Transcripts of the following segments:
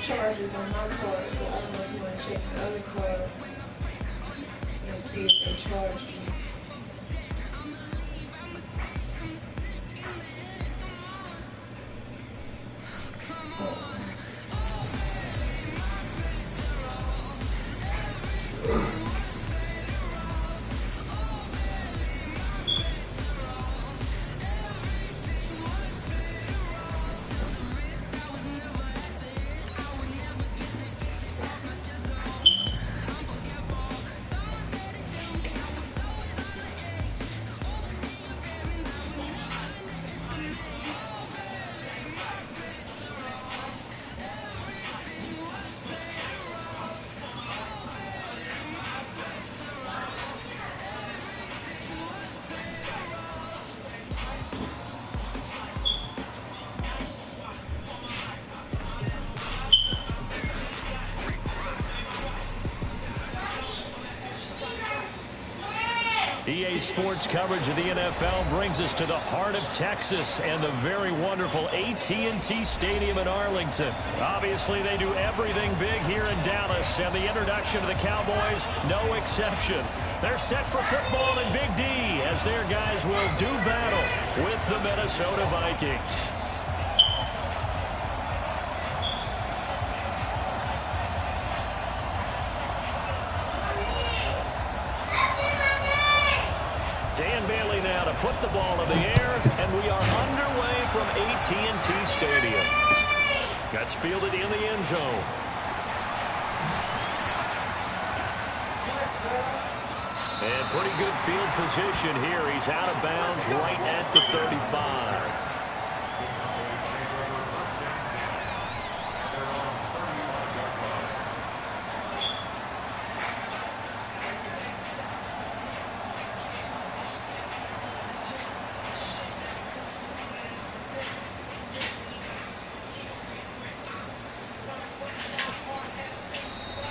charges on my card, so I don't know if you want to check the other card and see if they charged you. EA Sports coverage of the NFL brings us to the heart of Texas and the very wonderful AT&T Stadium in Arlington. Obviously, they do everything big here in Dallas, and the introduction to the Cowboys, no exception. They're set for football in Big D as their guys will do battle with the Minnesota Vikings. Put the ball in the air, and we are underway from AT&T Stadium. That's fielded in the end zone. And pretty good field position here. He's out of bounds right at the 35.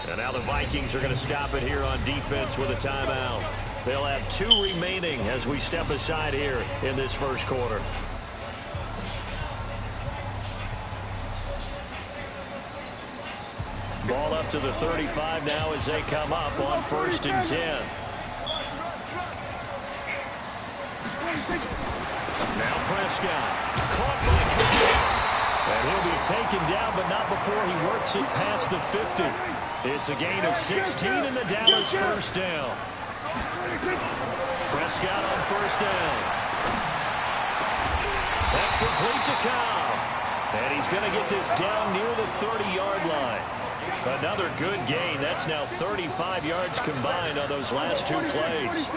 And now the Vikings are going to stop it here on defense with a timeout. They'll have 2 remaining as we step aside here in this first quarter. Ball up to the 35 now as they come up on 1st and 10. Now Prescott. Caught by Cooper. And he'll be taken down, but not before he works it past the 50. It's a gain of 16 in the Dallas first down. Prescott on 1st down. That's complete to Cobb. And he's going to get this down near the 30-yard line. Another good gain. That's now 35 yards combined on those last 2 plays.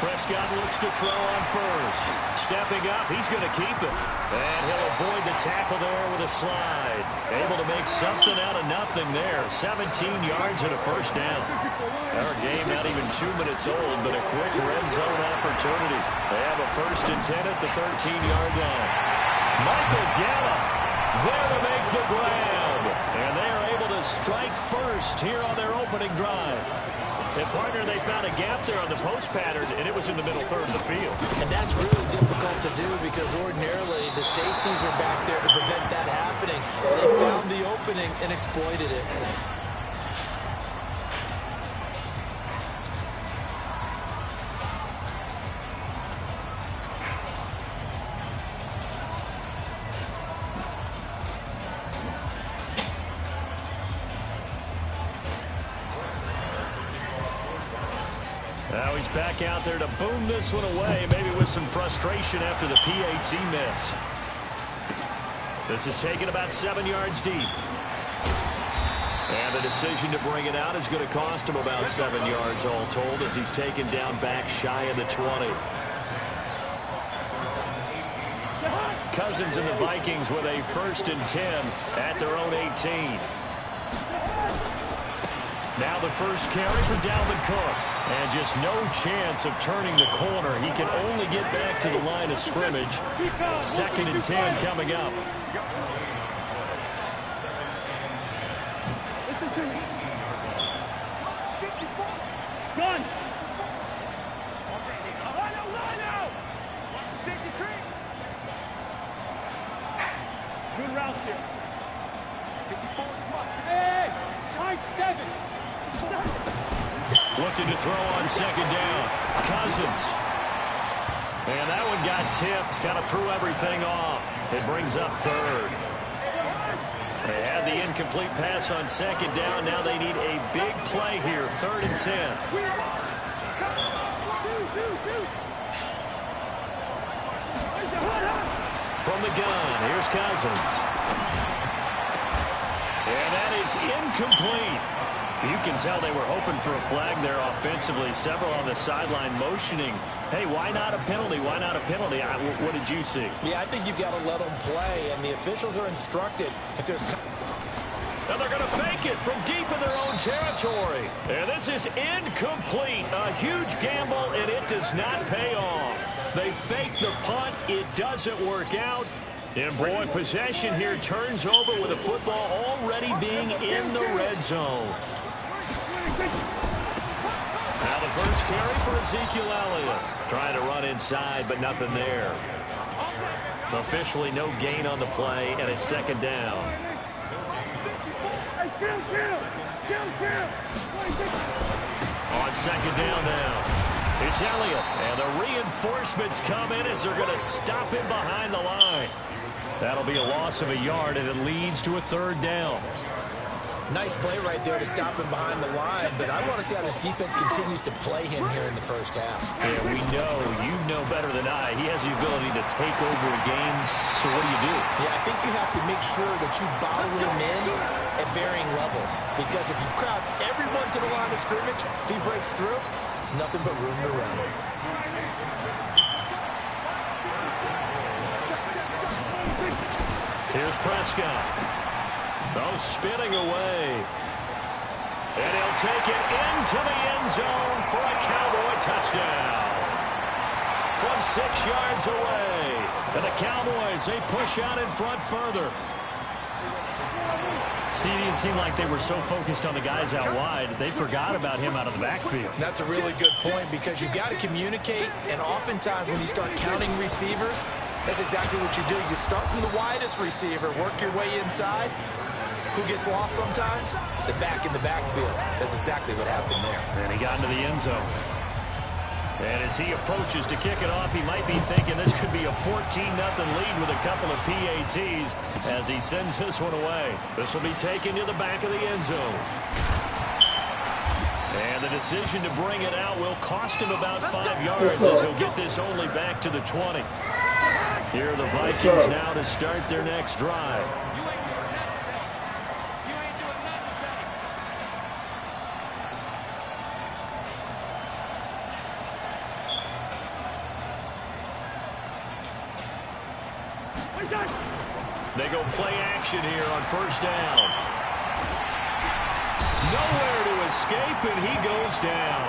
Prescott looks to throw on 1st. Stepping up, he's going to keep it. And he'll avoid the tackle there with a slide. Able to make something out of nothing there. 17 yards and a 1st down. Our game not even 2 minutes old, but a quick red zone opportunity. They have a 1st and 10 at the 13-yard line. Michael Gallup there to make the grab. And they are able to strike first here on their opening drive. And, partner, they found a gap there on the post pattern, and it was in the middle third of the field. And that's really difficult to do because ordinarily the safeties are back there to prevent that happening. They found the opening and exploited it. Now he's back out there to boom this one away, maybe with some frustration after the PAT miss. This is taken about 7 yards deep. And the decision to bring it out is going to cost him about 7 yards all told as he's taken down back shy of the 20. Cousins and the Vikings with a 1st and 10 at their own 18. Now the first carry for Dalvin Cook. And just no chance of turning the corner. He can only get back to the line of scrimmage. 2nd and 10 coming up. Gun! Good route here. Looking to throw on second down. Cousins. And that one got tipped. Kind of threw everything off. It brings up third. They had the incomplete pass on second down. Now they need a big play here. 3rd and 10. From the gun, here's Cousins. And that is incomplete. You can tell they were hoping for a flag there offensively. Several on the sideline motioning. Hey, why not a penalty? Why not a penalty? What did you see? Yeah, I think you've got to let them play, and the officials are instructed if there's... And they're going to fake it from deep in their own territory. And this is incomplete. A huge gamble, and it does not pay off. They fake the punt. It doesn't work out. And, boy, possession here turns over with the football already being in the red zone. Now the first carry for Ezekiel Elliott. Trying to run inside, but nothing there. Officially no gain on the play, and it's second down. On second down now. It's Elliott, and the reinforcements come in as they're going to stop him behind the line. That'll be a loss of a yard, and it leads to a 3rd down. Nice play right there to stop him behind the line, but I want to see how this defense continues to play him here in the first half. Yeah, we know. You know better than I. He has the ability to take over a game, so what do? Yeah, I think you have to make sure that you bottle him in at varying levels, because if you crowd everyone to the line of scrimmage, if he breaks through, there's nothing but room to run. Here's Prescott. Oh, spinning away. And he'll take it into the end zone for a Cowboy touchdown. From 6 yards away. And the Cowboys, they push out in front further. See, it didn't seem like they were so focused on the guys out wide, they forgot about him out of the backfield. That's a really good point, because you've got to communicate, and oftentimes when you start counting receivers, that's exactly what you do. You start from the widest receiver, work your way inside. Who gets lost sometimes? The back in the backfield. That's exactly what happened there. And he got into the end zone. And as he approaches to kick it off, he might be thinking this could be a 14-0 lead with a couple of PATs as he sends this one away. This will be taken to the back of the end zone. And the decision to bring it out will cost him about 5 yards as he'll get this only back to the 20. Here are the Vikings now to start their next drive. They go play action here on first down. Nowhere to escape, and he goes down.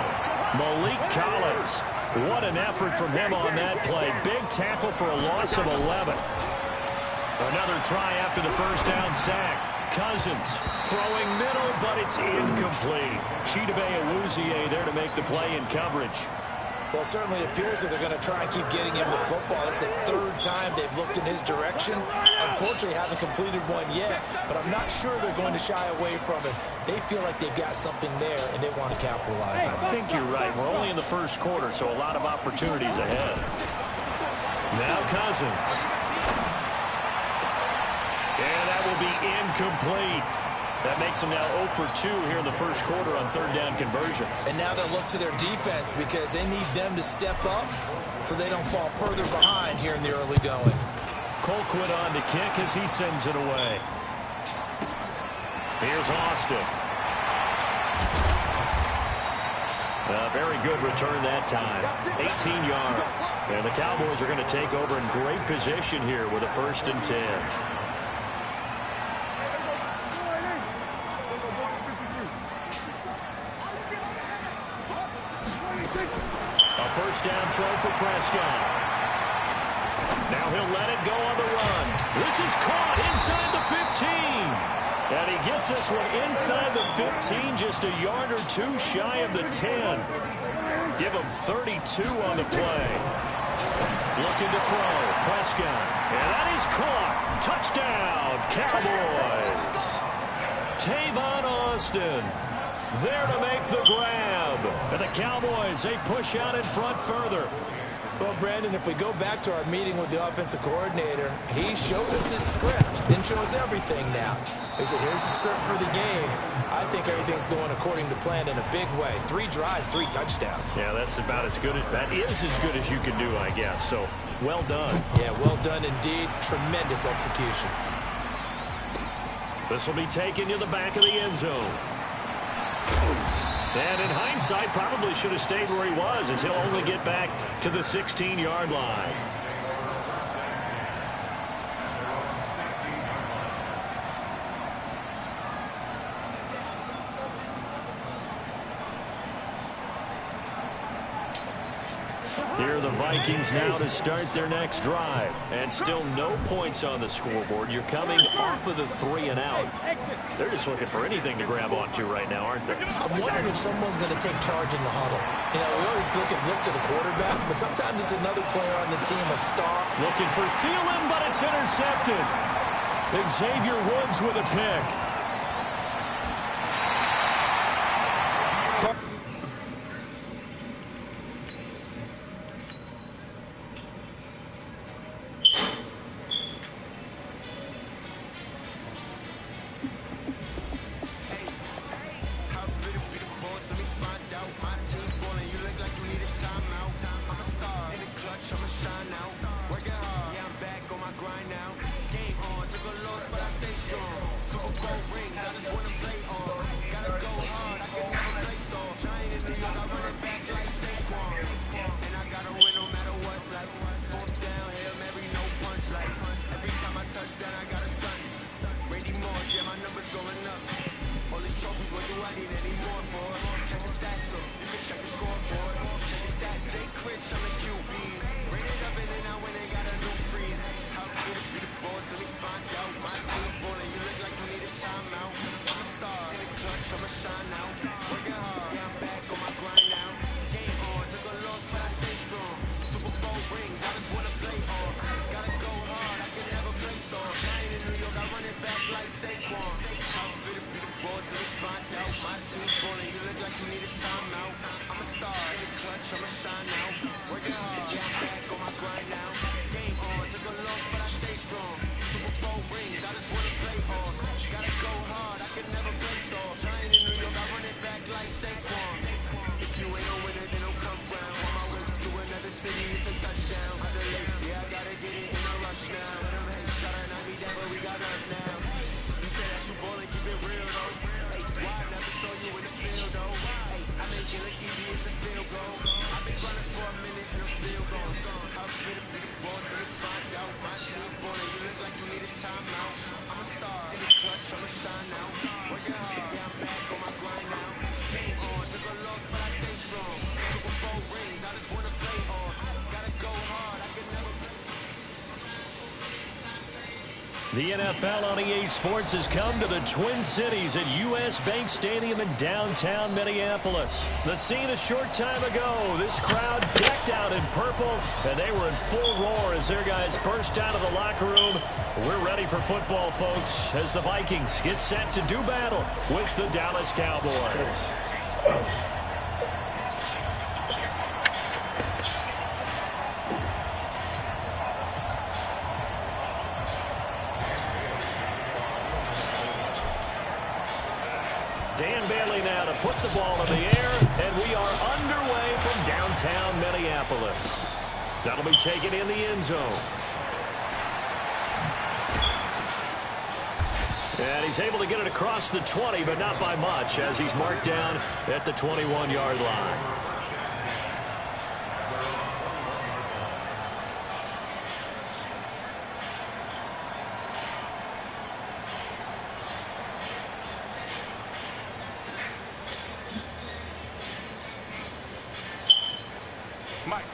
Malik Collins. What an effort from him on that play. Big tackle for a loss of 11. Another try after the first down sack. Cousins throwing middle, but it's incomplete. Chidobe Awuzie there to make the play in coverage. Well, it certainly appears that they're going to try and keep getting him the football. It's the 3rd time they've looked in his direction. Unfortunately, haven't completed one yet, but I'm not sure they're going to shy away from it. They feel like they've got something there, and they want to capitalize on it. I think you're right. We're only in the first quarter, so a lot of opportunities ahead. Now Cousins. And that will be incomplete. That makes them now 0 for 2 here in the first quarter on 3rd down conversions. And now they'll look to their defense because they need them to step up so they don't fall further behind here in the early going. Colquitt on to kick as he sends it away. Here's Austin. A very good return that time. 18 yards. And the Cowboys are going to take over in great position here with a 1st and 10. A first down throw for Prescott. Now he'll let it go on the run. This is caught inside the 15. And he gets this one inside the 15, just a yard or 2 shy of the 10. Give him 32 on the play. Looking to throw. Prescott. And that is caught. Touchdown, Cowboys. Tavon Austin. there to make the grab. And the Cowboys, they push out in front further. Well, Brandon, if we go back to our meeting with the offensive coordinator, he showed us his script. Didn't show us everything now. He said, here's the script for the game. I think everything's going according to plan in a big way. 3 drives, 3 touchdowns. Yeah, that's about as good. That is as good as you can do, I guess. So, well done. Yeah, well done indeed. Tremendous execution. This will be taken to the back of the end zone. And in hindsight, probably should have stayed where he was, as he'll only get back to the 16-yard line. Here are the Vikings now to start their next drive. And still no points on the scoreboard. You're coming off of the 3 and out. They're just looking for anything to grab onto right now, aren't they? I'm wondering if someone's going to take charge in the huddle. You know, we always look to the quarterback, but sometimes it's another player on the team, a star. Looking for Thielen, but it's intercepted. Xavier Woods with a pick. The NFL on EA Sports has come to the Twin Cities at U.S. Bank Stadium in downtown Minneapolis. The scene a short time ago, this crowd decked out in purple, and they were in full roar as their guys burst out of the locker room. We're ready for football, folks, as the Vikings get set to do battle with the Dallas Cowboys. Dan Bailey now to put the ball in the air, and we are underway from downtown Minneapolis. That'll be taken in the end zone. And he's able to get it across the 20, but not by much, as he's marked down at the 21-yard line.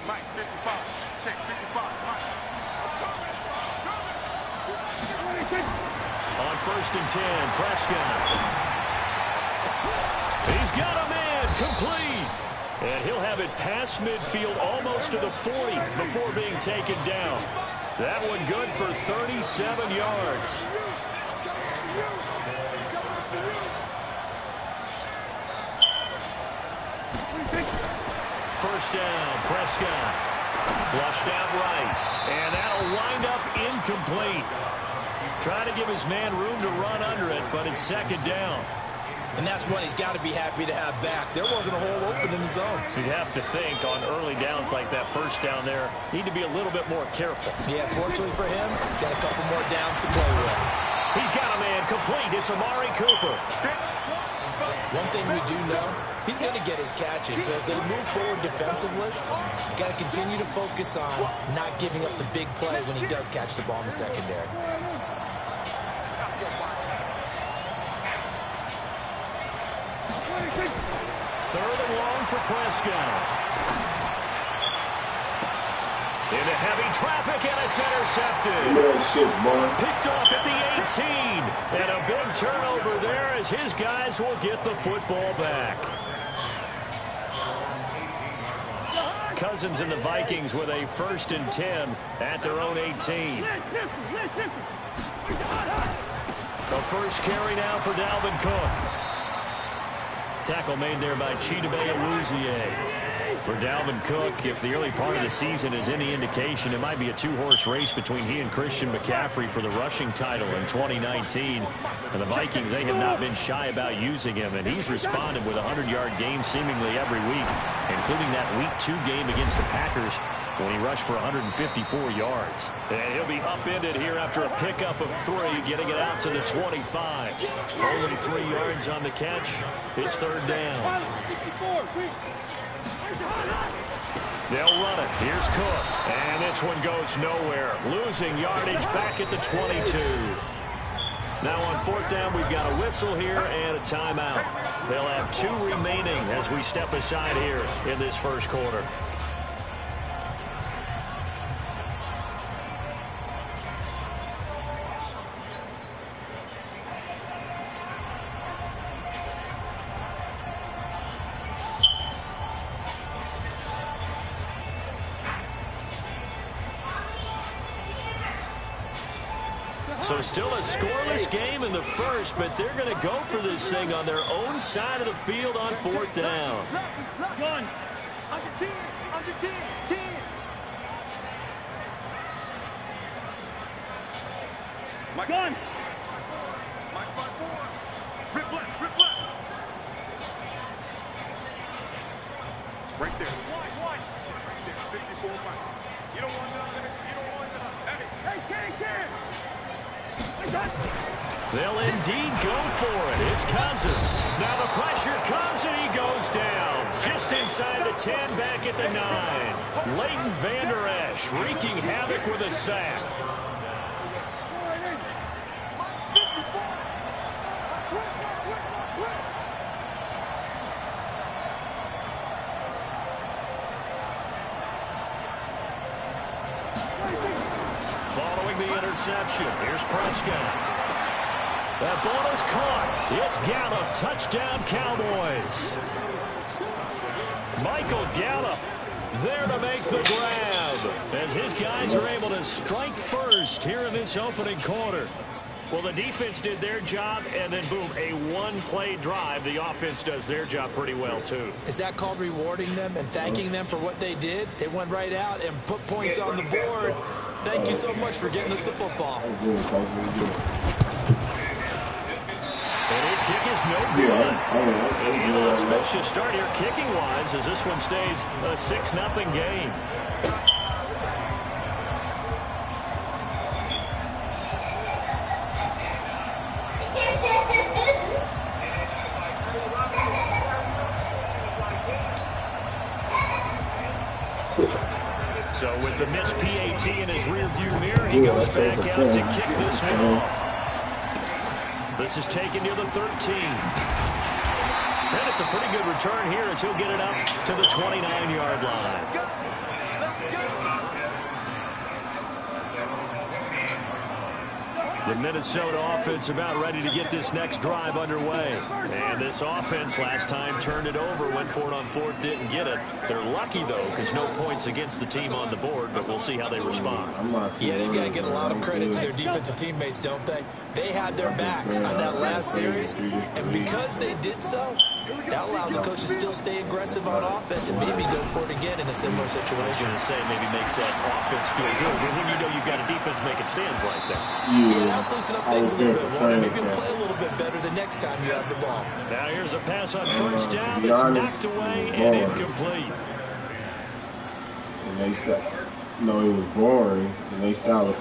Mike, 55. Check 55, Mike. On 1st and 10, Prescott. He's got a man, complete. And he'll have it past midfield almost to the 40 before being taken down. That one good for 37 yards. First down, Prescott. Flushed out right. And that'll wind up incomplete. Trying to give his man room to run under it, but it's second down. And that's one he's got to be happy to have back. There wasn't a hole open in the zone. You'd have to think on early downs like that first down there, need to be a little bit more careful. Yeah, fortunately for him, got a couple more downs to play with. He's got a man complete. It's Amari Cooper. One thing we do know, he's going to get his catches. So as they move forward defensively, got to continue to focus on not giving up the big play when he does catch the ball in the secondary. Third and long for Prescott. Into heavy traffic, and it's intercepted. Picked off at the 18. And a big turnover there as his guys will get the football back. Cousins and the Vikings with a 1st and 10 at their own 18. The first carry now for Dalvin Cook. Tackle made there by Chidobe Awuzie. For Dalvin Cook, if the early part of the season is any indication, it might be a two-horse race between he and Christian McCaffrey for the rushing title in 2019. And the Vikings, they have not been shy about using him, and he's responded with a 100-yard game seemingly every week, including that Week 2 game against the Packers when he rushed for 154 yards. And he'll be upended here after a pickup of 3, getting it out to the 25. Only 3 yards on the catch. It's third down. They'll run it. Here's Cook. And this one goes nowhere. Losing yardage back at the 22. Now on fourth down, we've got a whistle here and a timeout. They'll have 2 remaining as we step aside here in this first quarter. So still a scoreless game in the first, but they're going to go for this thing on their own side of the field on fourth down. Gun. Under 10. Under 10. 10. Gun. Mike 5-4. Rip left. Rip left. Right there. Right there. 54 Mike. You don't want none. You don't want none. Hey, Ken. They'll indeed go for it. It's Cousins. Now the pressure comes and he goes down. Just inside the 10, back at the 9. Leighton Vander Esch wreaking havoc with a sack. Following the interception, here's Prescott. That ball is caught. It's Gallup. Touchdown, Cowboys. Michael Gallup there to make the grab as his guys are able to strike first here in this opening quarter. Well, the defense did their job, and then, boom, a one-play drive. The offense does their job pretty well, too. Is that called rewarding them and thanking them for what they did? They went right out and put points on the board. Thank you so much for getting us the football. And his kick is no good. And an auspicious start here kicking-wise as this one stays a 6-0 game. So with the missed PAT in his rearview mirror, he goes back out to kick this one off. This is taken near the 13. And it's a pretty good return here as he'll get it up to the 29-yard line. The Minnesota offense about ready to get this next drive underway. And this offense last time turned it over, went for it on fourth, didn't get it. They're lucky, though, because no points against the team on the board, but we'll see how they respond. Yeah, they've got to get a lot of credit to their defensive teammates, don't they? They had their backs on that last series, and because they did so, That allows the coach to still stay aggressive on offense and maybe go for it again in a similar I was situation. going to say maybe makes that offense feel good. But when you know you've got a defense making stands like that. Yeah, that'll loosen up things a little bit more. Maybe you'll play a little bit better the next time you have the ball. Now here's a pass on first down that's knocked away and incomplete. And they stopped. No, it was boring. And they stopped.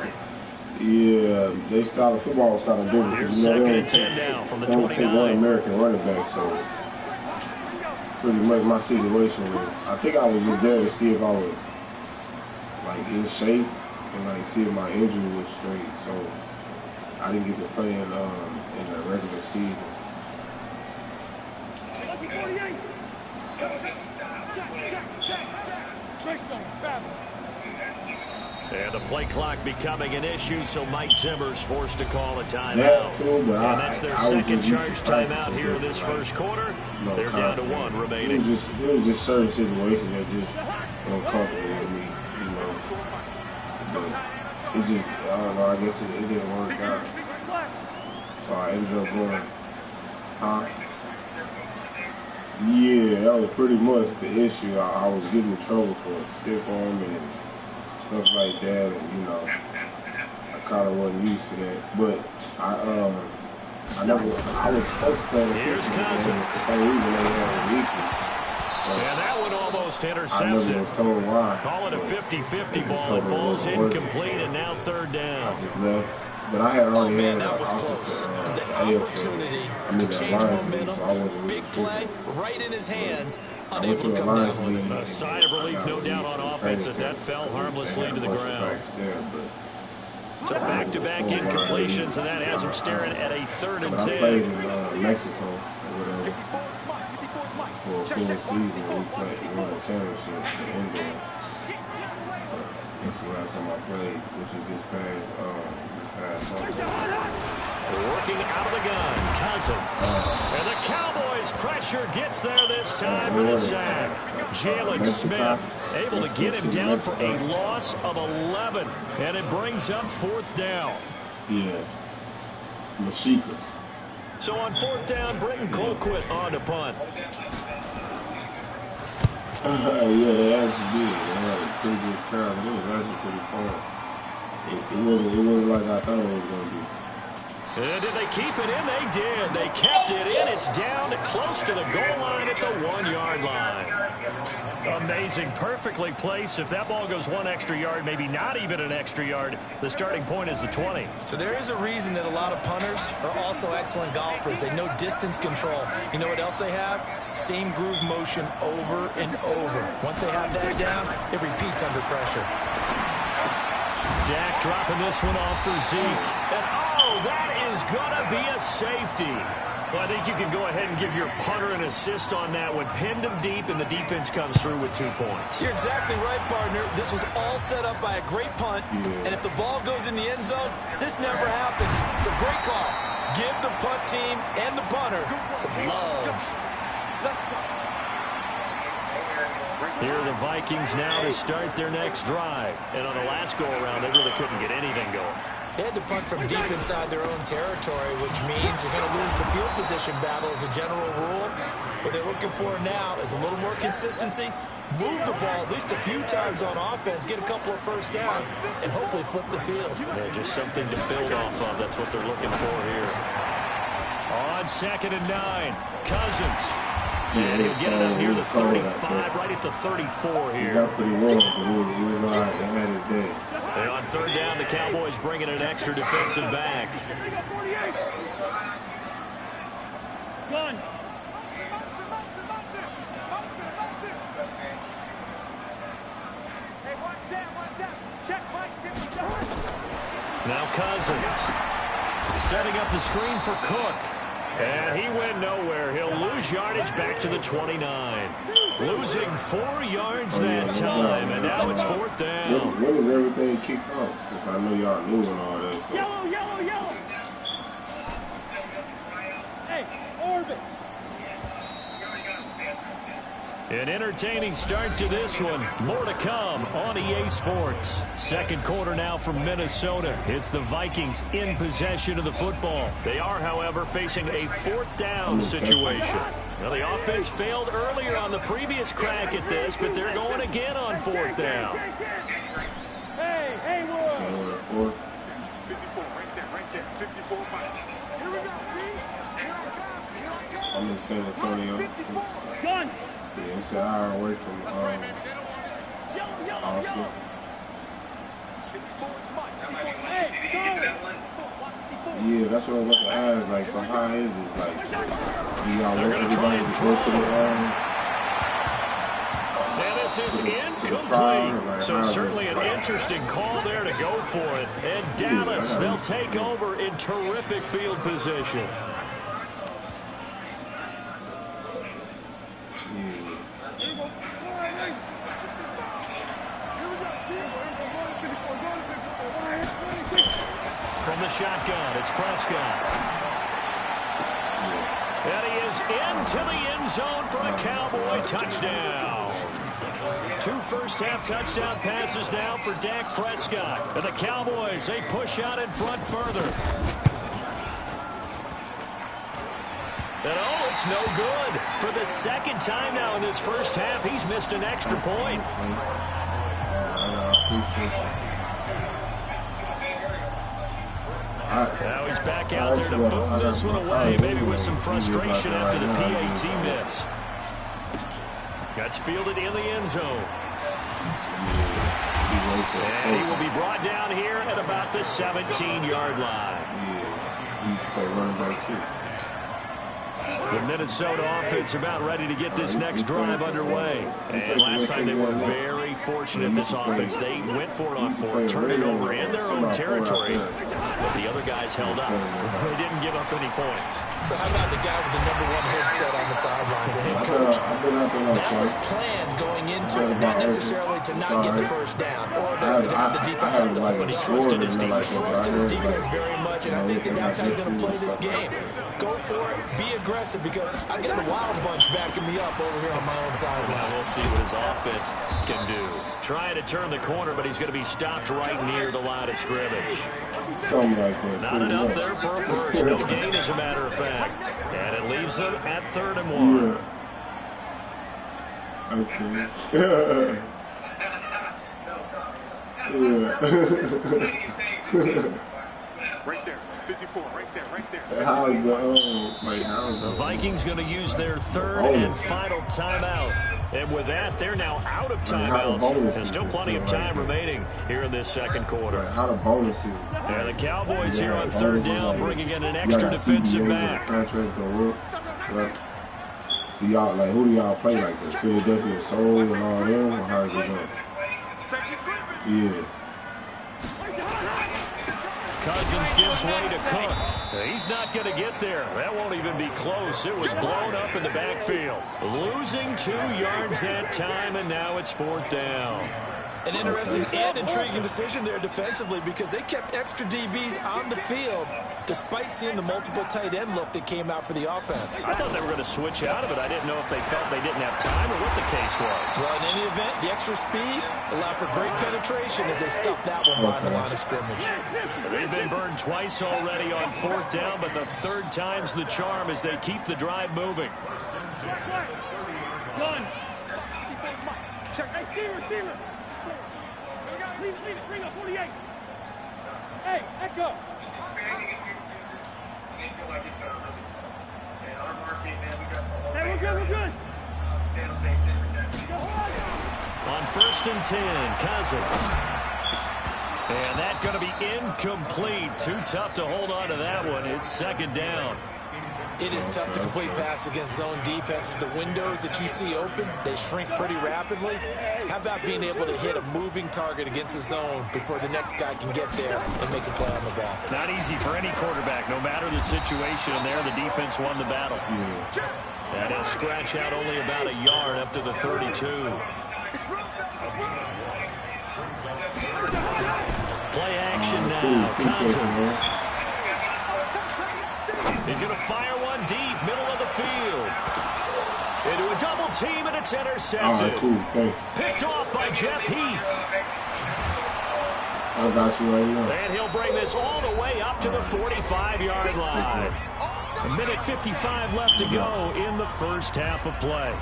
Yeah, they stopped. Football was kind of different. Here's second and 10 now from the 29. Take one American running back, so pretty much my situation was, I think I was just there to see if I was like in shape and like see if my injury was straight. So I didn't get to play in the regular season. And the play clock becoming an issue, so Mike Zimmer's forced to call a timeout. And that's their second charge timeout here in this first quarter. They're down to one remaining. It was just certain situations that just weren't comfortable with me, you know. But it just, I don't know, I guess it didn't work out. So I ended up going, yeah, that was pretty much the issue. I was getting in trouble for stiff arm and stuff like that, and you know, I kind of wasn't used to that. But I was supposed to play. Here's Cousins. For some reason they had a weekly. So and that one almost intercepted. I never was told why. Call it a 50-50 ball. It falls incomplete, and now third down. I just left. But I had already had that was close. The opportunity to change momentum, big play, right in his hands, unable to come down with it. A sigh of relief, no doubt, on offense that fell harmlessly to the ground. So back-to-back incompletions, and that has him staring at a 3rd and 10. I played in Mexico or whatever for a full season. We won a championship in India. That's the last time I played, which is this past summer. Working out of the gun, Cousins. And the Cowboys' pressure gets there this time for the sack. Jalen Smith able to get him down for a loss of 11. And it brings up 4th down. Yeah. Mashikas. So on 4th down, Britton Colquitt on to punt. Yeah, they actually did. They had a pretty good crowd. It was actually pretty fun. It wasn't like I thought it was going to be. And did they keep it in? They did. They kept it in. It's down close to the goal line at the 1-yard line. Amazing. Perfectly placed. If that ball goes 1 extra yard, maybe not even an extra yard, the starting point is the 20. So there is a reason that a lot of punters are also excellent golfers. They know distance control. You know what else they have? Same groove motion over and over. Once they have that down, it repeats under pressure. Dak dropping this one off for Zeke. And that is going to be a safety. Well, I think you can go ahead and give your punter an assist on that one. Pinned him deep, and the defense comes through with 2 points. You're exactly right, partner. This was all set up by a great punt. And if the ball goes in the end zone, this never happens. So great call. Give the punt team and the punter some love. Here are the Vikings now to start their next drive. And on the last go-around, they really couldn't get anything going. They had to punt from deep inside their own territory, which means you're going to lose the field position battle as a general rule. What they're looking for now is a little more consistency, move the ball at least a few times on offense, get a couple of first downs, and hopefully flip the field. Yeah, just something to build off of. That's what they're looking for here. On 2nd and 9, Cousins. And he'll get it out near the 35, right at the 34 here. He got pretty well, but he was all right. He had his day. And on 3rd down, the Cowboys bringing an extra defensive back. Gun. Hey, watch that. Check, Mike. Now Cousins setting up the screen for Cook. And he went nowhere. He'll lose yardage back to the 29. Losing 4 yards that time, and now it's 4th down. When does everything kicks off? Since I know y'all knew and all that. So. Yellow. Hey, orbit. An entertaining start to this one. More to come on EA Sports. Second quarter now from Minnesota. It's the Vikings in possession of the football. They are, however, facing a 4th down situation. Well, the offense failed earlier on the previous crack at this, but they're going again on 4th down. Hey, hey, Will. 54, right there, 54 miles. Here we go, team. Here I come, here I come. I'm in San Antonio. Gun. Yeah, it's an hour away from That's right, baby. They don't want Yellow, Austin. 54 is mine. Hey, Charlie. Yeah, that's what I was about to ask. Like, so how is it? Like, do y'all They're want going to try everybody and to go to the And this is incomplete. So certainly an interesting call there to go for it. And Dallas, they'll take over in terrific field position. From the shotgun, it's Prescott. And he is into the end zone for a Cowboy touchdown. 2 first-half touchdown passes now for Dak Prescott. And the Cowboys, they push out in front further. And oh, it's no good. For the 2nd time now in this first half, he's missed an extra point. Now he's back out there to boom this one away, maybe with some frustration after the PAT miss. Gets fielded in the end zone. And he will be brought down here at about the 17-yard line. The Minnesota offense about ready to get this next drive underway. And last time they were very fortunate, this offense. They went for it on 4, turned it over in their own territory, but the other guys held up. They didn't give up any points. So how about the guy with the #1 headset on the sidelines, the head coach? That was planned going into it, not necessarily to not get the first down or to have the defense up the But he trusted his defense. Trusted his defense very much, and I think that's how he's going to play this game. Go for it, be aggressive, because I've got the Wild Bunch backing me up over here on my own sideline. Now we'll see what his offense can do. Trying to turn the corner, but he's going to be stopped right near the line of scrimmage. Something like that. Not enough there for a first. No gain, as a matter of fact. And it leaves them at 3rd and 1. Yeah. Okay. Right there, 54, right there. How's the Vikings going to use their 3rd and final timeout. And with that, they're now out of timeouts. And still plenty of time remaining here in this 2nd quarter. How the bonuses? And the Cowboys here on 3rd down, bringing in an extra defensive back. Do y'all who do y'all play like this? Philadelphia Soul and all them, or how is it going? Yeah. Cousins gives way to Cook. He's not going to get there. That won't even be close. It was blown up in the backfield. Losing 2 yards that time, and now it's 4th down. An interesting and intriguing decision there defensively, because they kept extra DBs on the field despite seeing the multiple tight end look that came out for the offense. I thought they were going to switch out of it. I didn't know if they felt they didn't have time or what the case was. Well, in any event, the extra speed allowed for great penetration as they stuffed that one by the line of scrimmage. They've been burned twice already on 4th down, but the 3rd time's the charm as they keep the drive moving. Gun. Hey, Steeler. Leave it. Bring up 48. Hey, Echo. Hey, we're good. On 1st and 10, Cousins. And that's going to be incomplete. Too tough to hold on to that one. It's 2nd down. It is tough to complete pass against zone defenses. The windows that you see open, they shrink pretty rapidly. How about being able to hit a moving target against a zone before the next guy can get there and make a play on the ball? Not easy for any quarterback, no matter the situation. And there, the defense won the battle. And he'll scratch out only about a yard up to the 32. Play action now. Cousins. He's going to fire one deep, middle of the field. Into a double team, and it's intercepted. Picked off by Jeff Heath. I got you right now. And he'll bring this all the way up to the 45-yard line. A minute 55 left to go in the first half of play.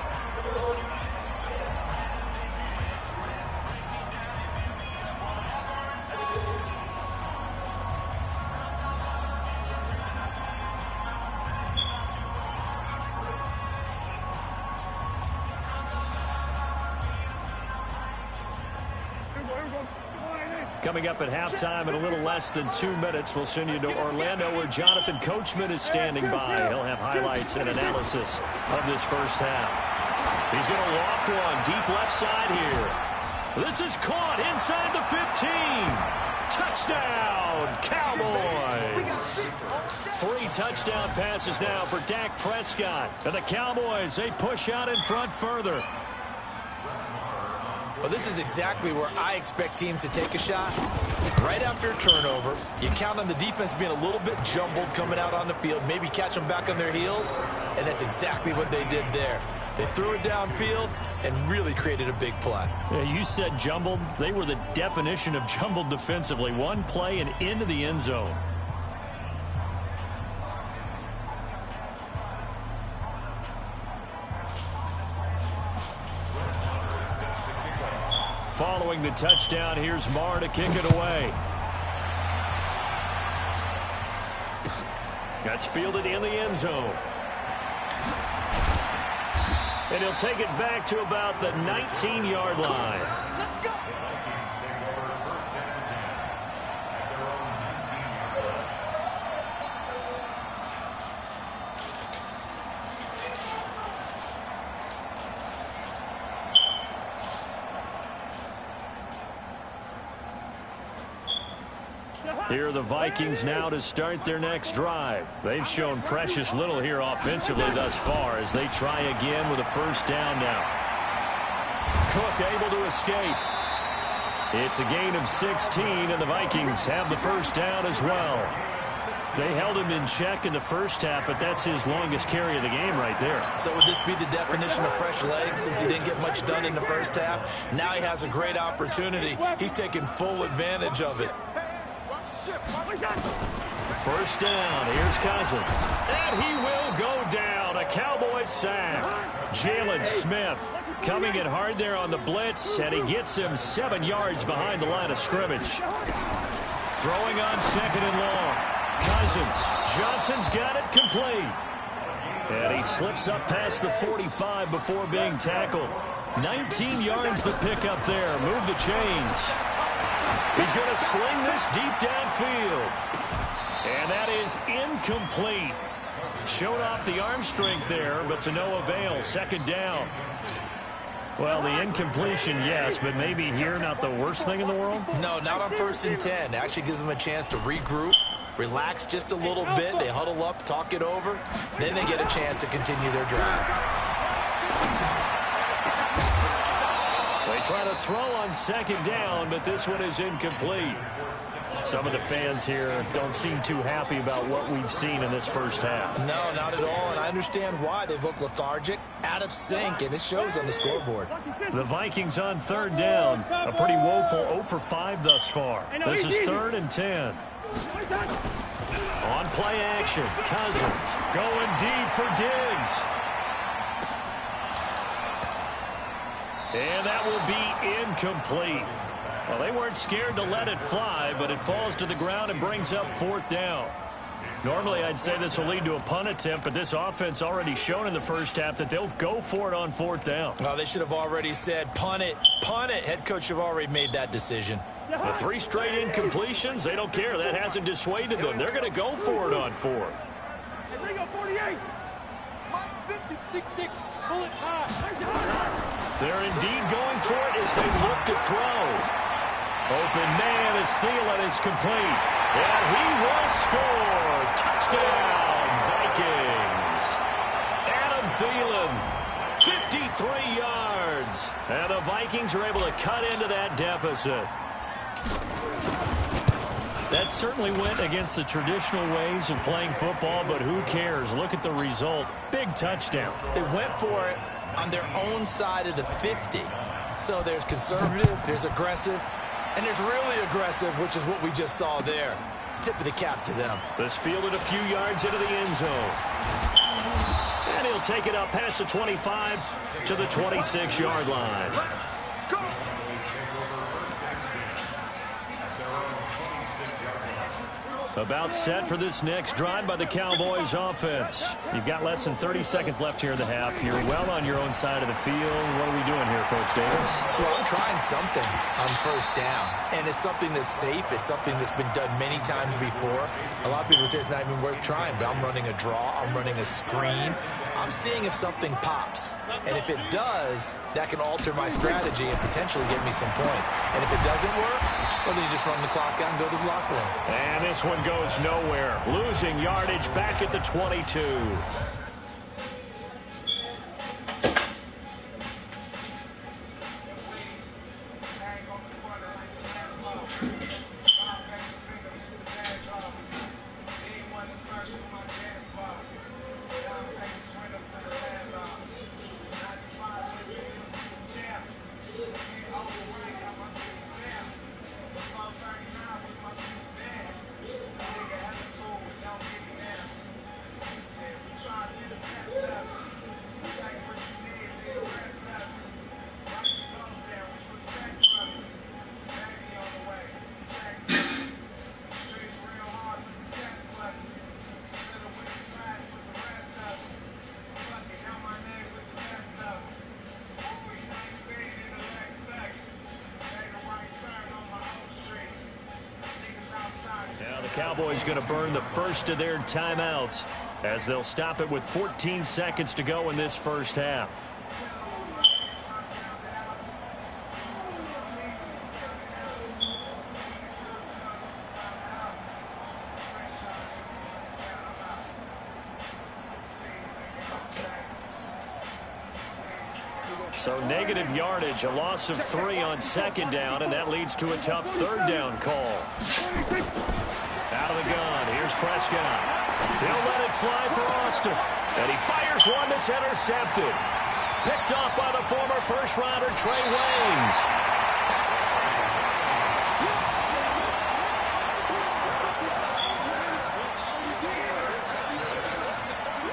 Coming up at halftime in a little less than 2 minutes, we'll send you to Orlando where Jonathan Coachman is standing by. He'll have highlights and analysis of this first half. He's going to loft one deep left side here. This is caught inside the 15. Touchdown, Cowboys. 3 touchdown passes now for Dak Prescott. And the Cowboys, they push out in front further. Well, this is exactly where I expect teams to take a shot. Right after a turnover, you count on the defense being a little bit jumbled coming out on the field, maybe catch them back on their heels, and that's exactly what they did there. They threw it downfield and really created a big play. Yeah, you said jumbled. They were the definition of jumbled defensively. One play and into the end zone. Following the touchdown, here's Marr to kick it away. That's fielded in the end zone. And he'll take it back to about the 19-yard line. Here are the Vikings now to start their next drive. They've shown precious little here offensively thus far as they try again with a first down now. Cook able to escape. It's a gain of 16, and the Vikings have the first down as well. They held him in check in the first half, but that's his longest carry of the game right there. So would this be the definition of fresh legs since he didn't get much done in the first half? Now he has a great opportunity. He's taking full advantage of it. First down, here's Cousins. And he will go down. A Cowboys sack. Jalen Smith coming in hard there on the blitz, and he gets him 7 yards behind the line of scrimmage. Throwing on second and long. Cousins. Johnson's got it complete. And he slips up past the 45 before being tackled. 19 yards the pickup there. Move the chains. He's going to sling this deep downfield. And that is incomplete. Showed off the arm strength there, but to no avail. Second down. Well, the incompletion, yes, but maybe here not the worst thing in the world? No, not on 1st and 10. Actually gives them a chance to regroup, relax just a little bit. They huddle up, talk it over. Then they get a chance to continue their drive. They try to throw on second down, but this one is incomplete. Some of the fans here don't seem too happy about what we've seen in this first half. No, not at all, and I understand why. They've looked lethargic, out of sync, and it shows on the scoreboard. The Vikings on third down. A pretty woeful 0 for 5 thus far. This is 3rd and 10. On play action, Cousins going deep for Diggs. And that will be incomplete. Well, they weren't scared to let it fly, but it falls to the ground and brings up 4th down. Normally, I'd say this will lead to a punt attempt, but this offense already shown in the first half that they'll go for it on 4th down. Oh, they should have already said, punt it, punt it. Head coach have already made that decision. The 3 straight incompletions, they don't care. That hasn't dissuaded them. They're going to go for it on 4th. Hey, Ringo, 48. Mike 56, bullet high. They're indeed going for it as they look to throw. Open man as Thielen is complete. And he will score. Touchdown, Vikings. Adam Thielen, 53 yards. And the Vikings are able to cut into that deficit. That certainly went against the traditional ways of playing football, but who cares? Look at the result. Big touchdown. They went for it on their own side of the 50. So there's conservative, there's aggressive, and there's really aggressive, which is what we just saw there. Tip of the cap to them. This fielded a few yards into the end zone. And he'll take it up past the 25 to the 26-yard line. About set for this next drive by the Cowboys offense. You've got less than 30 seconds left here in the half. You're well on your own side of the field. What are we doing here, Coach Davis? Well, I'm trying something on first down. And it's something that's safe. It's something that's been done many times before. A lot of people say it's not even worth trying, but I'm running a draw. I'm running a screen. I'm seeing if something pops. And if it does, that can alter my strategy and potentially get me some points. And if it doesn't work, well, then you just run the clock out and go to the locker room. And this one goes nowhere. Losing yardage back at the 22. Cowboys going to burn the first of their timeouts as they'll stop it with 14 seconds to go in this first half. So negative yardage, a loss of 3 on second down, and that leads to a tough third down call. Out of the gun, here's Prescott. He'll let it fly for Austin. And he fires one that's intercepted. Picked off by the former first-rounder Trey Waynes.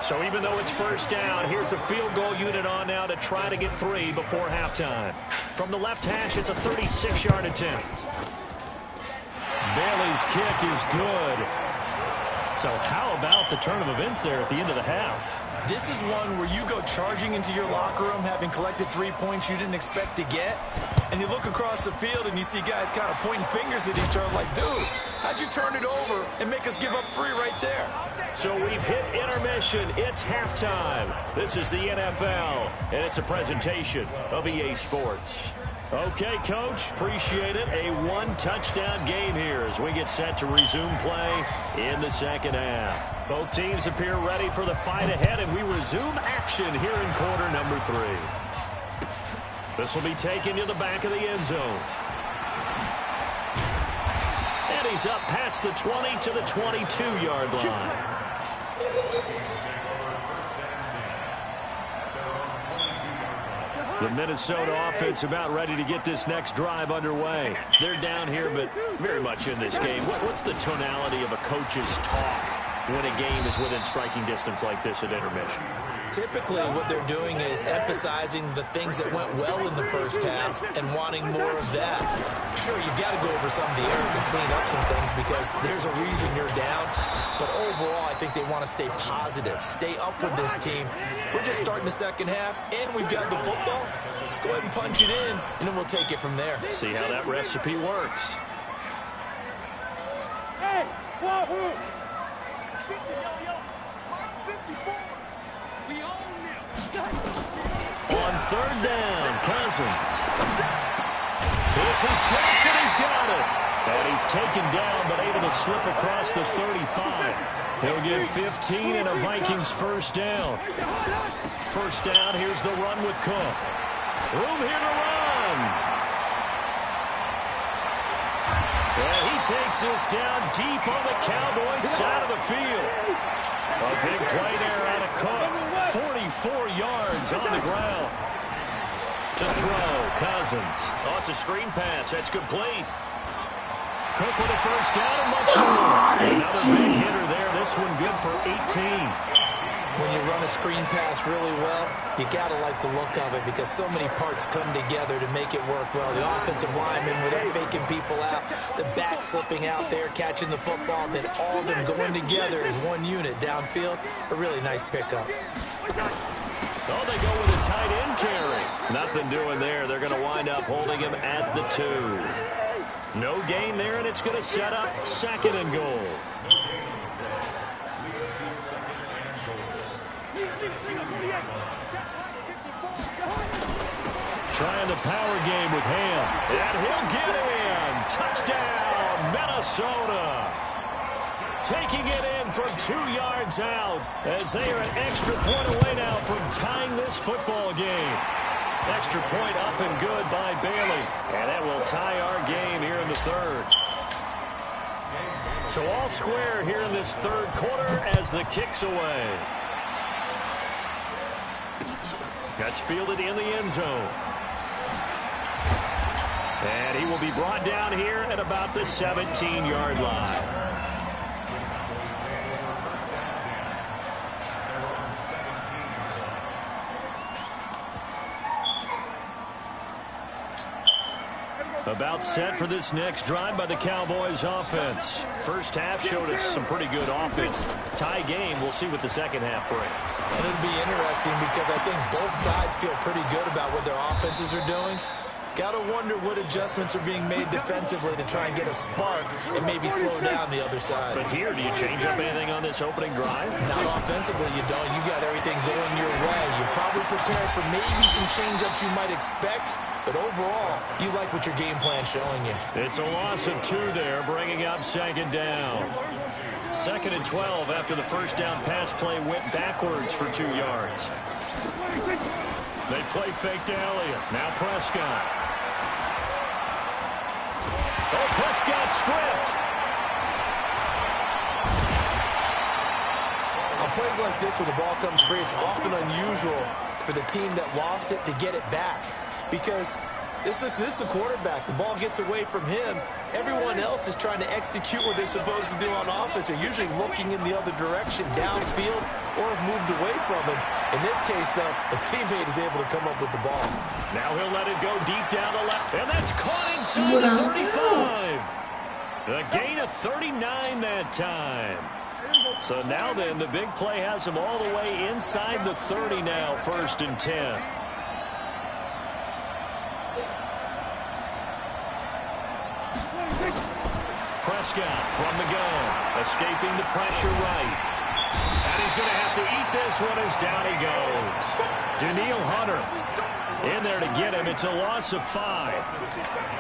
So even though it's first down, here's the field goal unit on now to try to get 3 before halftime. From the left hash, it's a 36-yard attempt. Bailey's kick is good. So how about the turn of events there at the end of the half? This is one where you go charging into your locker room having collected 3 points you didn't expect to get, and you look across the field and you see guys kind of pointing fingers at each other like, dude, how'd you turn it over and make us give up 3 right there? So we've hit intermission. It's halftime. This is the NFL, and it's a presentation of EA Sports. Okay, Coach, appreciate it. A 1-touchdown game here as we get set to resume play in the second half. Both teams appear ready for the fight ahead, and we resume action here in quarter number 3. This will be taken to the back of the end zone. And he's up past the 20 to the 22-yard line. The Minnesota offense about ready to get this next drive underway. They're down here, but very much in this game. What's the tonality of a coach's talk when a game is within striking distance like this at intermission? Typically, what they're doing is emphasizing the things that went well in the first half and wanting more of that. Sure, you've got to go over some of the errors and clean up some things because there's a reason you're down. But overall, I think they want to stay positive, stay up with this team. We're just starting the second half, and we've got the football. Let's go ahead and punch it in, and then we'll take it from there. See how that recipe works. Hey, wahoo! On third down, Cousins. This is Jackson. He's got it. And he's taken down, but able to slip across the 35. He'll get 15 and a Vikings first down. First down, here's the run with Cook. Room here to run. And he takes this down deep on the Cowboys side of the field. A big play there out of Cook. 44 yards on the ground. To throw, Cousins. Oh, it's a screen pass. That's complete. Cook with a first down and much more. Another big hitter there. This one good for 18. When you run a screen pass really well, you got to like the look of it because so many parts come together to make it work well. The offensive linemen, where they're faking people out, the back slipping out there, catching the football, then all of them going together as one unit downfield. A really nice pickup. Oh, they go with a tight end carry. Nothing doing there. They're going to wind up holding him at the 2. No gain there, and it's going to set up 2nd and goal. Trying the power game with Ham. And he'll get in. Touchdown, Minnesota. Taking it in from 2 yards out as they are an extra point away now from tying this football game. Extra point up and good by Bailey. And that will tie our game here in the 3rd. So all square here in this 3rd quarter as the kick's away. That's fielded in the end zone. And he will be brought down here at about the 17-yard line. About set for this next drive by the Cowboys offense. First half showed us some pretty good offense. Tie game. We'll see what the second half brings. And it'll be interesting because I think both sides feel pretty good about what their offenses are doing. Got to wonder what adjustments are being made defensively to try and get a spark and maybe slow down the other side. But here, do you change up anything on this opening drive? Not offensively, you don't. You got everything going your way. You've probably prepared for maybe some change-ups you might expect, but overall, you like what your game plan's showing you. It's a loss of 2 there, bringing up 2nd down. 2nd and 12 after the first down pass play went backwards for 2 yards. They play fake to Elliott. Now Prescott. Oh, Prescott stripped. On plays like this where the ball comes free, it's often unusual for the team that lost it to get it back because this is the quarterback. The ball gets away from him. Everyone else is trying to execute what they're supposed to do on offense. They're usually looking in the other direction, downfield, or have moved away from him. In this case, though, a teammate is able to come up with the ball. Now he'll let it go deep down the left, and that's caught inside the 35. A gain of 39 that time. So now then, the big play has him all the way inside the 30 now, 1st and 10. Prescott from the gun, escaping the pressure right. And he's going to have to eat this one as down he goes. Daniil Hunter in there to get him. It's a loss of 5.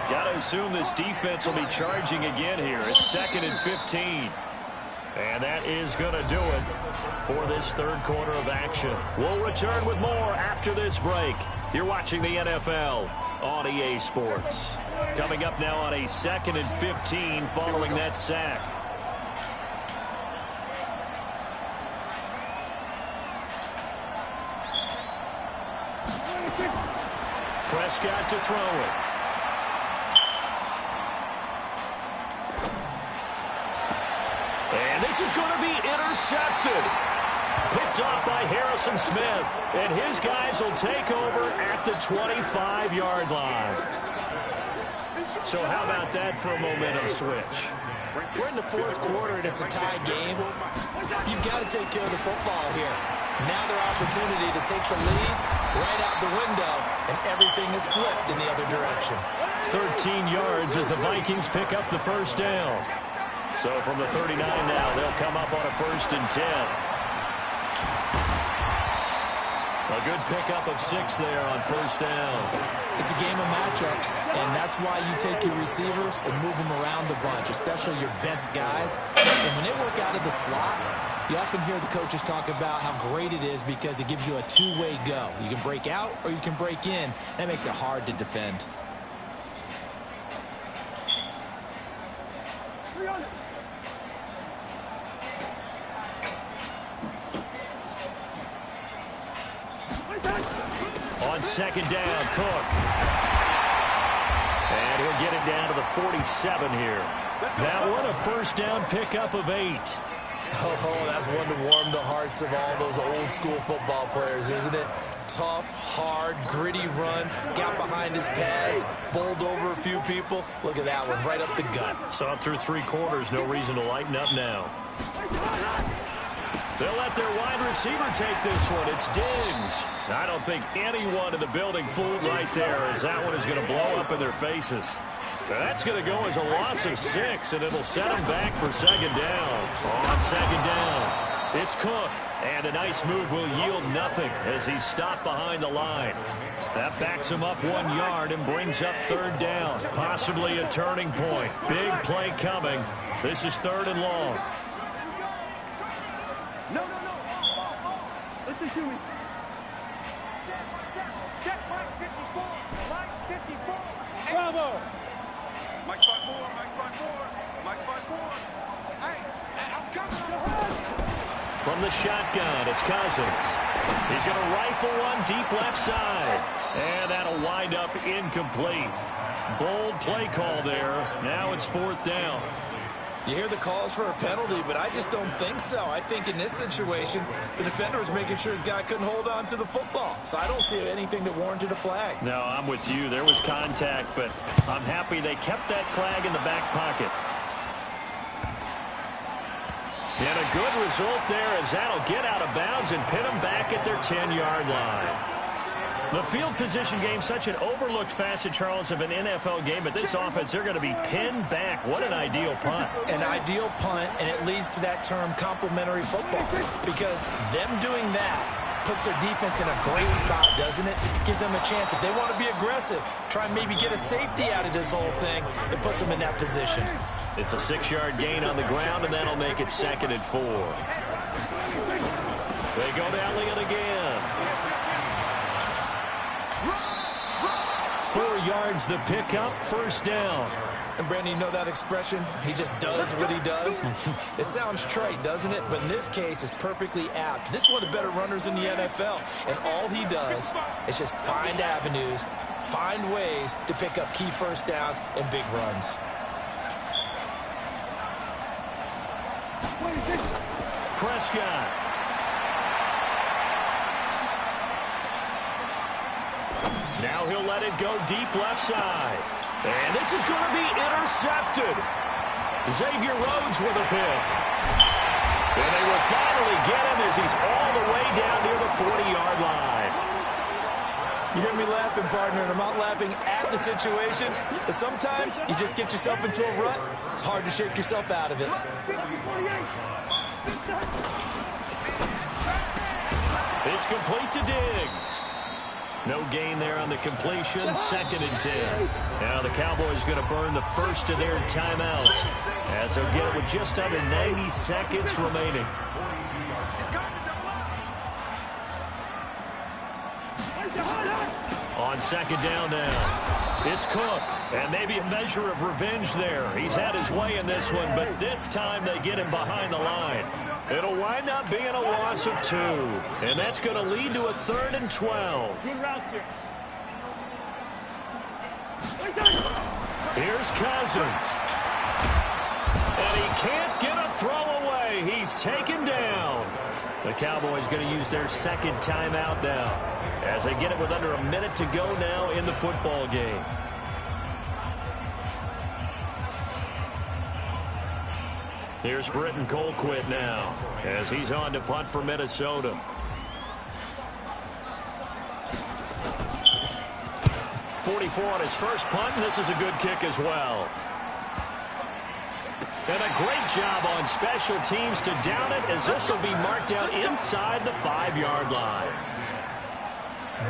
Got to assume this defense will be charging again here. It's 2nd and 15. And that is going to do it for this 3rd quarter of action. We'll return with more after this break. You're watching the NFL on EA Sports. Coming up now on a 2nd and 15 following that sack. Prescott to throw it. And this is going to be intercepted. Picked off by Harrison Smith. And his guys will take over at the 25-yard line. So how about that for a momentum switch? We're in the 4th quarter, and it's a tie game. You've got to take care of the football here. Now their opportunity to take the lead right out the window, and everything is flipped in the other direction. 13 yards as the Vikings pick up the first down. So from the 39 now, they'll come up on a 1st and 10. A good pickup of 6 there on 1st down. It's a game of matchups, and that's why you take your receivers and move them around a bunch, especially your best guys. And when they work out of the slot, you often hear the coaches talk about how great it is because it gives you a 2-way go. You can break out or you can break in. That makes it hard to defend. On 2nd down, Cook. And he'll get it down to the 47 here. That one a first down pickup of 8. Oh, that's one to warm the hearts of all those old school football players, isn't it? Tough, hard, gritty run, got behind his pads, bowled over a few people. Look at that one, right up the gut. Saw through 3 quarters, no reason to lighten up now. They'll let their wide receiver take this one. It's Diggs. I don't think anyone in the building fooled right there, as that one is going to blow up in their faces. That's going to go as a loss of 6, and it'll set them back for 2nd down. On 2nd down, it's Cook. And a nice move will yield nothing as he's stopped behind the line. That backs him up 1 yard and brings up 3rd down. Possibly a turning point. Big play coming. This is 3rd and long. No. Listen to me. Check Mike 54. Mike 54. Bravo. Mike 54. Mike 54. Hey, I'm coming. From the shotgun, it's Cousins. He's going to rifle one deep left side. And that'll wind up incomplete. Bold play call there. Now it's 4th down. You hear the calls for a penalty, but I just don't think so. I think in this situation, the defender was making sure his guy couldn't hold on to the football. So I don't see anything that warranted a flag. No, I'm with you. There was contact, but I'm happy they kept that flag in the back pocket. And a good result there as that'll get out of bounds and pin them back at their 10-yard line. The field position game, such an overlooked facet, Charles, of an NFL game, but this offense, they're going to be pinned back. What an ideal punt. An ideal punt, and it leads to that term complementary football, because them doing that puts their defense in a great spot, doesn't it? Gives them a chance. If they want to be aggressive, try and maybe get a safety out of this whole thing, it puts them in that position. It's a 6-yard gain on the ground, and that'll make it 2nd and 4. They go to Elliott again. 4 yards the pickup, 1st down. And Brandon, you know that expression? He just does what he does. It sounds trite, doesn't it? But in this case, it's perfectly apt. This is one of the better runners in the NFL. And all he does is just find avenues, find ways to pick up key first downs and big runs. Prescott. Now he'll let it go deep left side. And this is going to be intercepted. Xavier Rhodes with a pick. And they will finally get him as he's all the way down near the 40-yard line. You hear me laughing, partner, and I'm not laughing at the situation, but sometimes you just get yourself into a rut. It's hard to shake yourself out of it. It's complete to Diggs. No gain there on the completion. 2nd and 10. Now the Cowboys going to burn the first of their timeouts as they'll get it with just under 90 seconds remaining. On 2nd down now, it's Cook. And maybe a measure of revenge there. He's had his way in this one, but this time they get him behind the line. It'll wind up being a loss of 2. And that's going to lead to a 3rd and 12. Here's Cousins. And he can't get a throw away. He's taken down. The Cowboys going to use their 2nd timeout now as they get it with under a minute to go now in the football game. Here's Britton Colquitt now as he's on to punt for Minnesota. .44 on his first punt, and this is a good kick as well. And a great job on special teams to down it as this will be marked out inside the 5-yard line.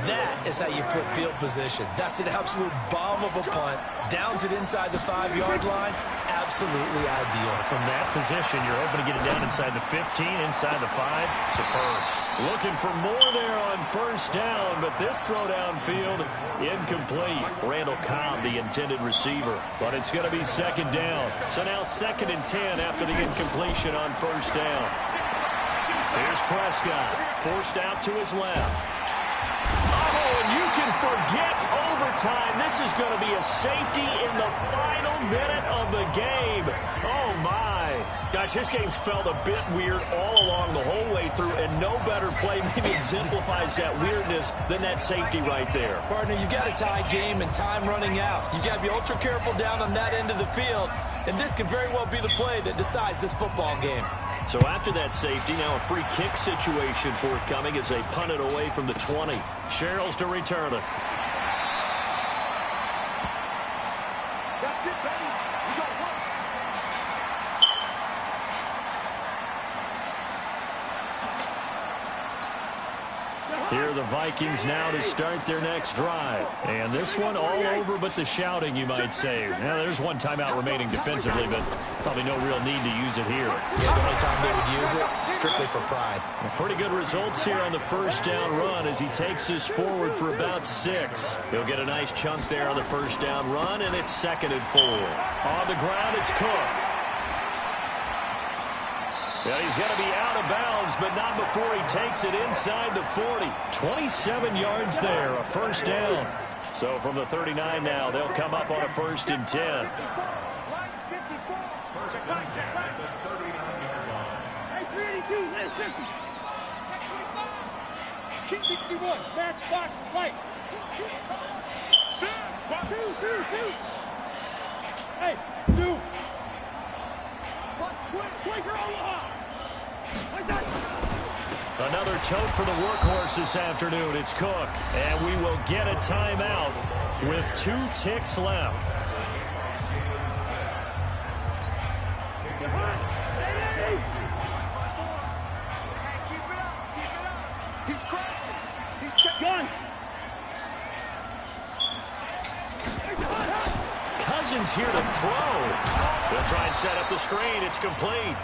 That is how you flip field position. That's an absolute bomb of a punt. Downs it inside the 5-yard line. Absolutely ideal. From that position, you're hoping to get it down inside the 15, inside the 5. Superb. Looking for more there on 1st down, but this throw downfield, incomplete. Randall Cobb, the intended receiver. But it's going to be 2nd down. So now 2nd and 10 after the incompletion on 1st down. Here's Prescott, forced out to his left. Oh, and you can forget time. This is going to be a safety in the final minute of the game. Oh, my. Gosh, this game's felt a bit weird all along the whole way through, and no better play maybe exemplifies that weirdness than that safety right there. Partner, you got a tie game and time running out. You got to be ultra careful down on that end of the field, and this could very well be the play that decides this football game. So after that safety, now a free kick situation forthcoming as they punt it away from the 20. Sherrills to return it. That's it, baby. We got one. Here are the Vikings now to start their next drive. And this one all over but the shouting, you might say. Now, there's one timeout remaining defensively, but probably no real need to use it here. Yeah, the only time they would use it, strictly for pride. Well, pretty good results here on the first down run as he takes us forward for about 6. He'll get a nice chunk there on the first down run, and it's 2nd and 4. On the ground, it's Cook. Yeah, he's going to be out of bounds, but not before he takes it inside the 40. 27 yards there, a first down. So from the 39 now, they'll come up on a 1st and 10. Key 61, matchbox lights. Two. Hey, two. Quaker Omaha. Another tote for the workhorse this afternoon. It's Cook. And we will get a timeout with 2 ticks left. Keep it up. He's crashing. He's checking. Gun. Cousins here to throw. They'll try and set up the screen. It's complete.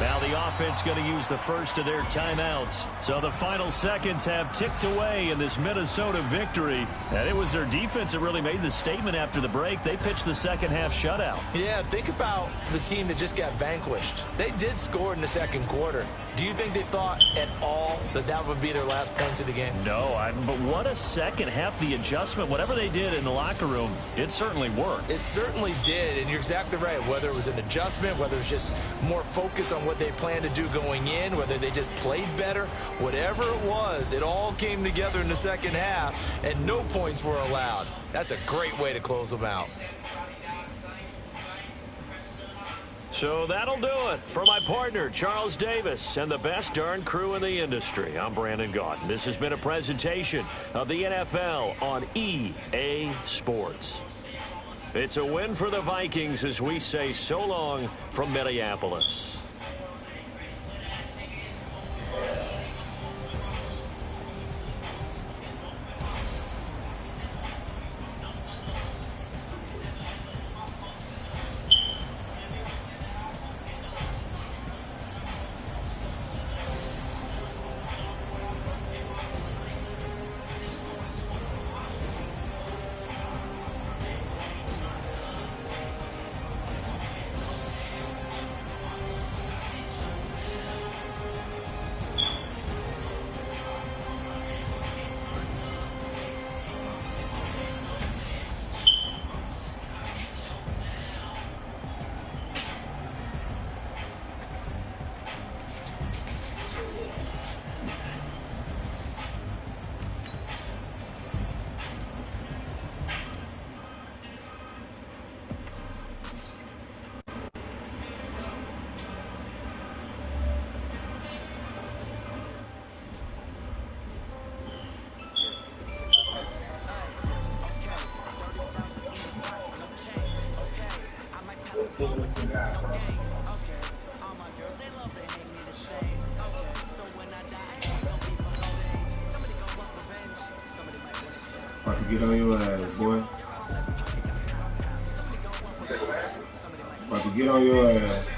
Now the offense going to use the first of their timeouts. So the final seconds have ticked away in this Minnesota victory. And it was their defense that really made the statement after the break. They pitched the second half shutout. Yeah, think about the team that just got vanquished. They did score in the second quarter. Do you think they thought at all that that would be their last points of the game? No, but what a second half. The adjustment, whatever they did in the locker room, it certainly worked. It certainly did, and you're exactly right. Whether it was an adjustment, whether it was just more focus on what they planned to do going in, whether they just played better, whatever it was, it all came together in the second half, and no points were allowed. That's a great way to close them out. So that'll do it for my partner, Charles Davis, and the best darn crew in the industry. I'm Brandon Gaudin. This has been a presentation of the NFL on EA Sports. It's a win for the Vikings as we say so long from Minneapolis. About to get on your ass, boy. About to get on your ass.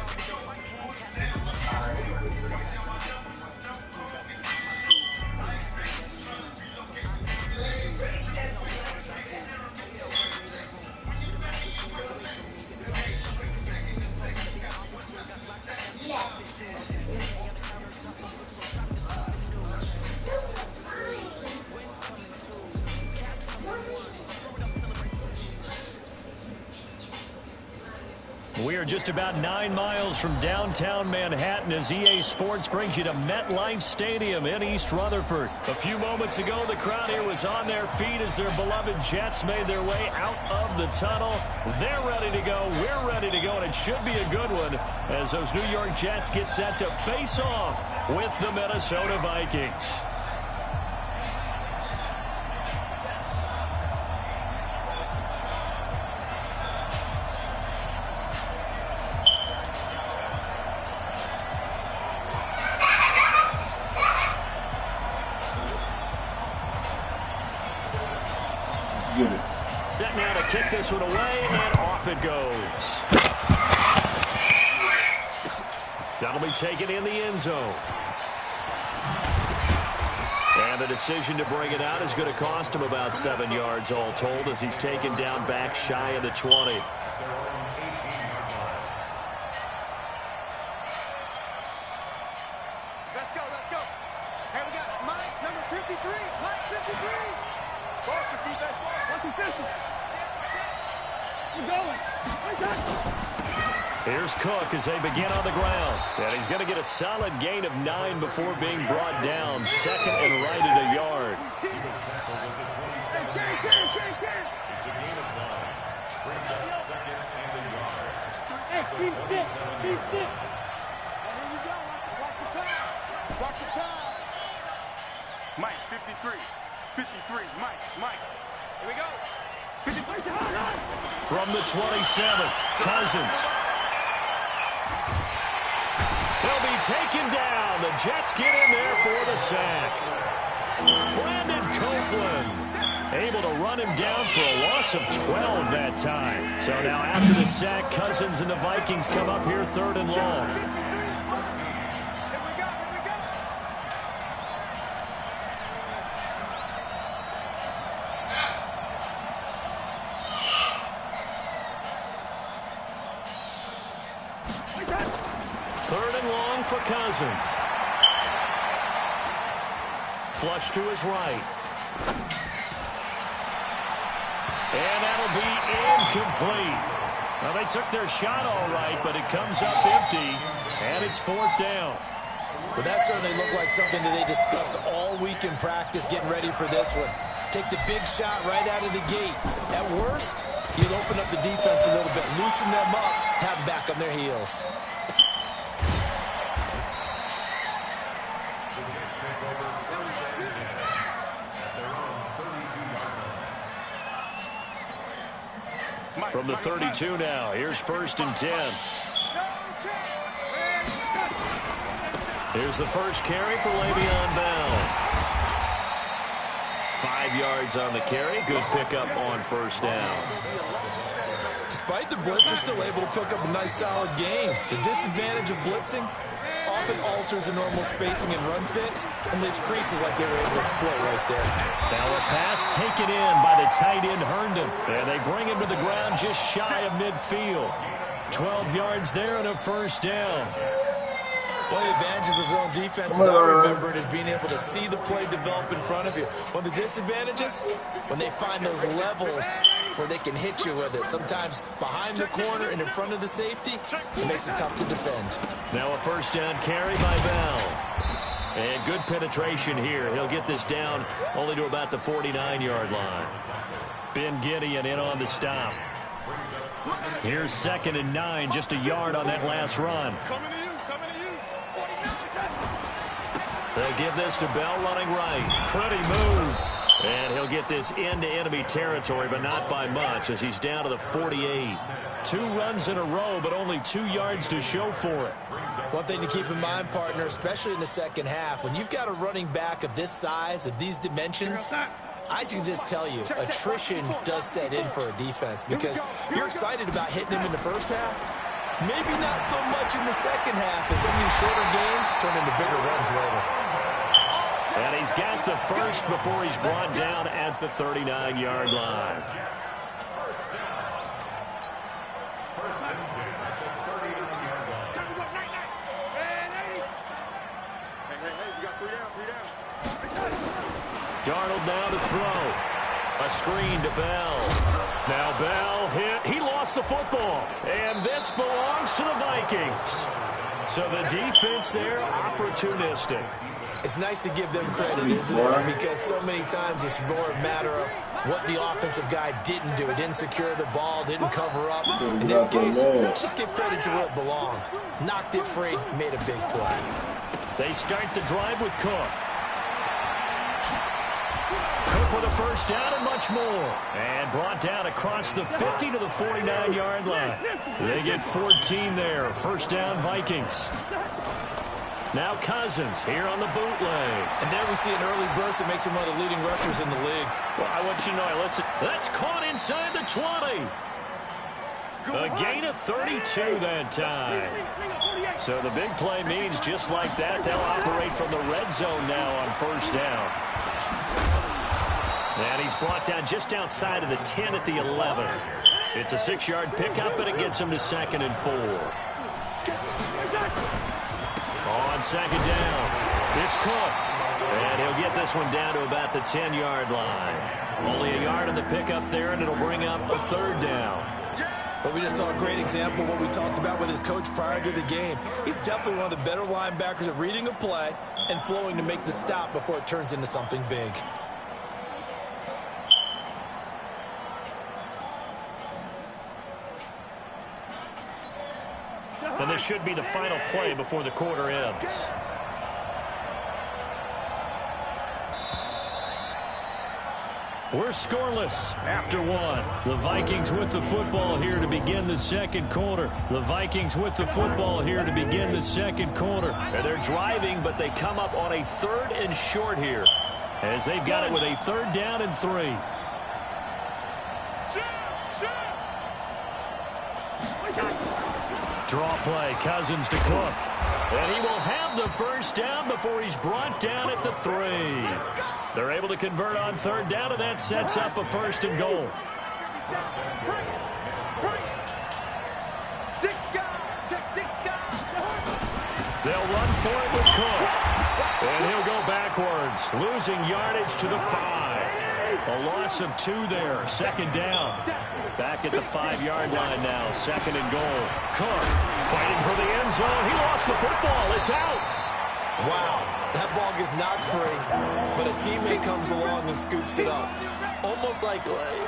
We are just about 9 miles from downtown Manhattan as EA Sports brings you to MetLife Stadium in East Rutherford. A few moments ago, the crowd here was on their feet as their beloved Jets made their way out of the tunnel. They're ready to go. We're ready to go, and it should be a good one as those New York Jets get set to face off with the Minnesota Vikings. Set now to kick this one away, and off it goes. That'll be taken in the end zone. And the decision to bring it out is going to cost him about 7 yards all told as he's taken down back shy of the 20. Let's go, let's go. Hey, we got Mike, number 53. Mike, 53. Focus, defense. What's official? We're going. Here's Cook as they begin on the ground. And he's going to get a solid gain of 9 before being brought down. Second and right at a yard. Keep sit. Keep sit. Here we go. Watch the pass. Watch the pass. Mike, 53. 53. Mike. Here we go. From the 27, Cousins. He'll be taken down. The Jets get in there for the sack. Brandon Copeland able to run him down for a loss of 12 that time. So now after the sack, Cousins and the Vikings come up here 3rd and long. For Cousins. Flush to his right. And that'll be incomplete. Well, they took their shot all right, but it comes up empty, and it's 4th down. Well, that certainly looked like something that they discussed all week in practice getting ready for this one. Take the big shot right out of the gate. At worst, you'll open up the defense a little bit, loosen them up, have them back on their heels. From the 32 now, here's 1st and 10. Here's the first carry for Le'Veon Bell. 5 yards on the carry. Good pickup on 1st down. Despite the blitz, they're still able to pick up a nice solid gain. The disadvantage of blitzing often alters the normal spacing and run fits and leaves creases like they were able to exploit right there. Now a pass taken in by the tight end Herndon. And they bring him to the ground just shy of midfield. 12 yards there and a 1st down. One of the advantages of zone defense, as I remember it, is being able to see the play develop in front of you. One of the disadvantages, when they find those levels where they can hit you with it, sometimes behind the corner and in front of the safety, it makes it tough to defend. Now a 1st down carry by Bell. And good penetration here. He'll get this down only to about the 49-yard line. Ben Gideon in on the stop. Here's 2nd and 9, just a yard on that last run. Coming to you. They'll give this to Bell running right. Pretty move. And he'll get this into enemy territory, but not by much as he's down to the 48. 2 runs in a row, but only 2 yards to show for it. One thing to keep in mind, partner, especially in the second half, when you've got a running back of this size, of these dimensions, I can just tell you, attrition does set in for a defense because you're excited about hitting him in the first half. Maybe not so much in the second half as some of these shorter gains turn into bigger runs later. And he's got the first before he's brought down at the 39-yard line. Darnold now to throw. A screen to Bell. Now Bell hit. He lost the football. And this belongs to the Vikings. So the defense there, opportunistic. It's nice to give them credit, isn't it? Because so many times it's more a matter of what the offensive guy didn't do. It didn't secure the ball, didn't cover up. In this case, let's just give credit to where it belongs. Knocked it free, made a big play. They start the drive with Cook. Cook with a first down and much more. And brought down across the 50 to the 49-yard line. They get 14 there. First down, Vikings. Now Cousins here on the bootleg. And there we see an early burst that makes him one of the leading rushers in the league. Well, I want you to know, that's caught inside the 20. A gain of 32 that time. So the big play means just like that, they'll operate from the red zone now on first down. And he's brought down just outside of the 10 at the 11. It's a 6-yard pickup, and it gets him to 2nd and 4. On second down, it's Cook. And he'll get this one down to about the 10-yard line. Only a yard on the pickup there, and it'll bring up a 3rd down. But we just saw a great example of what we talked about with his coach prior to the game. He's definitely one of the better linebackers at reading a play and flowing to make the stop before it turns into something big. And this should be the final play before the quarter ends. We're scoreless after one. The Vikings with the football here to begin the second quarter. The Vikings with the football here to begin the second quarter. And they're driving, but they come up on a 3rd and short here, as they've got it with a 3rd down and 3. Draw play, Cousins to Cook. And he will have the first down before he's brought down at the 3. They're able to convert on 3rd down, and that sets up a 1st and goal. They'll run for it with Cook. And he'll go backwards, losing yardage to the 5. A loss of 2 there, 2nd down. Back at the 5-yard line now, 2nd and goal. Cook fighting for the end zone. He lost the football. It's out. Wow, that ball gets knocked free, but a teammate comes along and scoops it up.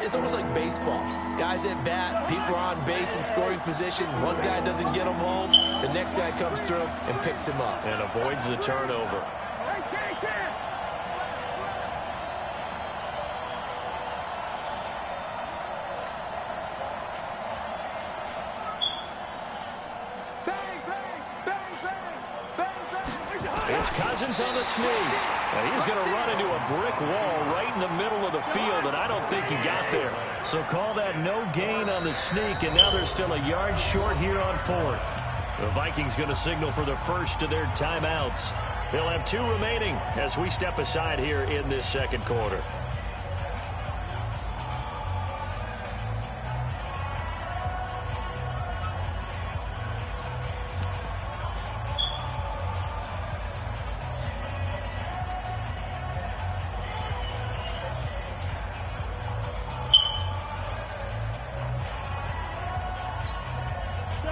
It's almost like baseball. Guys at bat, people are on base in scoring position. One guy doesn't get him home. The next guy comes through and picks him up. And avoids the turnover. It's Cousins on the sneak. And he's going to run into a brick wall right in the middle of the field, and I don't think he got there. So call that no gain on the sneak, and now they're still a yard short here on 4th. The Vikings going to signal for the first of their timeouts. They'll have 2 remaining as we step aside here in this second quarter.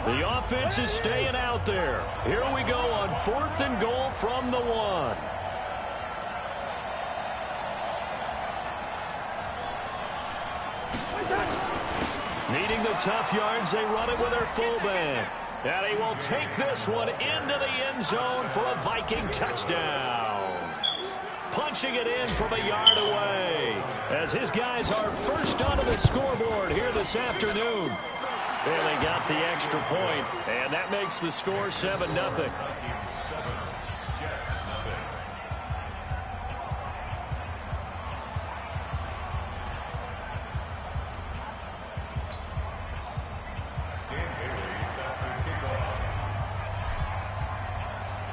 The offense is staying out there. Here we go on 4th and goal from the 1. Needing the tough yards, they run it with their fullback. And he will take this one into the end zone for a Viking touchdown. Punching it in from a yard away, as his guys are first onto the scoreboard here this afternoon. And they got the extra point, and that makes the score 7-0.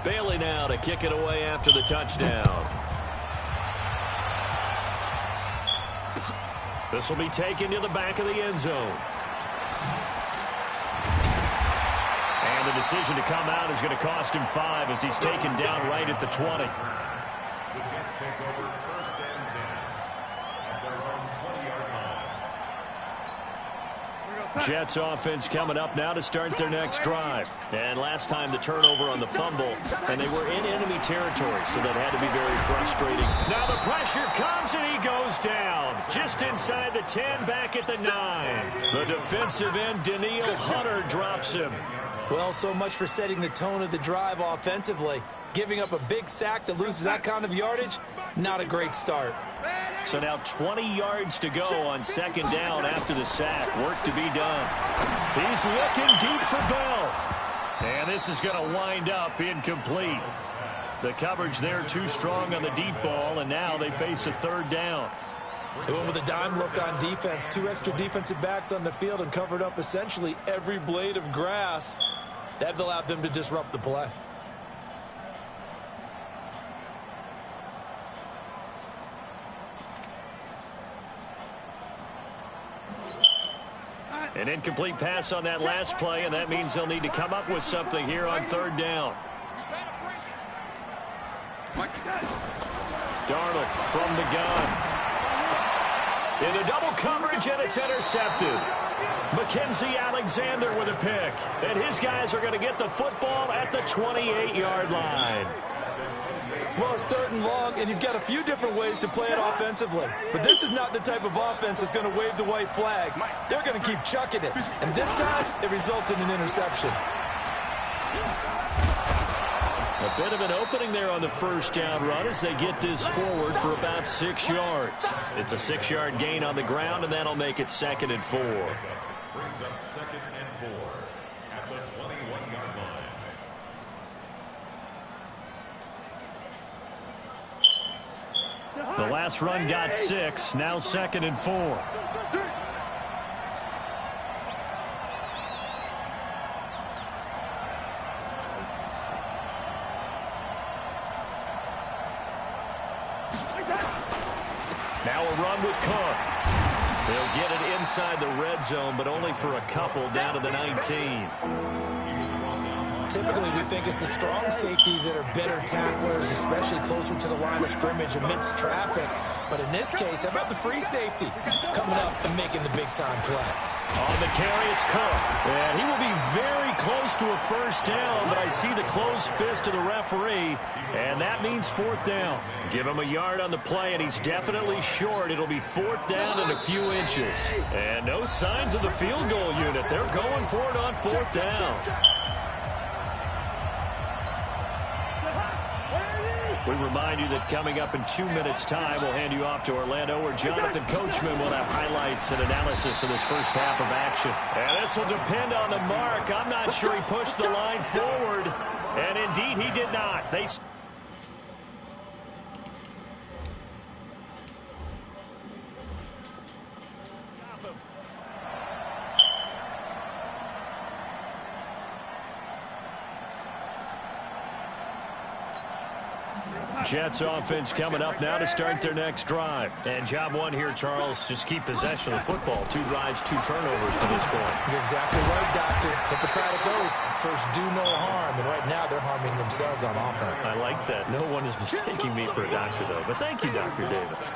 Bailey now to kick it away after the touchdown. This will be taken to the back of the end zone. And the decision to come out is going to cost him 5 as he's taken down right at the 20. The Jets take over 1st and 10 at their own 20. Jets offense coming up now to start their next drive. And last time the turnover on the fumble, and they were in enemy territory, so that had to be very frustrating. Now the pressure comes, and he goes down. Just inside the 10, back at the 9. The defensive end, Danielle Hunter, drops him. Well, so much for setting the tone of the drive offensively. Giving up a big sack that loses that kind of yardage, not a great start. So now 20 yards to go on second down after the sack. Work to be done. He's looking deep for Bell. And this is going to wind up incomplete. The coverage there too strong on the deep ball, and now they face a third down. They went with a dime look on defense. 2 extra defensive backs on the field and covered up essentially every blade of grass. That allowed them to disrupt the play. An incomplete pass on that last play, and that means they'll need to come up with something here on third down. Darnold from the gun. Into double coverage, and it's intercepted. Mackenzie Alexander with a pick. And his guys are going to get the football at the 28-yard line. Well, it's third and long, and you've got a few different ways to play it offensively. But this is not the type of offense that's going to wave the white flag. They're going to keep chucking it. And this time, it results in an interception. A bit of an opening there on the first down run as they get this forward for about 6 yards. It's a 6-yard gain on the ground, and that'll make it 2nd and 4. Brings up 2nd and 4 at the 21-yard line. The last run got 6, now 2nd and 4. Now a run with Cook. They'll get it inside the red zone, but only for a couple down to the 19. Typically, we think it's the strong safeties that are better tacklers, especially closer to the line of scrimmage amidst traffic. But in this case, how about the free safety coming up and making the big-time play? On the carry, it's Cook. And he will be very close to a first down, but I see the closed fist of the referee, and that means 4th down. Give him a yard on the play, and he's definitely short. It'll be 4th down and a few inches. And no signs of the field goal unit. They're going for it on 4th down. We remind you that coming up in 2 minutes' time, we'll hand you off to Orlando, where Jonathan Coachman will have highlights and analysis of this first half of action. And this will depend on the mark. I'm not sure he pushed the line forward, and indeed he did not. They Jets offense coming up now to start their next drive. And job one here, Charles, just keep possession of the football. 2 drives, 2 turnovers to this point. You're exactly right, Doctor. Hippocratic oath. First, do no harm. And right now, they're harming themselves on offense. I like that. No one is mistaking me for a doctor, though. But thank you, Dr. Davis.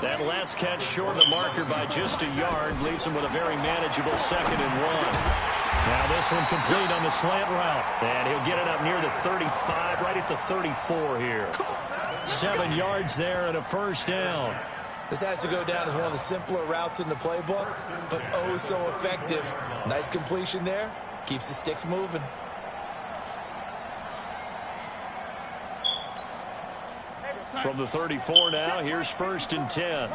That last catch short of the marker by just a yard leaves him with a very manageable 2nd and 1. Now this one complete on the slant route. And he'll get it up near the 35, right at the 34 here. 7 yards there and a first down. This has to go down as one of the simpler routes in the playbook, but oh so effective. Nice completion there. Keeps the sticks moving. From the 34 now, here's 1st and 10.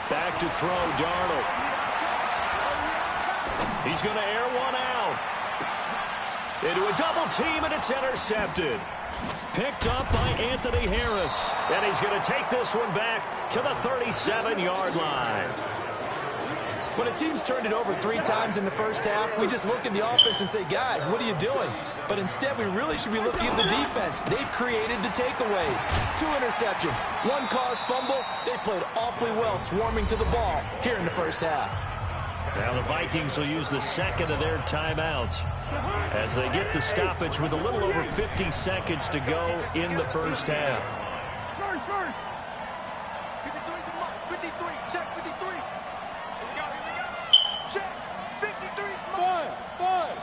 Back to throw, Darnold. He's going to air one out. Into a double team, and it's intercepted. Picked up by Anthony Harris. And he's going to take this one back to the 37-yard line. When a team's turned it over 3 times in the first half, we just look at the offense and say, guys, what are you doing? But instead, we really should be looking at the defense. They've created the takeaways. 2 interceptions, 1 caused fumble. They played awfully well swarming to the ball here in the first half. Now the Vikings will use the 2nd of their timeouts as they get the stoppage with a little over 50 seconds to go in the first half. 53 to Mike. 53. Check 53. Here we go. Check. 53 to Mike. Five.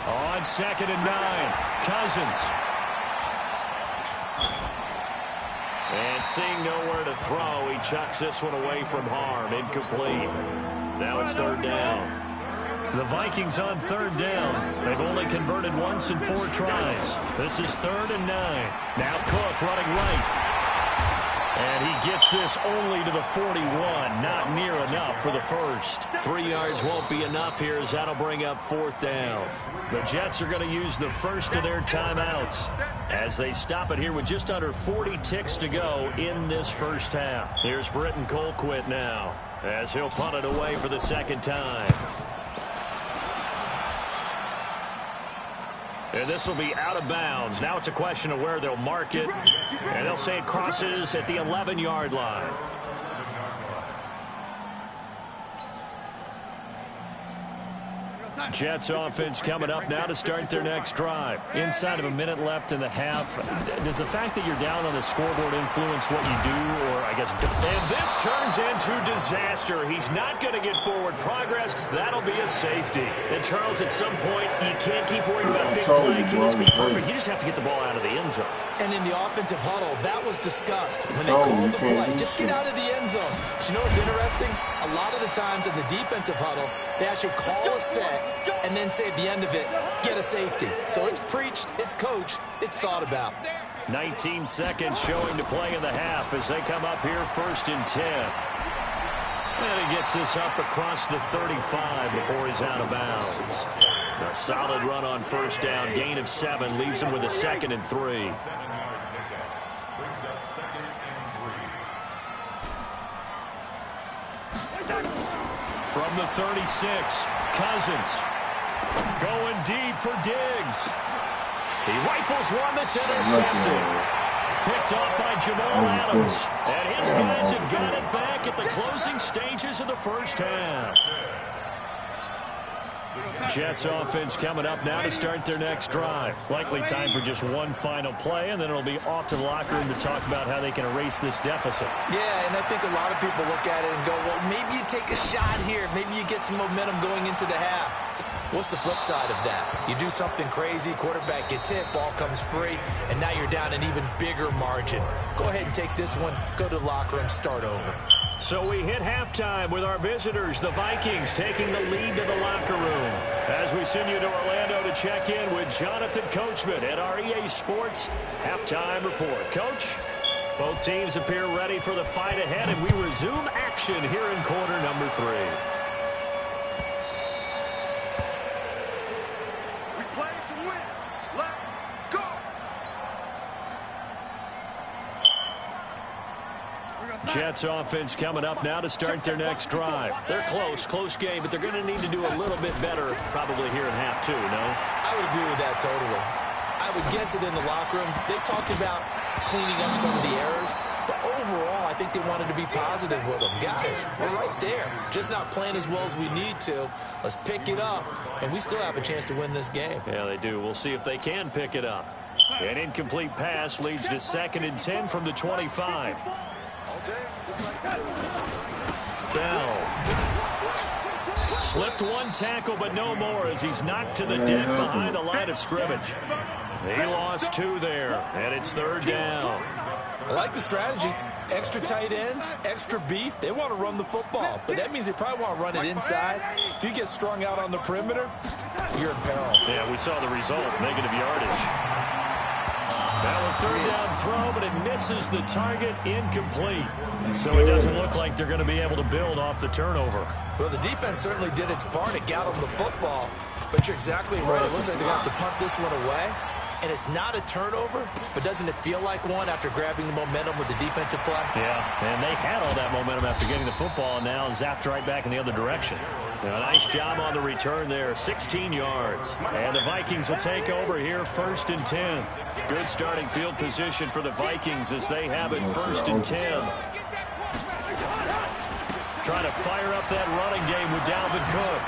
On 2nd and 9, Cousins. And seeing nowhere to throw, he chucks this one away from harm. Incomplete. Now it's 3rd down. The Vikings on 3rd down. They've only converted once in 4 tries. This is 3rd and 9. Now Cook running right. And he gets this only to the 41. Not near enough for the first. 3 yards won't be enough here as that'll bring up 4th down. The Jets are going to use the first of their timeouts as they stop it here with just under 40 ticks to go in this first half. Here's Britton Colquitt now as he'll punt it away for the 2nd time. And this will be out of bounds. Now it's a question of where they'll mark it. And they'll say it crosses at the 11-yard line. Jets offense coming up now to start their next drive. Inside of a minute left in the half. Does the fact that you're down on the scoreboard influence what you do, or I guess don't? And this turns into disaster. He's not going to get forward progress. That'll be a safety. And Charles, at some point, you can't keep worrying about big play. Can this be perfect? You just have to get the ball out of the end zone. And in the offensive huddle, that was discussed when they called the play. Just get out of the end zone. But you know what's interesting? A lot of the times in the defensive huddle, they actually call a set and then say at the end of it, get a safety. So it's preached, it's coached, it's thought about. 19 seconds showing to play in the half as they come up here 1st and 10. And he gets this up across the 35 before he's out of bounds. A solid run on 1st down, gain of 7, leaves him with a 2nd and 3. From the 36, Cousins going deep for Diggs. He rifles one that's intercepted. Picked off by Jamal Adams. And his guys have got it back at the closing stages of the first half. Jets offense coming up now to start their next drive. Likely time for just one final play, and then it'll be off to the locker room to talk about how they can erase this deficit. Yeah, and I think a lot of people look at it and go, well, maybe you take a shot here. Maybe you get some momentum going into the half. What's the flip side of that? You do something crazy, quarterback gets hit, ball comes free, and now you're down an even bigger margin. Go ahead and take this one, go to the locker room, start over. So we hit halftime with our visitors, the Vikings, taking the lead to the locker room. As we send you to Orlando to check in with Jonathan Coachman at our EA Sports Halftime Report. Coach, both teams appear ready for the fight ahead, and we resume action here in quarter number 3. We play to win. Let's go. Jets offense coming up now to start their next drive. They're close game, but they're going to need to do a little bit better probably here in half 2, no? I would agree with that totally. I would guess it in the locker room. They talked about cleaning up some of the errors, but overall, I think they wanted to be positive with them. Guys, we're right there. Just not playing as well as we need to. Let's pick it up, and we still have a chance to win this game. Yeah, they do. We'll see if they can pick it up. An incomplete pass leads to 2nd and 10 from the 25. Bell slipped one tackle, but no more as he's knocked to the deck behind the line of scrimmage. He lost 2 there, and it's 3rd down. I like the strategy. Extra tight ends, extra beef. They want to run the football, but that means they probably want to run it inside. If you get strung out on the perimeter, you're in peril. Yeah, we saw the result, negative yardage. Now a 3rd down throw, but it misses the target, incomplete. So it doesn't look like they're going to be able to build off the turnover. Well, the defense certainly did its part. It got them the football, but you're exactly right. It looks like they're going to have to punt this one away. And it's not a turnover, but doesn't it feel like one after grabbing the momentum with the defensive play? Yeah, and they had all that momentum after getting the football, and now zapped right back in the other direction. Now, nice job on the return there, 16 yards. And the Vikings will take over here 1st and 10. Good starting field position for the Vikings as they have it 1st and 10. Trying to fire up that running game with Dalvin Cook.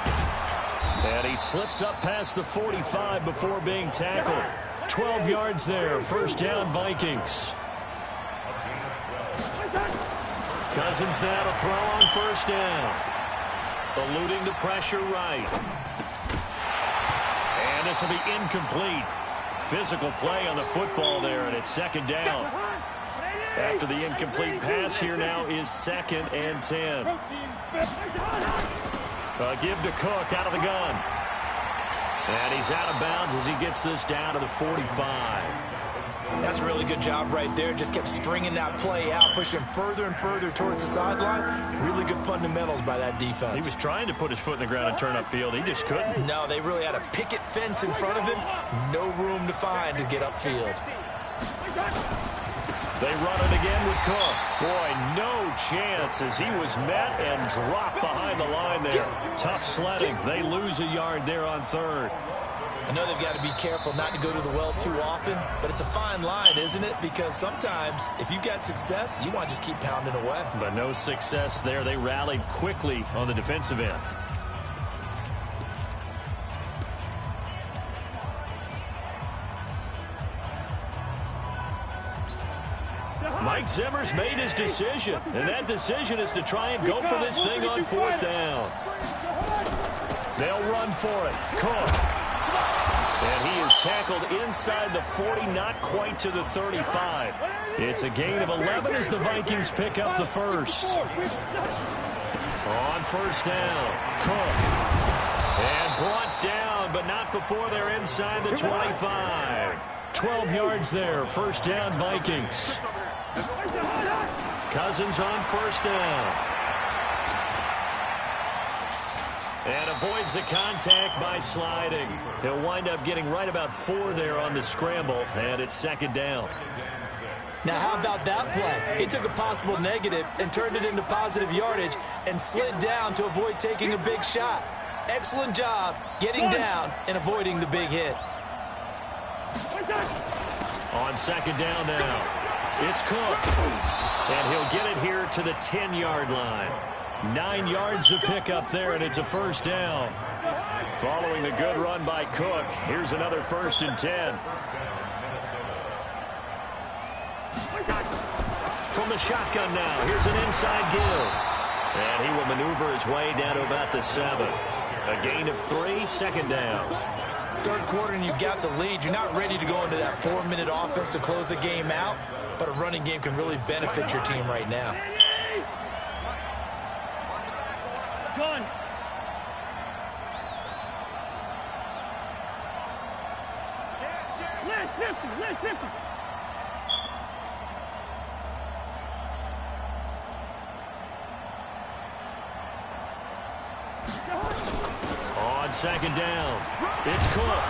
And he slips up past the 45 before being tackled. 12 yards there, 1st down Vikings. Cousins now to throw on first down. Eluding the pressure right. And this will be incomplete. Physical play on the football there, and it's second down. After the incomplete pass, here now is 2nd and 10. Give to Cook out of the gun. And he's out of bounds as he gets this down to the 45. That's a really good job right there. Just kept stringing that play out, pushing further and further towards the sideline. Really good fundamentals by that defense. He was trying to put his foot in the ground and turn upfield. He just couldn't. No, they really had a picket fence in front of him. No room to find to get upfield. They run it again with Cook. Boy, no chance as he was met and dropped behind the line there. Tough sledding. They lose a yard there on 3rd. I know they've got to be careful not to go to the well too often, but it's a fine line, isn't it? Because sometimes, if you've got success, you want to just keep pounding away. But no success there. They rallied quickly on the defensive end. Mike Zimmer's made his decision, and that decision is to try and go for this thing on 4th down. They'll run for it. Cook. And he is tackled inside the 40, not quite to the 35. It's a gain of 11 as the Vikings pick up the first. On first down, Cook. And brought down, but not before they're inside the 25. 12 yards there, first down Vikings. Cousins on first down. And avoids the contact by sliding. He'll wind up getting right about 4 there on the scramble, and it's 2nd down. Now, how about that play? He took a possible negative and turned it into positive yardage and slid down to avoid taking a big shot. Excellent job getting down and avoiding the big hit. On 2nd down now, it's Cook. And he'll get it here to the 10-yard line. 9 yards to pick up there, and it's a first down. Following the good run by Cook, here's another 1st and 10. From the shotgun now, here's an inside give. And he will maneuver his way down to about the 7. A gain of 3, 2nd down. 3rd quarter and you've got the lead. You're not ready to go into that 4-minute offense to close the game out, but a running game can really benefit your team right now. Gun. Let's 50. On 2nd down, it's Cook.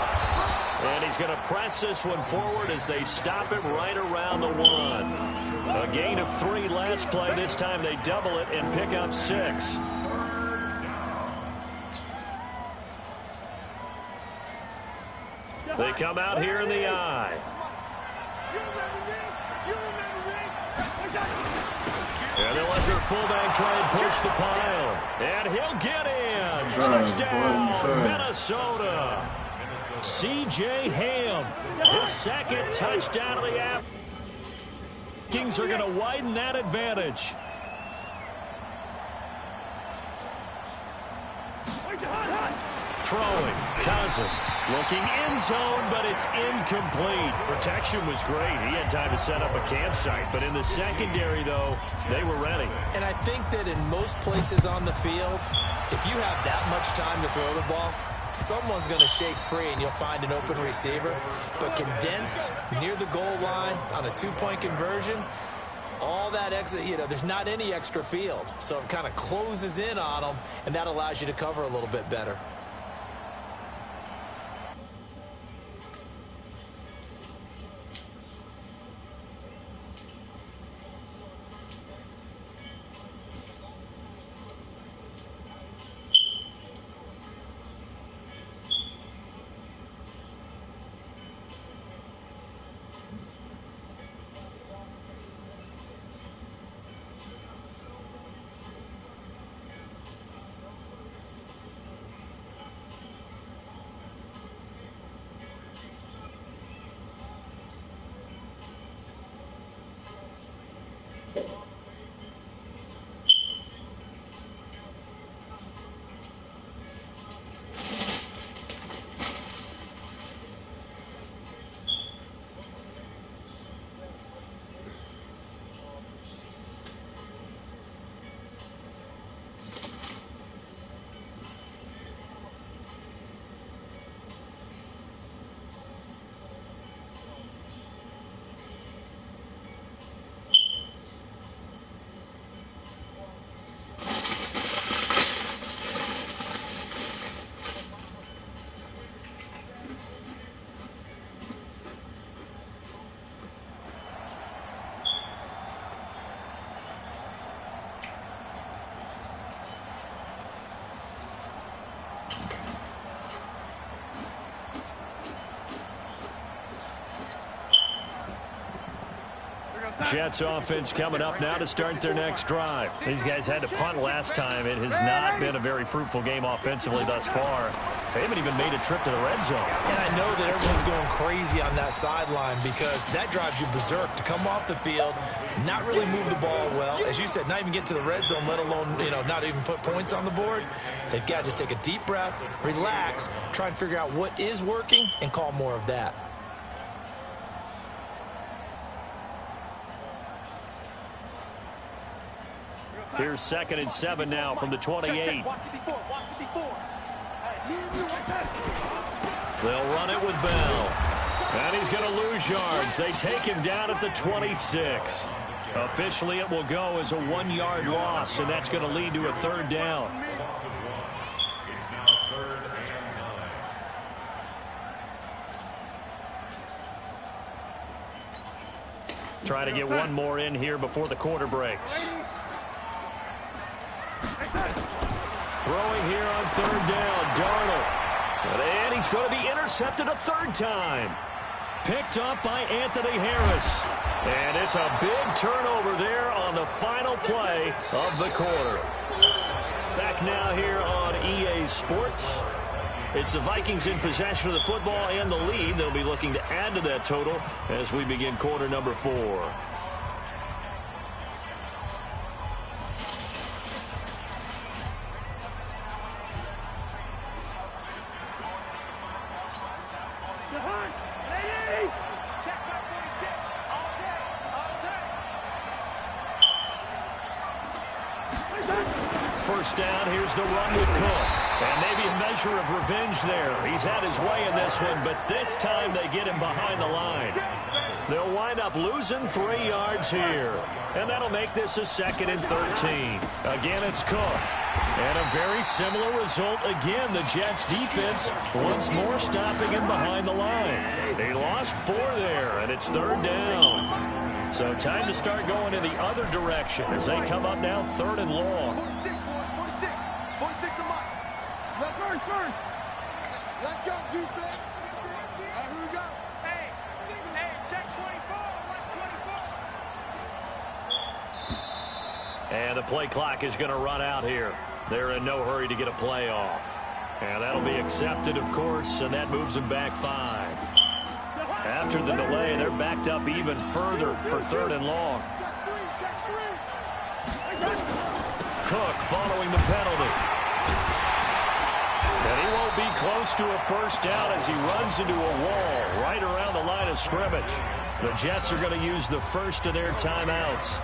And he's going to press this one forward as they stop him right around the 1. A gain of 3 last play. This time they double it and pick up 6. They come out here in the I. And they'll let their fullback try and push the pile. And he'll get in. Touchdown, Minnesota. C.J. Ham, his 2nd touchdown of the app. Vikings are going to widen that advantage. Throwing, Cousins, looking end zone, but it's incomplete. Protection was great. He had time to set up a campsite, but in the secondary, though, they were ready. And I think that in most places on the field, if you have that much time to throw the ball, someone's going to shake free and you'll find an open receiver. But condensed near the goal line on a 2-point conversion, all that extra, there's not any extra field. So it kind of closes in on them, and that allows you to cover a little bit better. Jets offense coming up now to start their next drive. These guys had to punt last time. It has not been a very fruitful game offensively thus far. They haven't even made a trip to the red zone. And I know that everyone's going crazy on that sideline because that drives you berserk to come off the field, not really move the ball well. As you said, not even get to the red zone, let alone, not even put points on the board. They've got to just take a deep breath, relax, try and figure out what is working and call more of that. Here's 2nd and 7 now from the 28. They'll run it with Bell. And he's going to lose yards. They take him down at the 26. Officially, it will go as a 1-yard loss, and that's going to lead to a 3rd down. It's now 3rd and 9. Try to get one more in here before the quarter breaks. Throwing here on 3rd down, Darnold. And he's going to be intercepted a 3rd time. Picked up by Anthony Harris. And it's a big turnover there on the final play of the quarter. Back now here on EA Sports. It's the Vikings in possession of the football and the lead. They'll be looking to add to that total as we begin quarter number 4. First down, here's the run with Cook. And maybe a measure of revenge there. He's had his way in this one, but this time they get him behind the line. They'll wind up losing 3 yards here. And that'll make this a 2nd and 13. Again, it's Cook. And a very similar result again. The Jets defense once more stopping him behind the line. They lost 4 there, and it's 3rd down. So time to start going in the other direction as they come up now 3rd and long. 46 to Mike. Let's go, defense. Here we go. Hey, check 24. Watch 24. And the play clock is going to run out here. They're in no hurry to get a play off. And that'll be accepted, of course, and that moves them back 5. After the delay, they're backed up even further for 3rd and long. Cook following the penalty. And he won't be close to a 1st down as he runs into a wall right around the line of scrimmage. The Jets are going to use the first of their timeouts.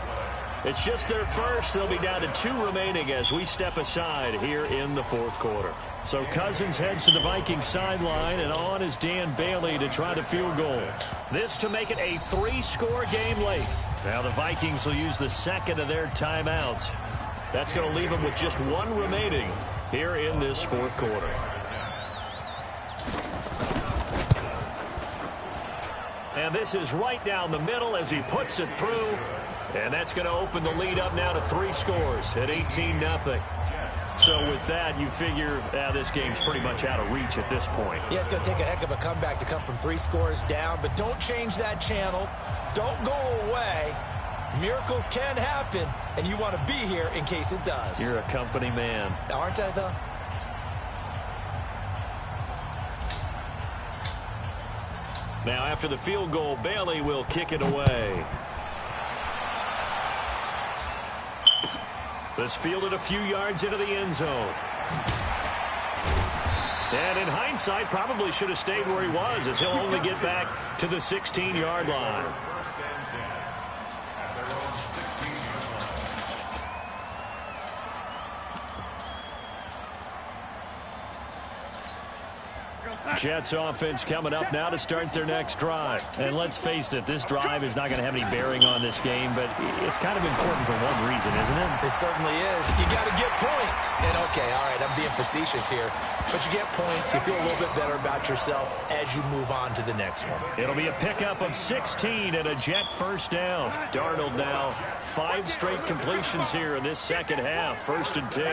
It's just their first. They'll be down to 2 remaining as we step aside here in the 4th quarter. So Cousins heads to the Vikings sideline, and on is Dan Bailey to try the field goal. This to make it a 3-score game late. Now the Vikings will use the 2nd of their timeouts. That's going to leave them with just 1 remaining here in this 4th quarter. And this is right down the middle as he puts it through. And that's going to open the lead up now to 3 scores at 18-0. So with that, you figure this game's pretty much out of reach at this point. Yeah, it's going to take a heck of a comeback to come from 3 scores down, but don't change that channel. Don't go away. Miracles can happen, and you want to be here in case it does. You're a company man. Aren't I, though? Now, after the field goal, Bailey will kick it away. This fielded a few yards into the end zone. And in hindsight, probably should have stayed where he was as he'll only get back to the 16-yard line. Jets offense coming up now to start their next drive. And let's face it, this drive is not going to have any bearing on this game, but it's kind of important for one reason, isn't it? It certainly is. You got to get points. And, okay, all right, I'm being facetious here. But you get points, you feel a little bit better about yourself as you move on to the next one. It'll be a pickup of 16 and a Jet 1st down. Darnold now 5 straight completions here in this second half. 1st and 10.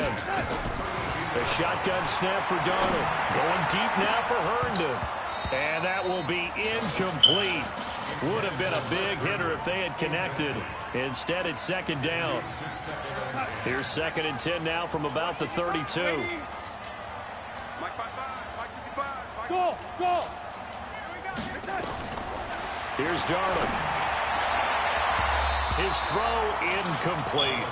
The shotgun snap for Darnold. Going deep now for Herndon. And that will be incomplete. Would have been a big hitter if they had connected. Instead, it's second down. Here's 2nd and 10 now from about the 32. Mike 55, Mike 55, Mike. Go! Here's Darnold. His throw incomplete.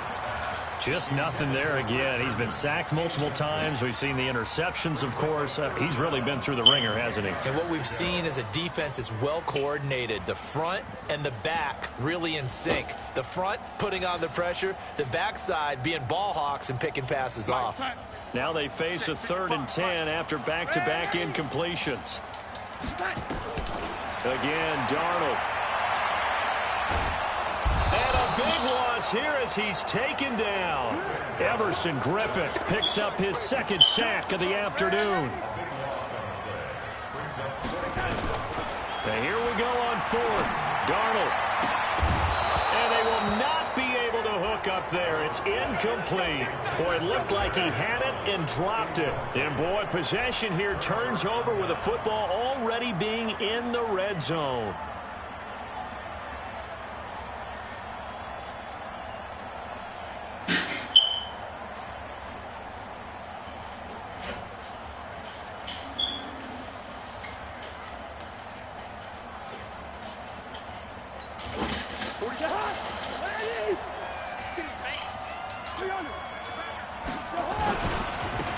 Just nothing there again. He's been sacked multiple times. We've seen the interceptions, of course. He's really been through the ringer, hasn't he? And what we've seen is a defense that's well coordinated. The front and the back really in sync. The front putting on the pressure. The backside being ball hawks and picking passes off. Now they face a 3rd and 10 after back-to-back incompletions. Again, Darnold. And a big loss here as he's taken down. Everson Griffin picks up his 2nd sack of the afternoon. And here we go on 4th. Darnold. And they will not be able to hook up there. It's incomplete. Boy, it looked like he had it and dropped it. And boy, possession here turns over with the football already being in the red zone.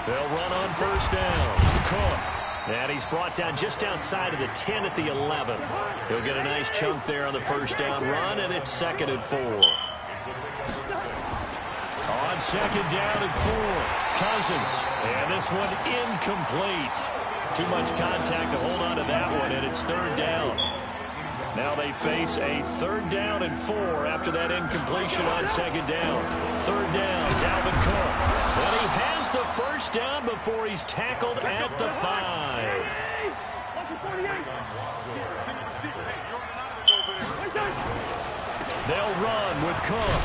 They'll run on 1st down. Cook. And he's brought down just outside of the 10 at the 11. He'll get a nice chunk there on the 1st down run, and it's 2nd and 4. On 2nd down and 4, Cousins. And this one incomplete. Too much contact to hold on to that one, and it's 3rd down. Now they face a 3rd down and 4 after that incompletion on 2nd down. 3rd down, Dalvin Cook. And he has the 1st down before he's tackled at the 5. They'll run with Cook.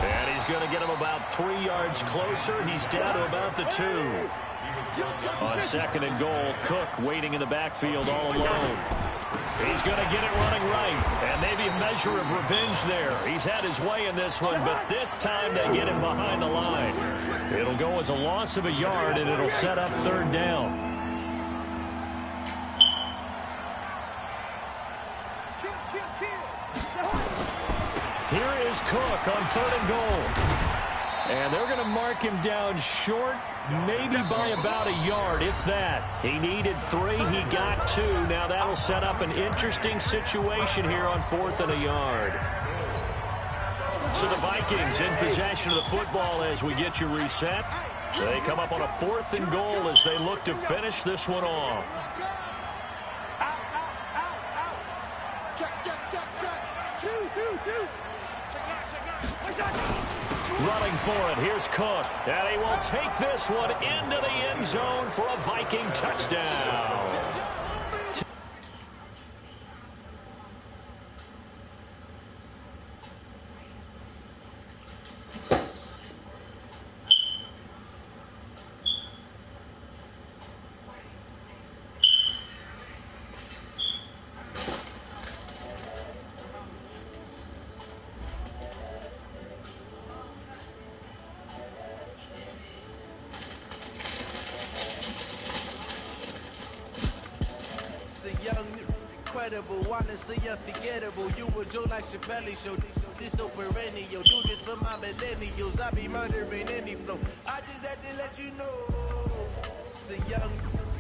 And he's going to get him about 3 yards closer. He's down to about the 2. On 2nd and goal, Cook waiting in the backfield all alone. He's going to get it running right, and maybe a measure of revenge there. He's had his way in this one, but this time they get him behind the line. It'll go as a loss of a yard, and it'll set up 3rd down. Here is Cook on 3rd and goal. And they're going to mark him down short, maybe by about a yard, if that. He needed 3. He got 2. Now that'll set up an interesting situation here on 4th and a yard. So the Vikings in possession of the football as we get you reset. They come up on a 4th and goal as they look to finish this one off. Running for it, here's Cook, and he will take this one into the end zone for a Viking touchdown. Honestly unforgettable. You were Joe like Chappelle show. This so perennial. Do this for my millennials. I be murdering any flow. I just had to let you know. It's the young,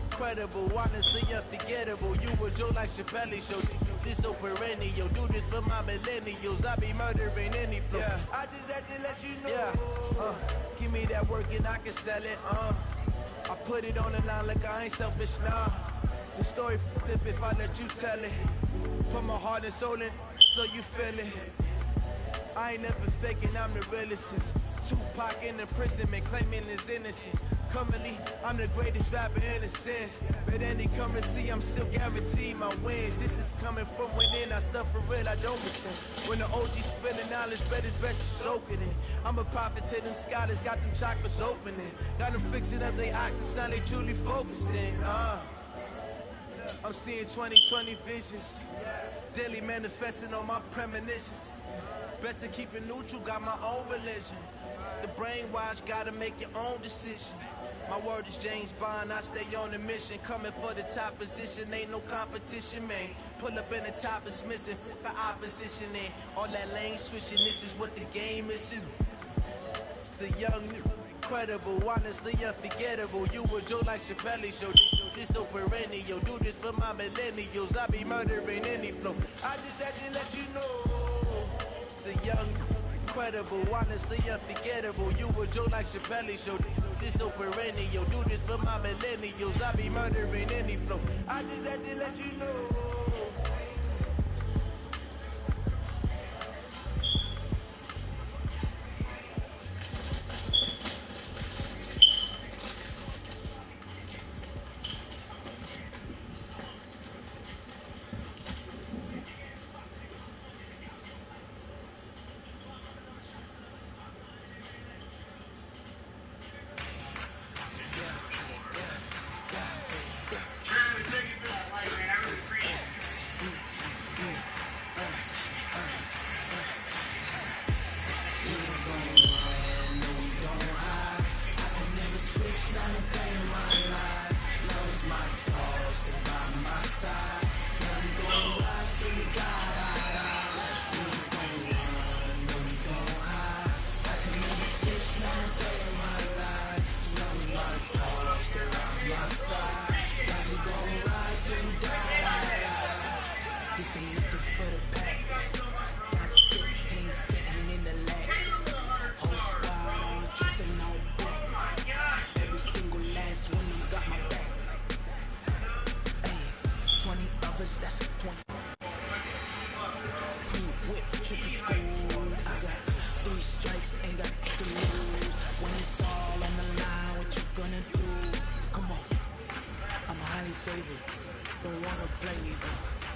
incredible, honestly unforgettable. You were Joe like Chappelle show. This so perennial. Do this for my millennials. I be murdering any flow. Yeah. I just had to let you know. Yeah. Give me that work and I can sell it. I put it on the line like I ain't selfish, nah. The story flip if I let you tell it. Put my heart and soul in so you feel it. I ain't never faking, I'm the realest since Tupac in imprisonment, claiming his innocence. Currently, I'm the greatest rapper in a sense. But any currency, I'm still guaranteed my wins. This is coming from within, I stuff for real, I don't pretend. When the OG spilling knowledge, bet it's best you soak it in. I'm a prophet to them scholars, got them chakras opening. Got them fixing up they octaves, now they truly focused in. I'm seeing 2020 visions. Daily manifesting on my premonitions. Best to keep it neutral, got my own religion. The brainwash, gotta make your own decision. My word is James Bond, I stay on a mission. Coming for the top position, ain't no competition, man. Pull up in the top is missing, the opposition in. All that lane switching, this is what the game is in. It's the young, incredible, honestly unforgettable. You a Joe like Chappelle show. This so perennial, do this for my millennials. I be murdering any flow. I just had to let you know. It's the young, incredible, honestly unforgettable. You a Joe like Chappelle show. This so perennial, do this for my millennials. I be murdering any flow. I just had to let you know.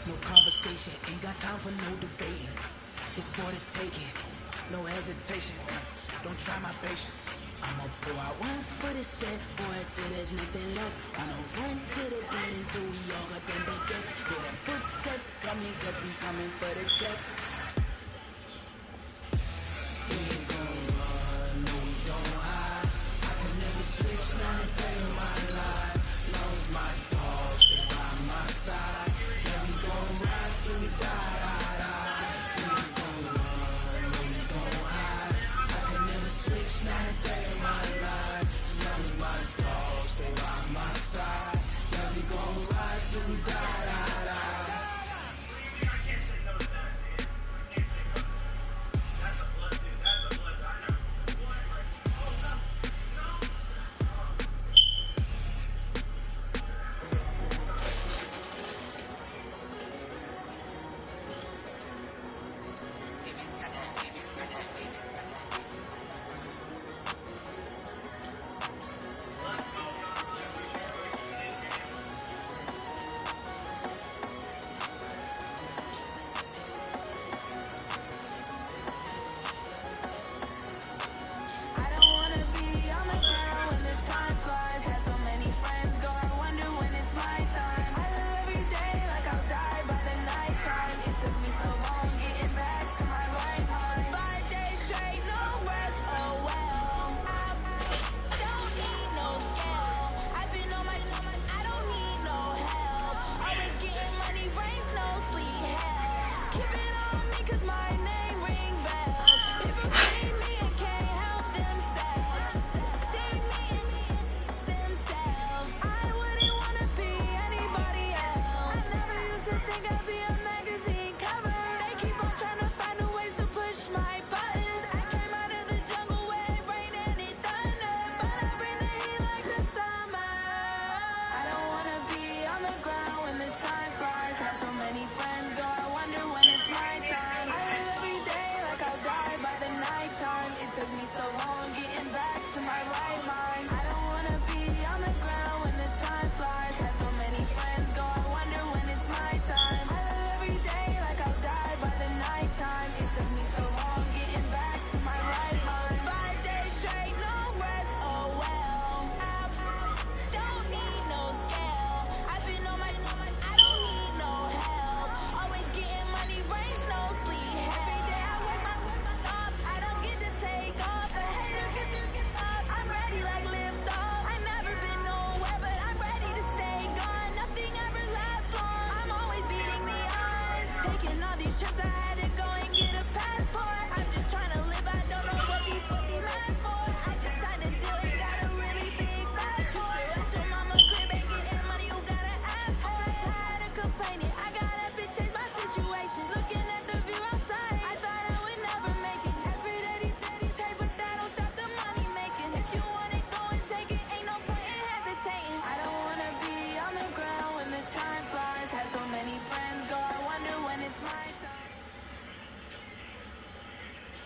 No conversation, ain't got time for no debating. It's for the taking, no hesitation. Don't try my patience. I'ma pour out one for the set, boy, till there's nothing left. I'ma run to the bed until we all got them baguettes. Hear them footsteps coming, cause we coming for the check. We ain't gon' run, no we don't hide. I can never switch, not a day in my life. Long as my dogs, they by my side. Till we die, die, die. We ain't gon' run, no we don't hide. I can never switch, not a day in my life. As long as my dogs stay by my side. Yeah, we gon' ride till we die, die, die.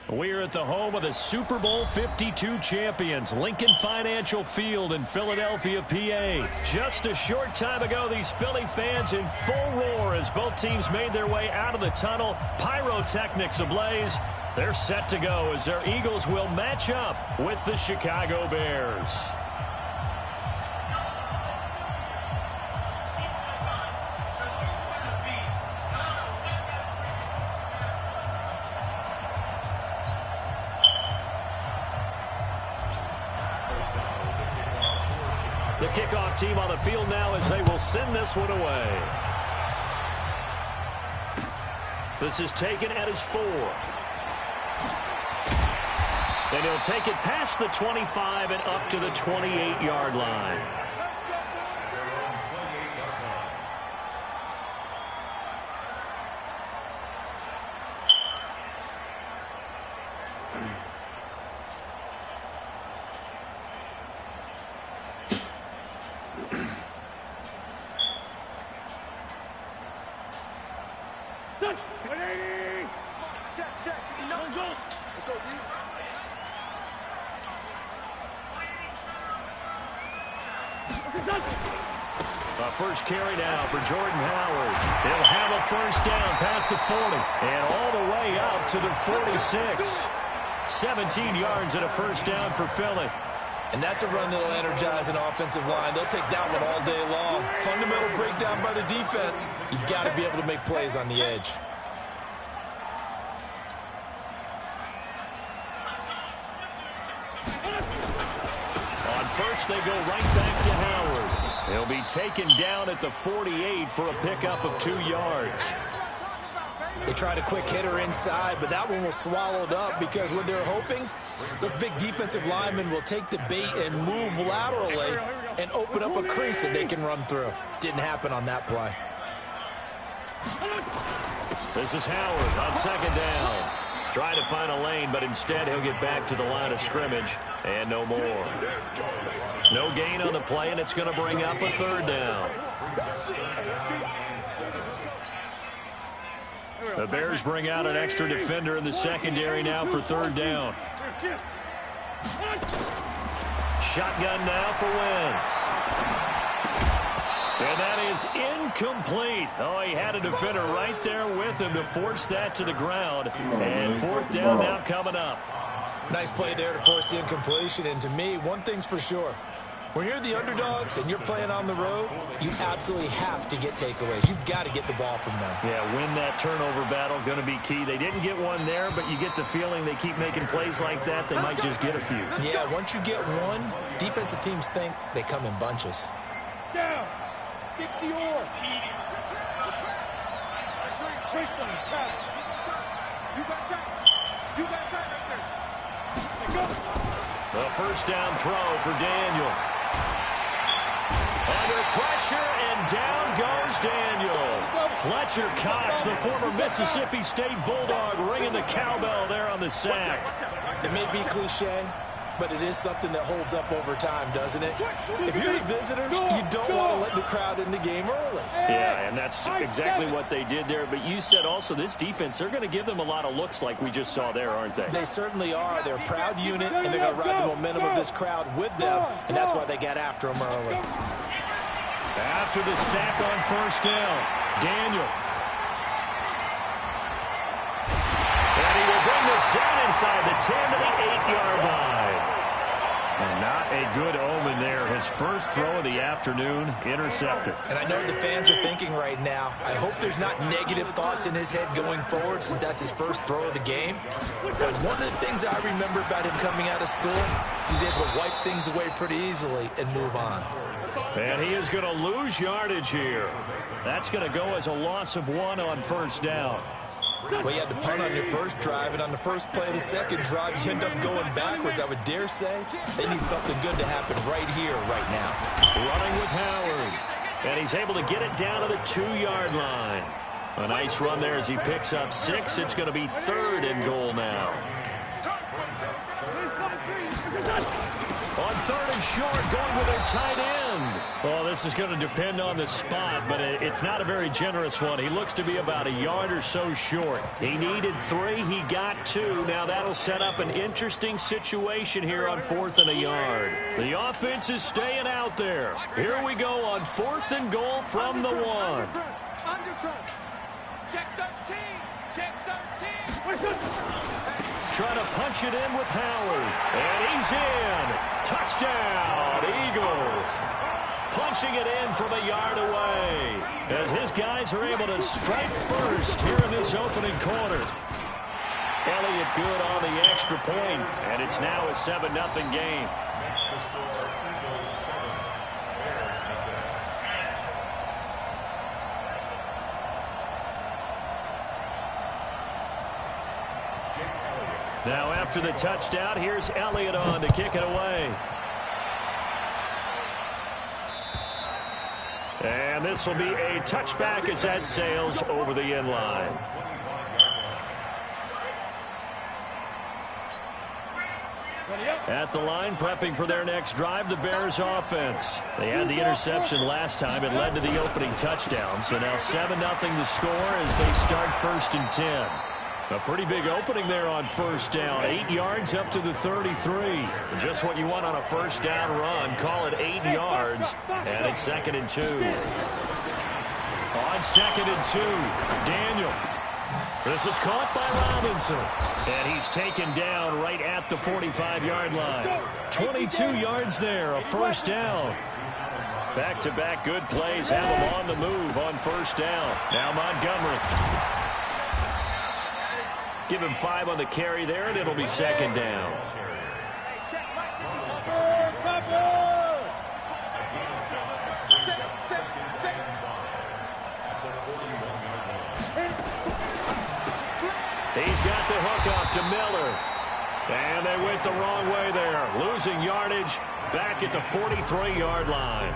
We're at the home of the Super Bowl 52 champions, Lincoln Financial Field in Philadelphia, PA. Just a short time ago, these Philly fans in full roar as both teams made their way out of the tunnel. Pyrotechnics ablaze. They're set to go as their Eagles will match up with the Chicago Bears. The kickoff team on the field now as they will send this one away. This is taken at his 4. And he'll take it past the 25 and up to the 28-yard line. Check. Let's go, D. The first carry now for Jordan Howard. He'll have a first down past the 40 and all the way up to the 46. 17 yards and a first down for Philly. And that's a run that'll energize an offensive line. They'll take that one all day long. Fundamental breakdown by the defense. You've got to be able to make plays on the edge. On first, they go right back to Howard. He'll be taken down at the 48 for a pickup of 2 yards. They tried a quick hitter inside, but that one was swallowed up because what they're hoping, those big defensive linemen will take the bait and move laterally and open up a crease that they can run through. Didn't happen on that play. This is Howard on second down. Trying to find a lane, but instead he'll get back to the line of scrimmage and no more. No gain on the play, and it's going to bring up a third down. The Bears bring out an extra defender in the secondary now for third down. Shotgun now for Wentz. And that is incomplete. Oh, he had a defender right there with him to force that to the ground. And fourth down now coming up. Nice play there to force the incompletion. And to me, one thing's for sure. When you're the underdogs and you're playing on the road, you absolutely have to get takeaways. You've got to get the ball from them. Yeah, win that turnover battle, going to be key. They didn't get one there, but you get the feeling they keep making plays like that, they might just get a few. Yeah, once you get one, defensive teams think they come in bunches. Down. 60 or. Twist on the pass. You got that right there. Go. The first down throw for Daniel. Under pressure, and down goes Daniel. Fletcher Cox, the former Mississippi State Bulldog, ringing the cowbell there on the sack. It may be cliche, but it is something that holds up over time, doesn't it? If you're the visitors, you don't want to let the crowd in the game early. Yeah, and that's exactly what they did there. But you said also this defense, they're going to give them a lot of looks like we just saw there, aren't they? They certainly are. They're a proud unit, and they're going to ride the momentum of this crowd with them, and that's why they got after them early. After the sack on first down, Daniel. And he will bring this down inside the 10 to the 8-yard line. And not a good omen there. His first throw of the afternoon, intercepted. And I know the fans are thinking right now, I hope there's not negative thoughts in his head going forward since that's his first throw of the game. But one of the things I remember about him coming out of school is he's able to wipe things away pretty easily and move on. And he is going to lose yardage here. That's going to go as a loss of 1 on first down. Well, you had to punt on your first drive, and on the first play of the second drive, you end up going backwards. I would dare say they need something good to happen right here, right now. Running with Howard. And he's able to get it down to the 2-yard line. A nice run there as he picks up 6. It's going to be 3rd and goal now. On 3rd and short, going with their tight end. Well, this is going to depend on the spot, but it's not a very generous one. He looks to be about a yard or so short. He needed 3. He got 2. Now that'll set up an interesting situation here on 4th and a yard. The offense is staying out there. Here we go on 4th and goal from the 1. Check 13. Check 13. Try to punch it in with Howard. And he's in. Touchdown, Eagles. Punching it in from a yard away as his guys are able to strike first here in this opening quarter. Elliott good on the extra point, and it's now a 7-0 game. Now after the touchdown, here's Elliott on to kick it away. And this will be a touchback as that sails over the end line. At the line, prepping for their next drive, the Bears offense. They had the interception last time. It led to the opening touchdown. So now 7-0 the score as they start 1st and 10. A pretty big opening there on 1st down. 8 yards up to the 33. Just what you want on a 1st down run. Call it 8 yards. And it's 2nd and 2. On 2nd and 2, Daniel. This is caught by Robinson. And he's taken down right at the 45-yard line. 22 yards there, a 1st down. Back-to-back good plays have him on the move on 1st down. Now Montgomery. Give him 5 on the carry there, and it'll be 2nd down. He's got the hook up to Miller. And they went the wrong way there. Losing yardage back at the 43-yard line.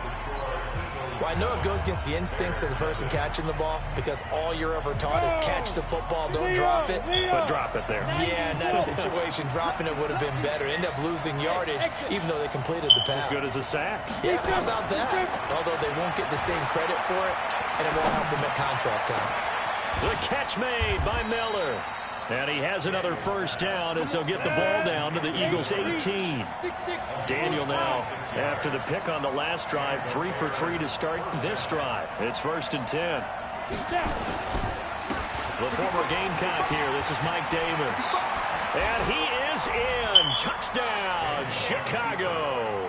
Well, I know it goes against the instincts of the person catching the ball because all you're ever taught is catch the football, don't drop it. But drop it there. Yeah, in that situation, dropping it would have been better. End up losing yardage even though they completed the pass. As good as a sack. Yeah, how about that? Although they won't get the same credit for it, and it won't help them at contract time. The catch made by Miller. And he has another 1st down as they'll get the ball down to the Eagles' 18. Daniel now, after the pick on the last drive, 3 for 3 to start this drive. It's 1st and 10. The former Gamecock here. This is Mike Davis. And he is in. Touchdown, Chicago.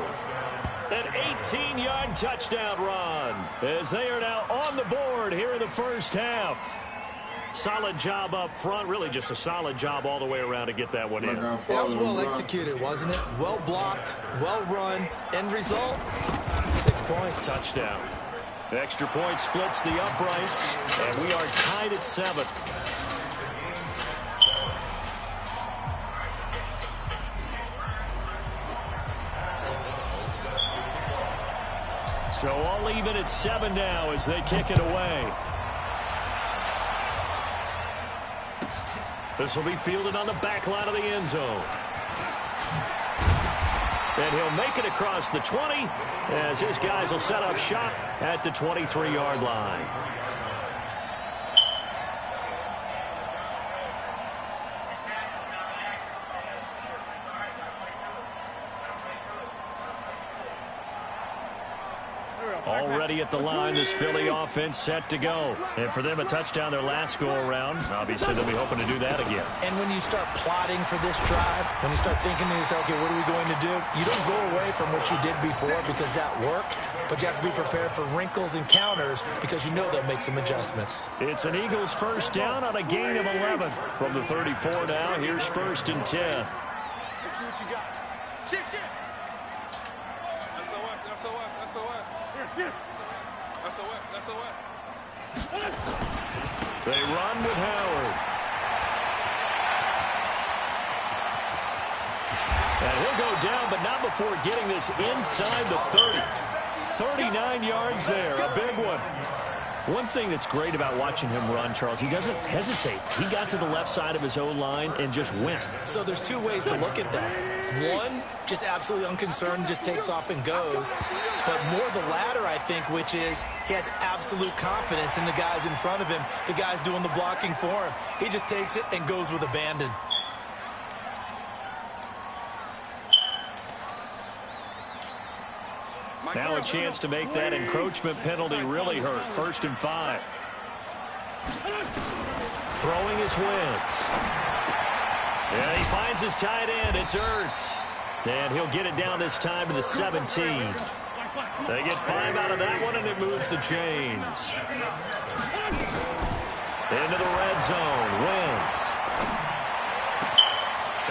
An 18-yard touchdown run as they are now on the board here in the 1st half. Solid job up front. Really just a solid job all the way around to get that one in. That was well executed, wasn't it? Well blocked, well run. End result, 6 points. Touchdown. The extra point splits the uprights, and we are tied at 7. So all even at 7 now as they kick it away. This will be fielded on the back line of the end zone. And he'll make it across the 20 as his guys will set up shop at the 23-yard line. Already at the line, this Philly offense set to go. And for them, a touchdown their last go-around. Obviously, they'll be hoping to do that again. And when you start plotting for this drive, when you start thinking to yourself, okay, what are we going to do? You don't go away from what you did before because that worked, but you have to be prepared for wrinkles and counters because you know they'll make some adjustments. It's an Eagles 1st down on a gain of 11. From the 34 now, here's 1st and 10. Let's see what you got. Shift. SOS. They run with Howard. And he'll go down, but not before getting this inside the 30. 39 yards there, a big one. One thing that's great about watching him run, Charles, he doesn't hesitate. He got to the left side of his own line and just went. So there's two ways to look at that. One, just absolutely unconcerned, just takes off and goes. But more the latter, I think, which is he has absolute confidence in the guys in front of him, the guys doing the blocking for him. He just takes it and goes with abandon. Now a chance to make that encroachment penalty really hurt. 1st and 5. Throwing his Wentz. Yeah, he finds his tight end. It's Ertz. And he'll get it down this time to the 17. They get 5 out of that one, and it moves the chains. Into the red zone. Wentz.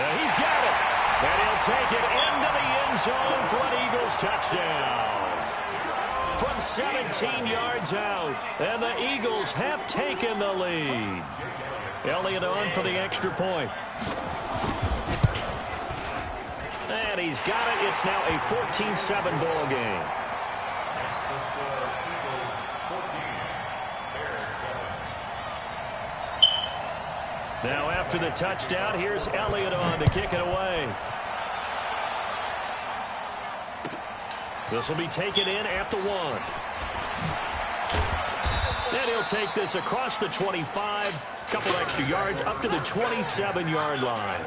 He's got it. And he'll take it into the end zone for an Eagles touchdown. From 17 yards out. And the Eagles have taken the lead. Elliott on for the extra point. And he's got it. It's now a 14-7 ball game. Now after the touchdown, here's Elliott on to kick it away. This will be taken in at the 1. And he'll take this across the 25. Couple extra yards up to the 27-yard line.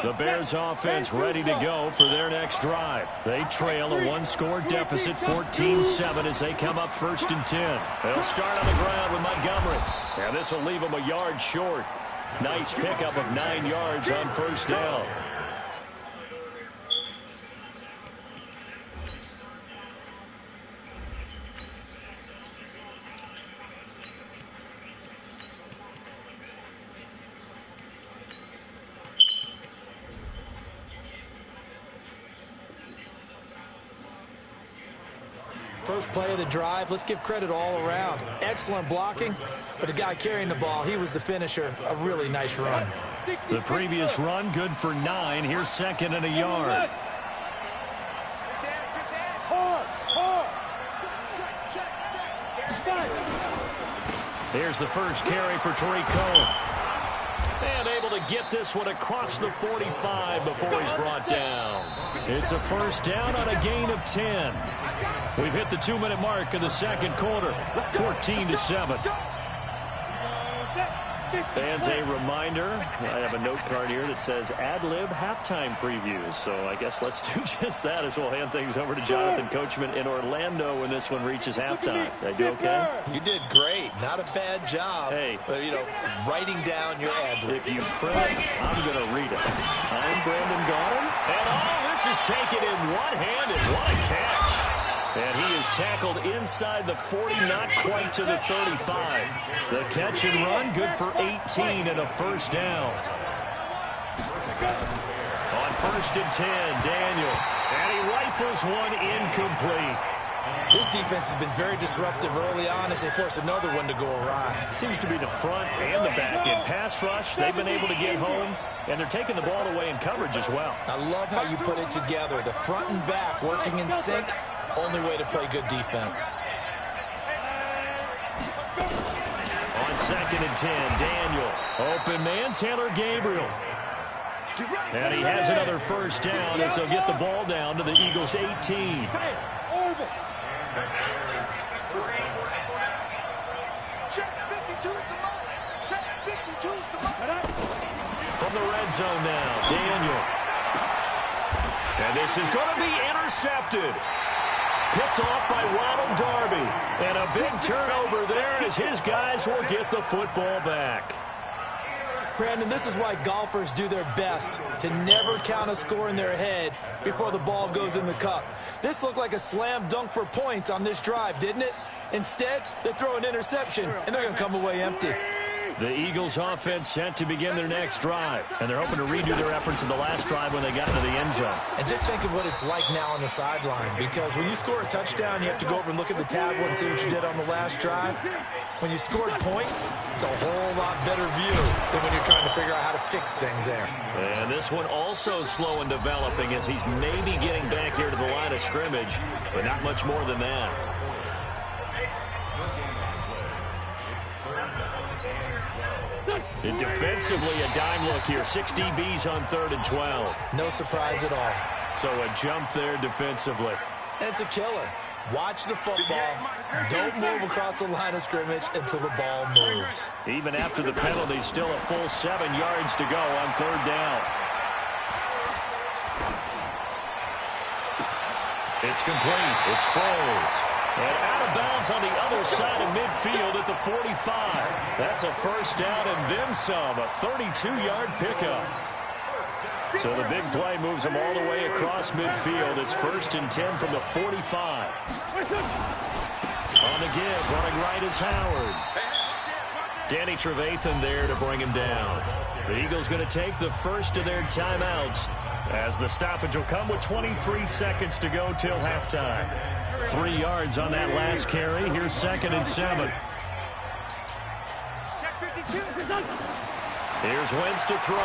The Bears offense ready to go for their next drive. They trail a 1-score deficit, 14-7, as they come up 1st and 10. They'll start on the ground with Montgomery. And this will leave them a yard short. Nice pickup of 9 yards on 1st down. First play of the drive, let's give credit all around. Excellent blocking, but the guy carrying the ball, he was the finisher. A really nice run. The previous run, good for 9. Here's 2nd and a yard. Here's the first carry for Tariq Cohen. And able to get this one across the 45 before he's brought down. It's a 1st down on a gain of 10. We've hit the 2-minute mark of the 2nd quarter, 14-7. Fans, a reminder, I have a note card here that says ad-lib halftime previews. So I guess let's do just that as we'll hand things over to Jonathan Coachman in Orlando when this one reaches halftime. Did I do okay? You did great. Not a bad job. Hey. You know, writing down your ad-lib. If you print, I'm going to read it. I'm Brandon Gaudin. And this is taken in one-handed. What a catch. And he is tackled inside the 40, not quite to the 35. The catch and run, good for 18 and a 1st down. On 1st and 10, Daniel. And he rifles one incomplete. This defense has been very disruptive early on as they force another one to go awry. Seems to be the front and the back. In pass rush, they've been able to get home, and they're taking the ball away in coverage as well. I love how you put it together. The front and back working in sync. Only way to play good defense. On 2nd and 10, Daniel. Open man, Taylor Gabriel. And he has another 1st down as they'll get the ball down to the Eagles' 18. From the red zone now, Daniel. And this is going to be intercepted. Picked off by Ronald Darby. And a big turnover there as his guys will get the football back. Brandon, this is why golfers do their best to never count a score in their head before the ball goes in the cup. This looked like a slam dunk for points on this drive, didn't it? Instead, they throw an interception, and they're going to come away empty. The Eagles offense set to begin their next drive, and they're hoping to redo their efforts in the last drive when they got into the end zone. And just think of what it's like now on the sideline, because when you score a touchdown, you have to go over and look at the tablet and see what you did on the last drive. When you scored points, it's a whole lot better view than when you're trying to figure out how to fix things there. And this one also slow in developing as he's maybe getting back here to the line of scrimmage, but not much more than that. And defensively, a dime look here. 6 DBs on 3rd and 12. No surprise at all. So a jump there defensively. And it's a killer. Watch the football. Don't move across the line of scrimmage until the ball moves. Even after the penalty, still a full 7 yards to go on 3rd down. It's complete. It's Sproles. And out of bounds on the other side of midfield at the 45. That's a first down and then some. A 32-yard pickup. So the big play moves them all the way across midfield. It's 1st and 10 from the 45. On the give, running right is Howard. Danny Trevathan there to bring him down. The Eagles going to take the first of their timeouts as the stoppage will come with 23 seconds to go till halftime. 3 yards on that last carry. Here's 2nd and 7. Here's Wentz to throw.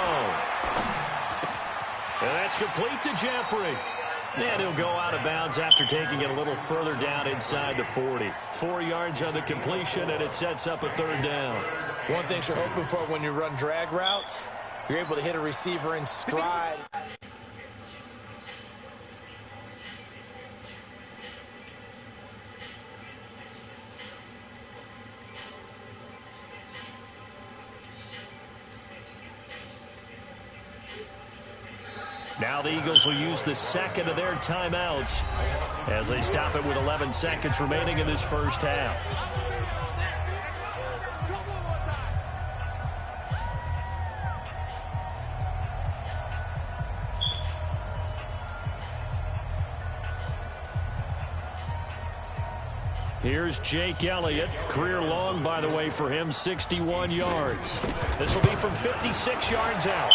And that's complete to Jeffrey. And he'll go out of bounds after taking it a little further down inside the 40. 4 yards on the completion, and it sets up a 3rd down. One thing you're hoping for when you run drag routes, you're able to hit a receiver in stride. Now the Eagles will use the 2nd of their timeouts as they stop it with 11 seconds remaining in this first half. Here's Jake Elliott. Career long, by the way, for him, 61 yards. This will be from 56 yards out.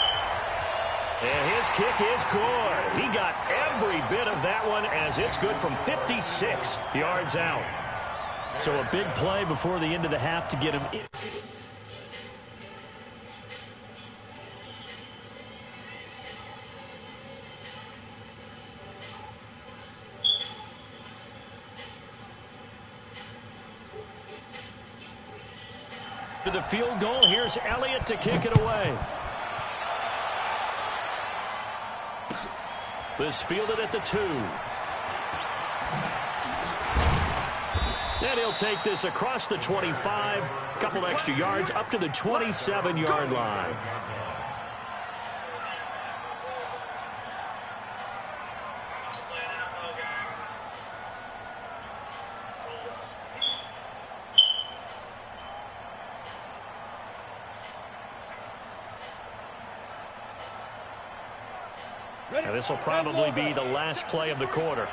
And his kick is good. He got every bit of that one as it's good from 56 yards out. So a big play before the end of the half to get him in. To the field goal. Here's Elliott to kick it away. This fielded at the 2. And he'll take this across the 25. A couple extra yards up to the 27-yard line. And this will probably be the last play of the quarter.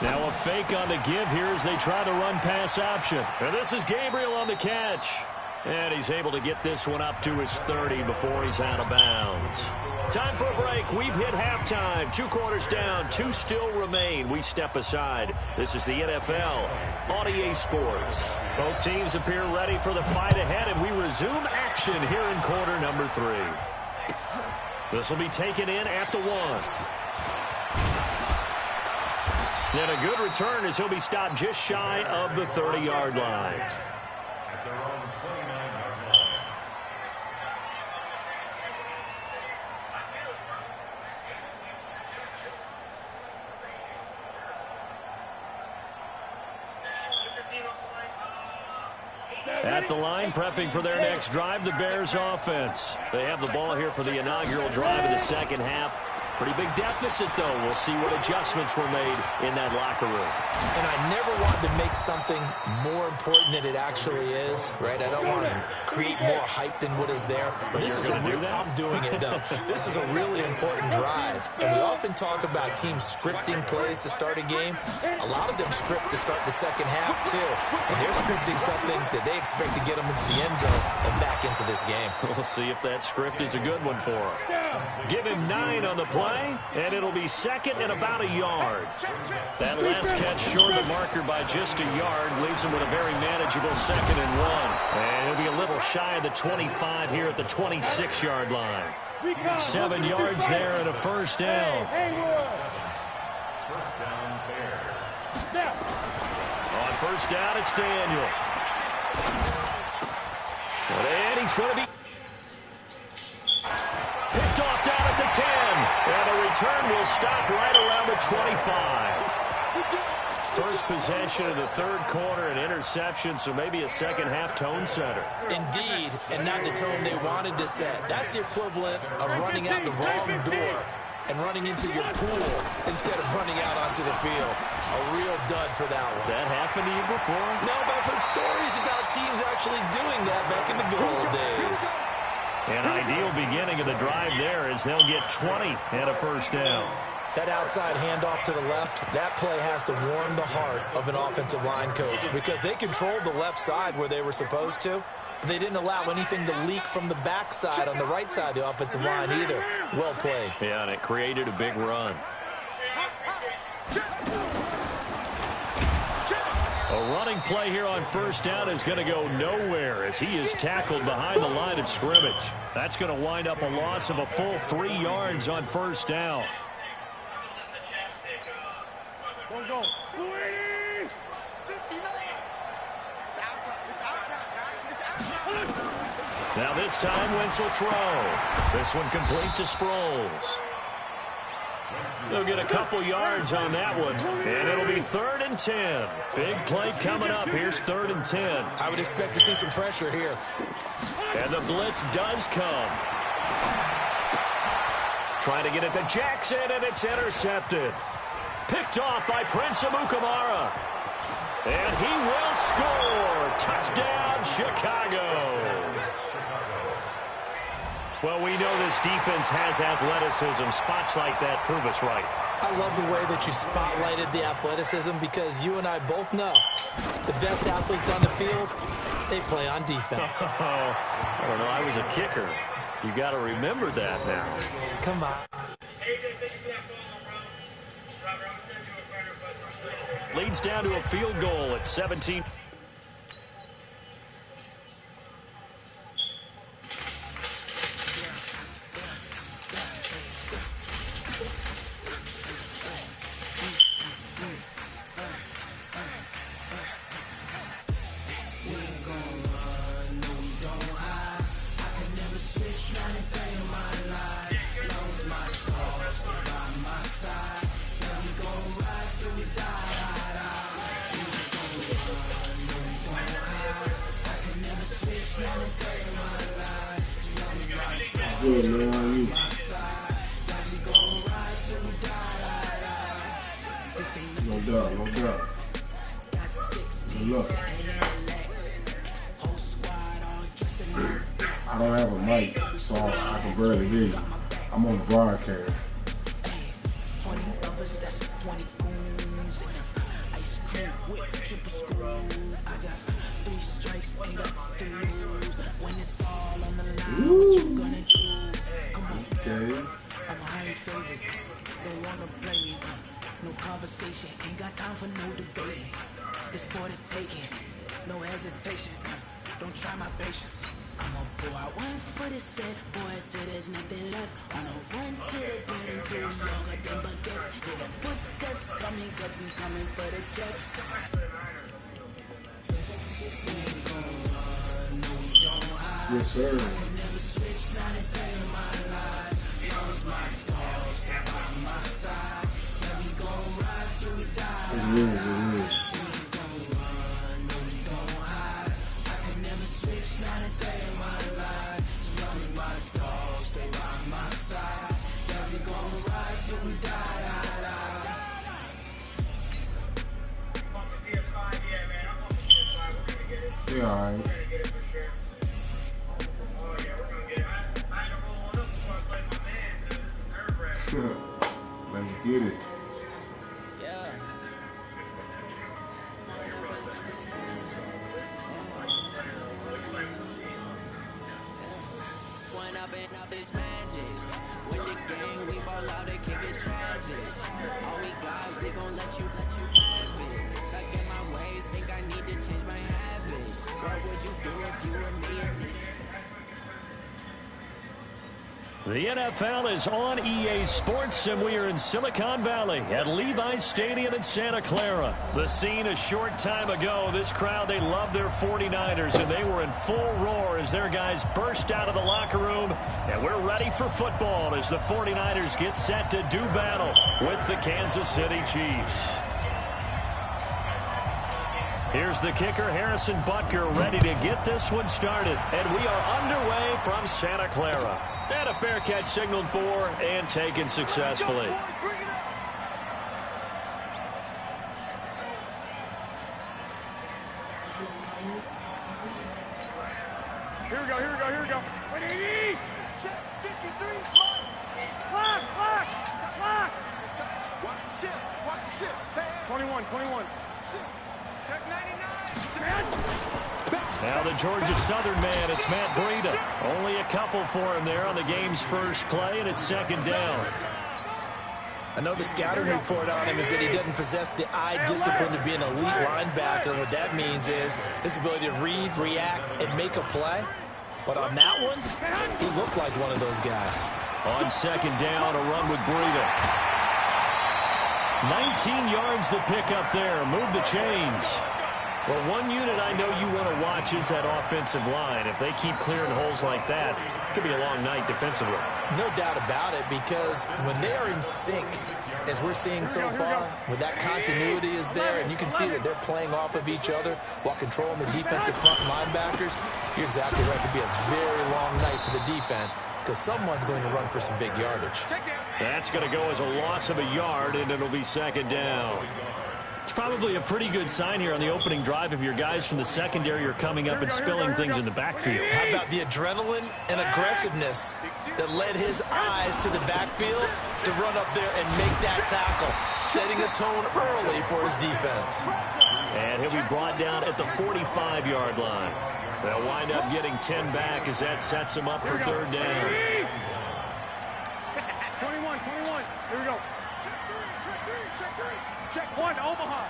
Now a fake on the give here as they try to run pass option. And this is Gabriel on the catch. And he's able to get this one up to his 30 before he's out of bounds. Time for a break. We've hit halftime. 2 quarters down. 2 still remain. We step aside. This is the NFL on EA Sports. Both teams appear ready for the fight ahead, and we resume action here in quarter number 3. This will be taken in at the 1. And a good return as he'll be stopped just shy of the 30-yard line. At the line, prepping for their next drive, the Bears offense. They have the ball here for the inaugural drive of the second half. Pretty big deficit, though. We'll see what adjustments were made in that locker room. And I never wanted to make something more important than it actually is, right? I don't want to create more hype than what is there. But this is I'm doing it, though. This is a really important drive. And we often talk about teams scripting plays to start a game. A lot of them script to start the second half, too. And they're scripting something that they expect to get them into the end zone and back into this game. We'll see if that script is a good one for him. Give him 9 on the play, and it'll be second and about a yard. That last catch short of the marker by just a yard leaves him with a very manageable second and 1. And he'll be a little shy of the 25 here at the 26-yard line. 7 yards there and a first down. On first down, it's Daniel. And he's going to be picked off down at the 10. And the return will stop right around the 25. First possession of the third quarter, an interception, so maybe a second-half tone setter. Indeed, and not the tone they wanted to set. That's the equivalent of running out the wrong door and running into your pool instead of running out onto the field. A real dud for that one. Has that happened to you before? No, but I've heard stories about teams actually doing that back in the good old days. An ideal beginning of the drive there as they'll get 20 and a first down. That outside handoff to the left, that play has to warm the heart of an offensive line coach because they controlled the left side where they were supposed to. But they didn't allow anything to leak from the backside on the right side of the offensive line either. Well played. Yeah, and it created a big run. A running play here on first down is going to go nowhere as he is tackled behind the line of scrimmage. That's going to wind up a loss of a full 3 yards on first down. Go. Now this time, Wentz will throw. This one complete to Sproles. They'll get a couple yards on that one, and it'll be 3rd and 10. Big play coming up. Here's 3rd and 10. I would expect to see some pressure here. And the blitz does come. Trying to get it to Jackson, and it's intercepted. Picked off by Prince Amukamara. And he will score. Touchdown, Chicago. Well, we know this defense has athleticism. Spots like that prove us right. I love the way that you spotlighted the athleticism because you and I both know the best athletes on the field, they play on defense. I don't know. I was a kicker. You got to remember that now. Come on. Leads down to a field goal at 17. Good, man. How you? No doubt, no doubt. Good luck. I don't have a mic, so I can barely hear you. I'm on the broadcast. Ooh. Okay. I'm a highly favored. Don't wanna play me. No conversation. Ain't got time for no debate. It's for the taking. No hesitation. Don't try my patience. I'm a boy. I went for the set. Boy, till there's nothing left. On a run to the bed until we all got them baguettes. Hear the footsteps coming, cause we coming for the jet. We ain't gon' run, no we don't hide. Yes, sir. I can never switch, not a day in my life. Lost my dogs, stay by my side. Yeah, we gon' ride till we die. It is, it is. We ain't gon' run, no we don't hide. I can never switch, not a day in my life. As long as my dogs stay by my side. Yeah, we gon' ride be alright. Let's get it. It's magic. With the gang, we ball out and kick it tragic. All we got, they gon' let you have it. Stuck in my ways, think I need to change my habits. What would you do if you were me? The NFL is on EA Sports, and we are in Silicon Valley at Levi's Stadium in Santa Clara. The scene a short time ago. This crowd, they love their 49ers, and they were in full roar as their guys burst out of the locker room. And we're ready for football as the 49ers get set to do battle with the Kansas City Chiefs. Here's the kicker, Harrison Butker, ready to get this one started. And we are underway from Santa Clara. And a fair catch signaled for and taken successfully. Here we go, here we go, here we go. 180! Check 53, Clock, clock, clock! watch the ship, watch the ship. Hey, 21, 21. check 99. Now the Georgia Southern man, it's Matt Breida. Only a couple for him there on the game's first play, and it's second down. I know the scouting report on him is that he doesn't possess the eye discipline to be an elite linebacker. What that means is his ability to read, react, and make a play. But on that one, he looked like one of those guys. On second down, a run with Breida. 19 yards the pick up there. Move the chains. Well, one unit I know you want to watch is that offensive line. If they keep clearing holes like that, it could be a long night defensively. No doubt about it, because when they are in sync, as we're seeing so far, when that continuity is there, and you can see that they're playing off of each other while controlling the defensive front linebackers, you're exactly right. It could be a very long night for the defense, because someone's going to run for some big yardage. That's going to go as a loss of a yard, and it'll be second down. It's probably a pretty good sign here on the opening drive if your guys from the secondary are coming up and spilling things in the backfield. How about the adrenaline and aggressiveness that led his eyes to the backfield to run up there and make that tackle, setting a tone early for his defense. And he'll be brought down at the 45-yard line. They'll wind up getting 10 back as that sets them up for third down. 21, 21. Here we go. Check One, Omaha.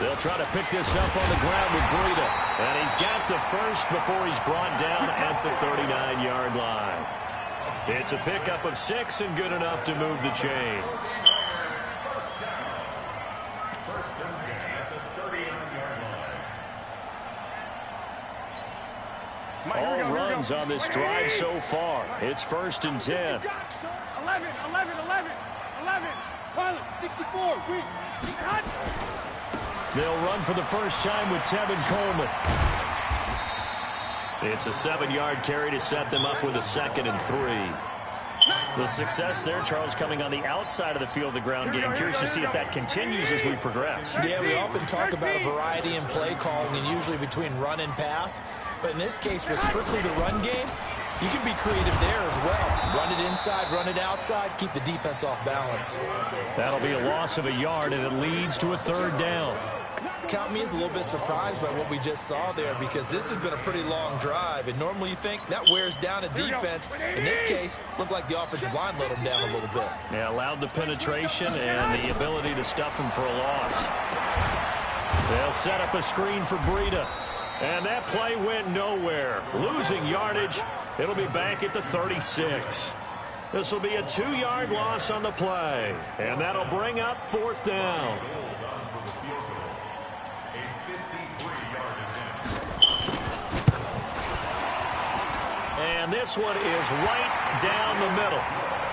They'll try to pick this up on the ground with Breida. And he's got the first before he's brought down at the 39-yard line. It's a pickup of 6 and good enough to move the chains. All runs on this drive so far. It's 1st and 10. 11, 11, 11, 11. Pilot, 64, weak. They'll run for the first time with Tevin Coleman. It's a 7-yard carry to set them up with a 2nd and 3. The success there, Charles, coming on the outside of the field of the ground game. Curious to see if that continues as we progress. Yeah, we often talk about a variety in play calling and usually between run and pass. But in this case, with strictly the run game, you can be creative there as well. Run it inside, run it outside, keep the defense off balance. That'll be a loss of a yard, and it leads to a third down. Count me as a little bit surprised by what we just saw there, because this has been a pretty long drive, and normally you think that wears down a defense. In this case, looked like the offensive line let them down a little bit. Yeah, allowed the penetration and the ability to stuff them for a loss. They'll set up a screen for Breida, and that play went nowhere. Losing yardage. It'll be back at the 36. This will be a 2-yard loss on the play, and that'll bring up 4th down. And this one is right down the middle.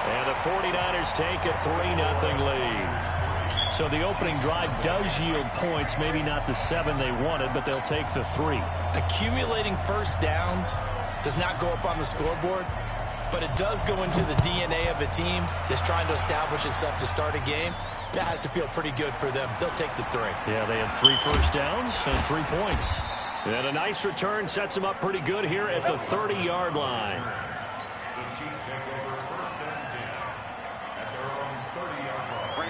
And the 49ers take a 3-0 lead. So the opening drive does yield points, maybe not the 7 they wanted, but they'll take the 3. Accumulating first downs does not go up on the scoreboard. but it does go into the DNA of a team that's trying to establish itself to start a game. That has to feel pretty good for them. They'll take the 3. Yeah, they had 3 first downs and 3 points. And a nice return sets them up pretty good here at the 30-yard line.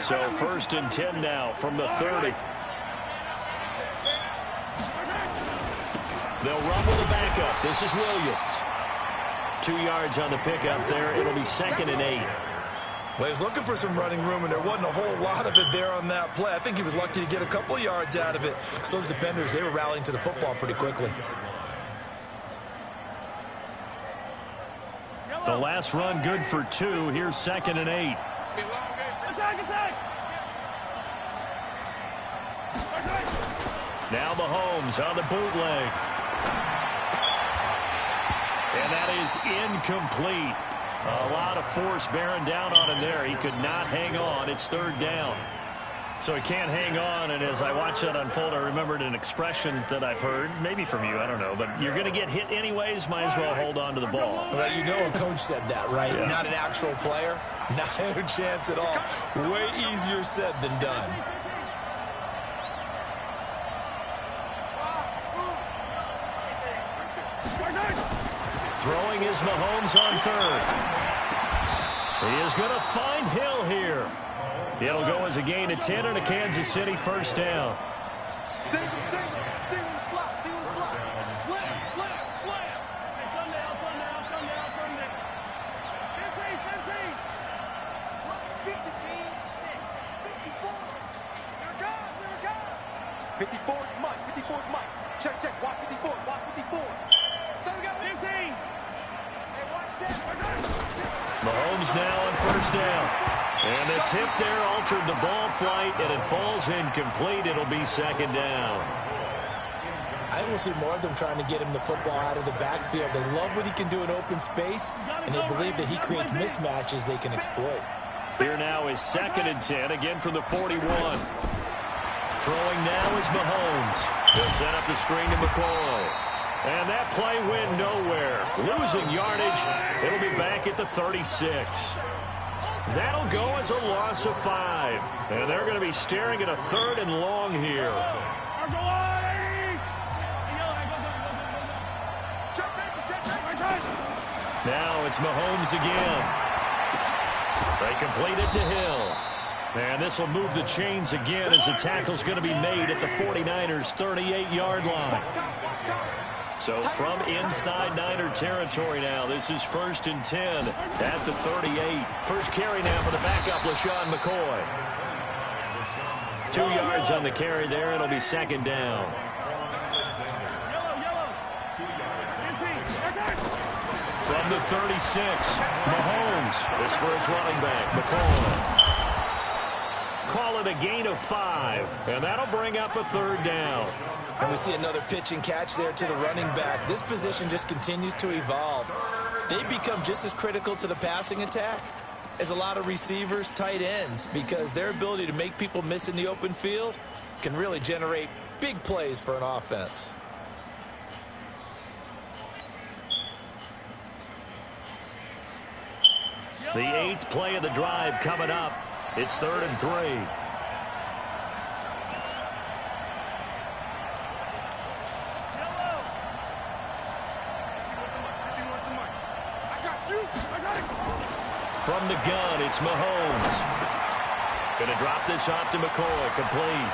So 1st and 10 now from the 30. They'll run with the backup. This is Williams. 2 yards on the pickup there. It'll be 2nd and 8. Well, he was looking for some running room, and there wasn't a whole lot of it there on that play. I think he was lucky to get a couple of yards out of it, because those defenders, they were rallying to the football pretty quickly. The last run good for 2. Here's 2nd and 8. Now Mahomes on the bootleg. And that is incomplete. A lot of force bearing down on him there. He could not hang on. It's 3rd down. So he can't hang on, and as I watch that unfold, I remembered an expression that I've heard, maybe from you, I don't know, but you're going to get hit anyways, might as well hold on to the ball. Well, you know a coach said that, right? Yeah. Not an actual player. Not a chance at all. Way easier said than done. Throwing is Mahomes on 3rd. He is going to find Hill here. It'll go as a gain of 10 and a Kansas City 1st down. Mahomes now on 1st down. And the tip there altered the ball flight, and it falls incomplete. It'll be 2nd down. I will see more of them trying to get him the football out of the backfield. They love what he can do in open space, and they believe that he creates mismatches they can exploit. Here now is 2nd and 10, again from the 41. Throwing now is Mahomes. He'll set up the screen to McCoy. And that play went nowhere. Losing yardage. It'll be back at the 36. That'll go as a loss of 5. And they're going to be staring at a 3rd and long here. Now it's Mahomes again. They complete it to Hill. And this will move the chains again as the tackle's going to be made at the 49ers' 38-yard line. So from inside Niner territory now, this is 1st and 10 at the 38. First carry now for the backup, LaShawn McCoy. 2 yards on the carry there. It'll be 2nd down. From the 36, Mahomes. This for his running back, McCoy. Call it a gain of 5, and that'll bring up a 3rd down. And we see another pitch and catch there to the running back. This position just continues to evolve. They become just as critical to the passing attack as a lot of receivers, tight ends, because their ability to make people miss in the open field can really generate big plays for an offense. The 8th play of the drive coming up. It's 3rd and 3. From the gun, it's Mahomes. Going to drop this off to McCoy, complete.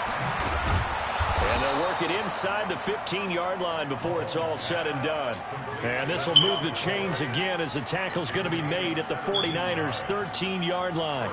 And they'll work it inside the 15-yard line before it's all said and done. And this will move the chains again as the tackle's going to be made at the 49ers' 13-yard line.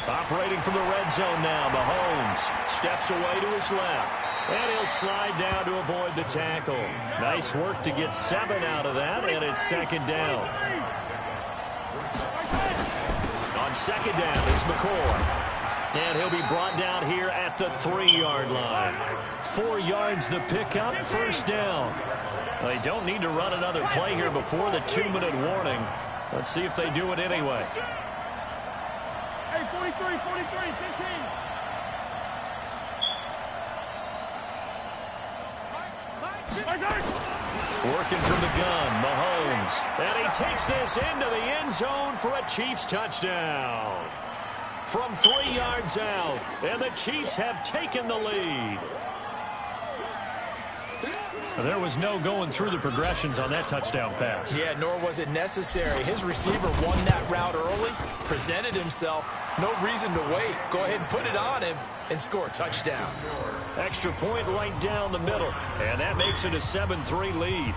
Operating from the red zone now, Mahomes steps away to his left. And he'll slide down to avoid the tackle. Nice work to get 7 out of that, and it's second down. On second down, it's McCoy. And he'll be brought down here at the 3-yard line. 4 yards the pickup, first down. They don't need to run another play here before the 2-minute warning. Let's see if they do it anyway. Hey, 43, 15. Working from the gun, Mahomes. And he takes this into the end zone for a Chiefs touchdown. From 3 yards out, and the Chiefs have taken the lead. There was no going through the progressions on that touchdown pass. Yeah, nor was it necessary. His receiver won that route early, presented himself. No reason to wait. Go ahead and put it on him and score a touchdown. Extra point right down the middle, and that makes it a 7-3 lead.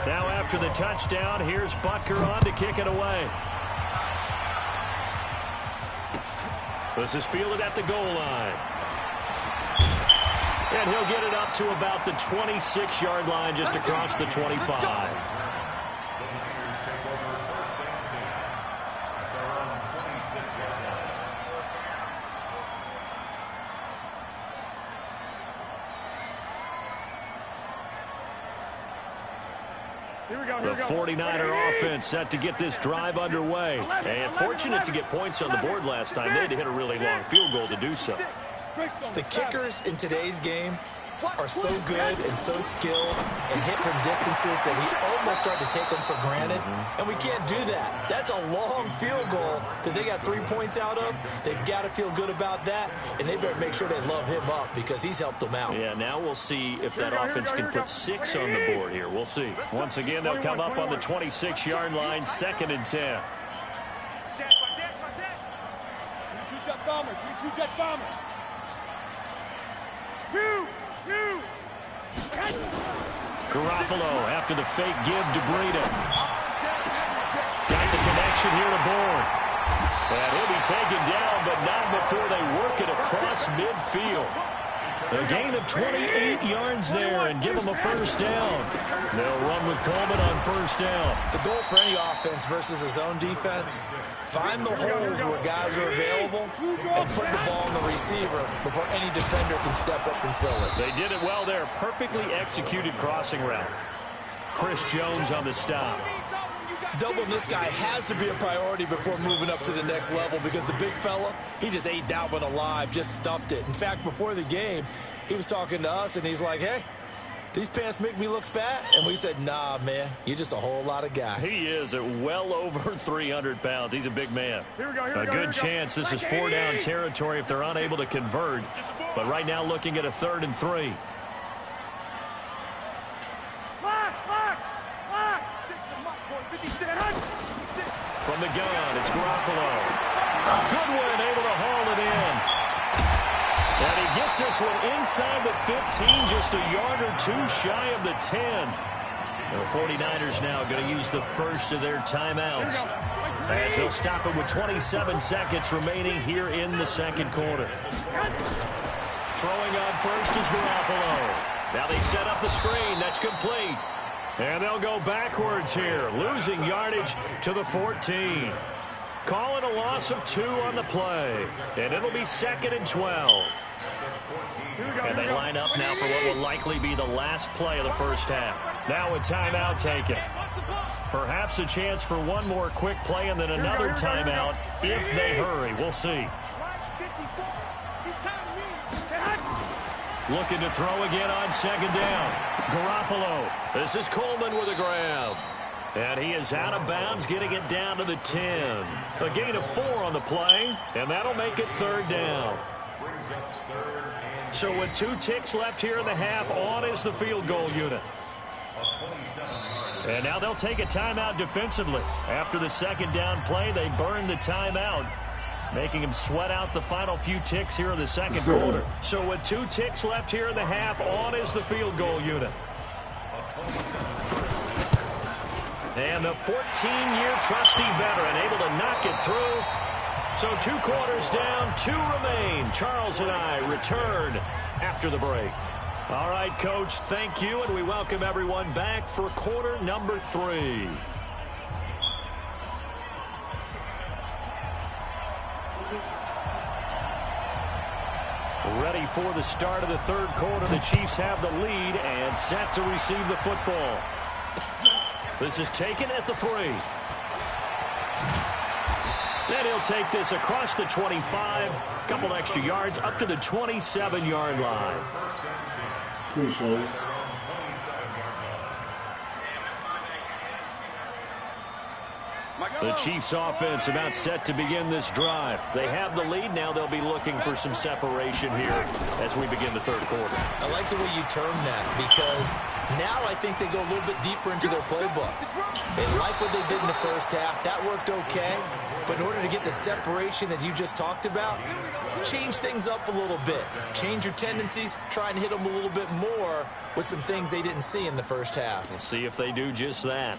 Now after the touchdown, here's Butker on to kick it away. This is fielded at the goal line. And he'll get it up to about the 26-yard line, just across the 25. The 49er offense set to get this drive underway. And fortunate to get points on the board last time. They had to hit a really long field goal to do so. The kickers in today's game are so good and so skilled and hit from distances that we almost start to take them for granted. And we can't do that. That's a long field goal that they got 3 points out of. They've got to feel good about that, and they better make sure they love him up because he's helped them out. Yeah, now we'll see if that offense can put 6 on the board here. We'll see. Once again, they'll come up on the 26-yard line, 2nd and 10. Garoppolo after the fake give to Breida. Got the connection here to Bourne. And he'll be taken down, but not before they work it across midfield. A gain of 28 yards there and give them a first down. They'll run with Coleman on first down. The goal for any offense versus his own defense, find the holes where guys are available and put the ball on the receiver before any defender can step up and fill it. They did it well there. Perfectly executed crossing route. Chris Jones on the stop. Doubling this guy has to be a priority before moving up to the next level because the big fella, he just ate that one alive, just stuffed it. In fact, before the game, he was talking to us, and he's like, hey, these pants make me look fat? And we said, nah, man, you're just a whole lot of guy. He is at well over 300 pounds. He's a big man. A good chance this is 4-down territory if they're unable to convert. But right now looking at a 3rd and 3. From the gun, it's Garoppolo. Goodwin able to haul it in. And he gets this one inside the 15, just a yard or 2 shy of the 10. The 49ers now going to use the first of their timeouts as they'll stop it with 27 seconds remaining here in the 2nd quarter. Throwing on first is Garoppolo. Now they set up the screen. That's complete. And they'll go backwards here, losing yardage to the 14. Calling a loss of 2 on the play. And it'll be 2nd and 12. And they line up now for what will likely be the last play of the first half. Now a timeout taken. Perhaps a chance for one more quick play and then another timeout if they hurry. We'll see. Looking to throw again on 2nd down. Garoppolo. This is Coleman with a grab. And he is out of bounds, getting it down to the 10. A gain of 4 on the play, and that'll make it 3rd down. So with 2 ticks left here in the half, on is the field goal unit. And now they'll take a timeout defensively. After the second down play, they burn the timeout, making him sweat out the final few ticks here in the second quarter. So with 2 ticks left here in the half, on is the field goal unit. And the 14-year trusty veteran able to knock it through. So 2 quarters down, 2 remain. Charles and I return after the break. All right, Coach, thank you, and we welcome everyone back for quarter number 3. Ready for the start of the third quarter. The Chiefs have the lead and set to receive the football. This is taken at the 3. Then he'll take this across the 25. Couple extra yards up to the 27-yard line. Appreciate it. The Chiefs offense about set to begin this drive. They have the lead. Now they'll be looking for some separation here as we begin the third quarter. I like the way you term that, because now I think they go a little bit deeper into their playbook. They like what they did in the first half. That worked okay. But in order to get the separation that you just talked about, change things up a little bit. Change your tendencies. Try and hit them a little bit more with some things they didn't see in the first half. We'll see if they do just that.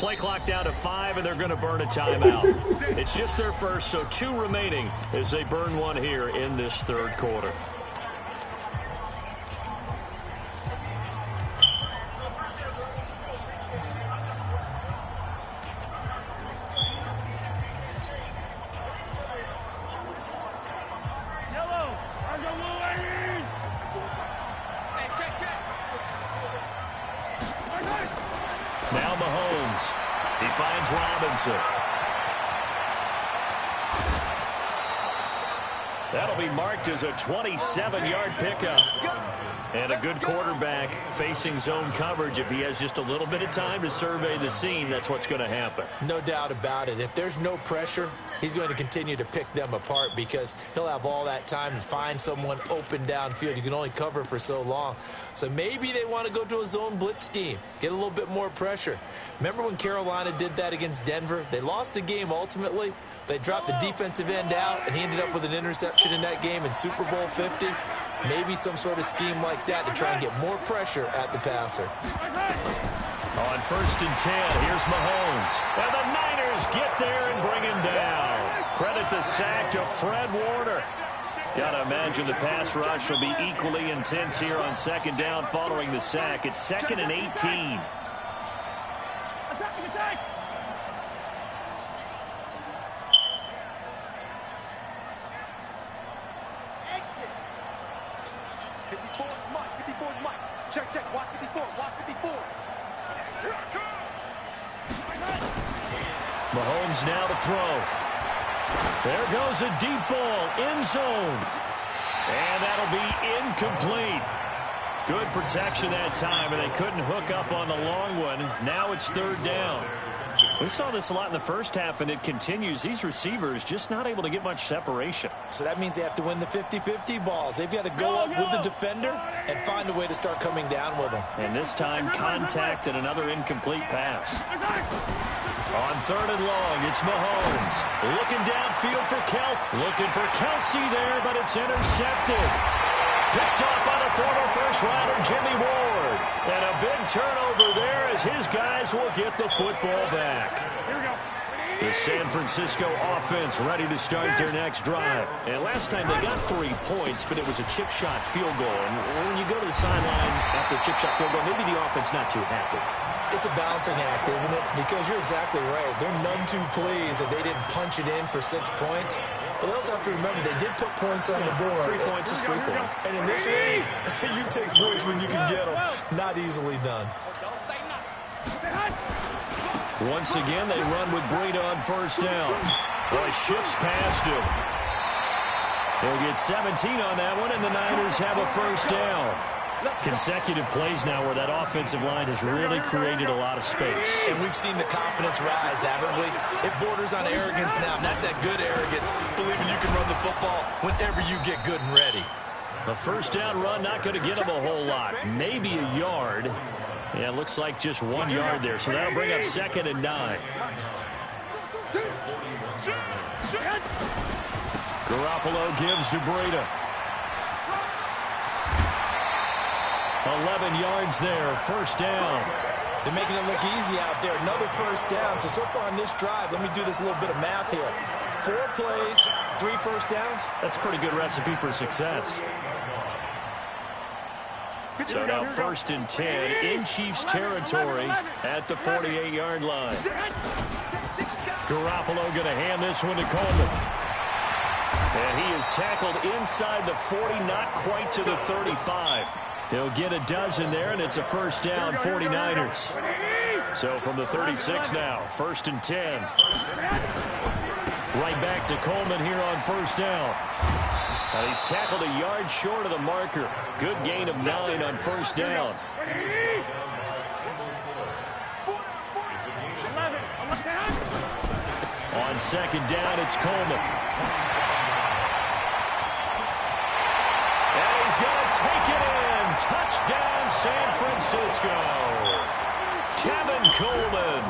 Play clock down to 5, and they're going to burn a timeout. It's just their first, so 2 remaining as they burn one here in this third quarter. Now Mahomes. He finds Robinson. That'll be marked as a 27-yard pickup. And a good quarterback facing zone coverage. If he has just a little bit of time to survey the scene, that's what's going to happen. No doubt about it. If there's no pressure, he's going to continue to pick them apart because he'll have all that time to find someone open downfield. You can only cover for so long. So maybe they want to go to a zone blitz scheme, get a little bit more pressure. Remember when Carolina did that against Denver? They lost the game ultimately. They dropped the defensive end out, and he ended up with an interception in that game in Super Bowl 50. Maybe some sort of scheme like that to try and get more pressure at the passer. On 1st and 10, here's Mahomes. And the Niners get there and bring him down. Credit the sack to Fred Warner. Got to imagine the pass rush will be equally intense here on 2nd down following the sack. It's 2nd and 18. Check, check, watch 54, watch 54. Mahomes now to throw. There goes a deep ball, end zone. And that'll be incomplete. Good protection that time, and they couldn't hook up on the long one. Now it's 3rd down. We saw this a lot in the first half, and it continues. These receivers just not able to get much separation. So that means they have to win the 50-50 balls. They've got to go up with the defender and find a way to start coming down with them. And this time, contact and another incomplete pass. On 3rd and long, it's Mahomes. Looking downfield for Kelsey. Looking for Kelsey there, but it's intercepted. Picked off by the former first-rounder Jimmy Ward. And a big turnover there as his guys will get the football back. Here we go. The San Francisco offense ready to start their next drive. And last time they got 3 points, but it was a chip shot field goal. And when you go to the sideline after a chip shot field goal, maybe the offense not too happy. It's a balancing act, isn't it? Because you're exactly right. They're none too pleased that they didn't punch it in for 6 points. But they also have to remember they did put points on the board. 3 points is 3 points. And in this league, you take points when you can get them. Not easily done. Once again, they run with Breida on 1st down. Boy, shifts past him. He'll get 17 on that one, and the Niners have a first down. Consecutive plays now where that offensive line has really created a lot of space. And we've seen the confidence rise, haven't we? It borders on arrogance now, and that's that good arrogance, believing you can run the football whenever you get good and ready. The first down run not going to get him a whole lot. Maybe a yard. Yeah, it looks like just 1 yard there, so that'll bring up 2nd and 9. Garoppolo gives to Breida. 11 yards there, first down. They're making it look easy out there. Another first down. So far on this drive, let me do this little bit of math here. 4 plays, 3 first downs. That's a pretty good recipe for success. So now 1st and 10 in Chiefs territory at the 48-yard line. Garoppolo going to hand this one to Coleman. And he is tackled inside the 40, not quite to the 35. He'll get a dozen there, and it's a first down, 49ers. So from the 36 now, 1st and 10. Right back to Coleman here on first down. Now he's tackled a yard short of the marker. Good gain of 9 on first down. On 2nd down, it's Coleman. And he's going to take it in. Touchdown, San Francisco. Tevin Coleman,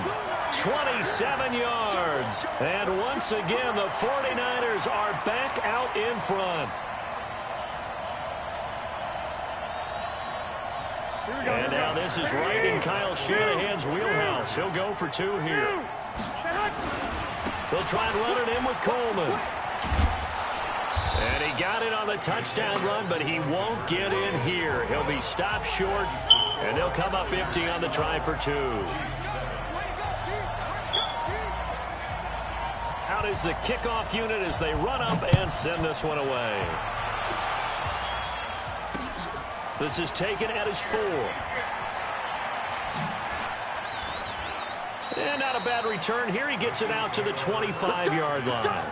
27 yards. And once again, the 49ers are back out in front. And now this is right in Kyle Shanahan's wheelhouse. He'll go for 2 here. They'll try and run it in with Coleman. And he got it on the touchdown run, but he won't get in here. He'll be stopped short, and they'll come up empty on the try for 2. Out is the kickoff unit as they run up and send this one away. This is taken at his 4. And not a bad return here. He gets it out to the 25-yard line.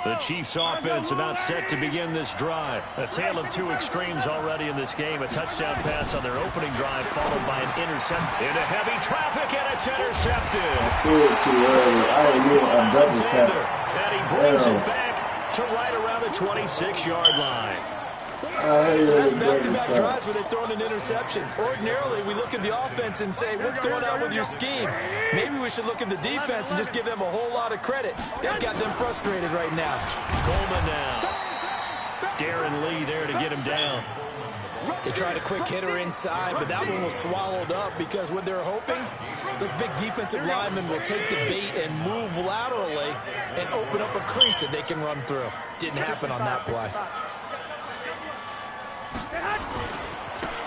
The Chiefs offense about set to begin this drive. A tale of 2 extremes already in this game. A touchdown pass on their opening drive followed by an interception. Into heavy traffic, and it's intercepted. Too early. I didn't mean a double tap. And he brings it back to right around the 26-yard line. So that's back-to-back drives where they've thrown an interception. Ordinarily, we look at the offense and say, what's going on with your scheme? Maybe we should look at the defense and just give them a whole lot of credit. They've got them frustrated right now. Coleman now. Darren Lee there to get him down. They tried a quick hitter inside, but that one was swallowed up because what they're hoping, those big defensive linemen will take the bait and move laterally and open up a crease that they can run through. Didn't happen on that play.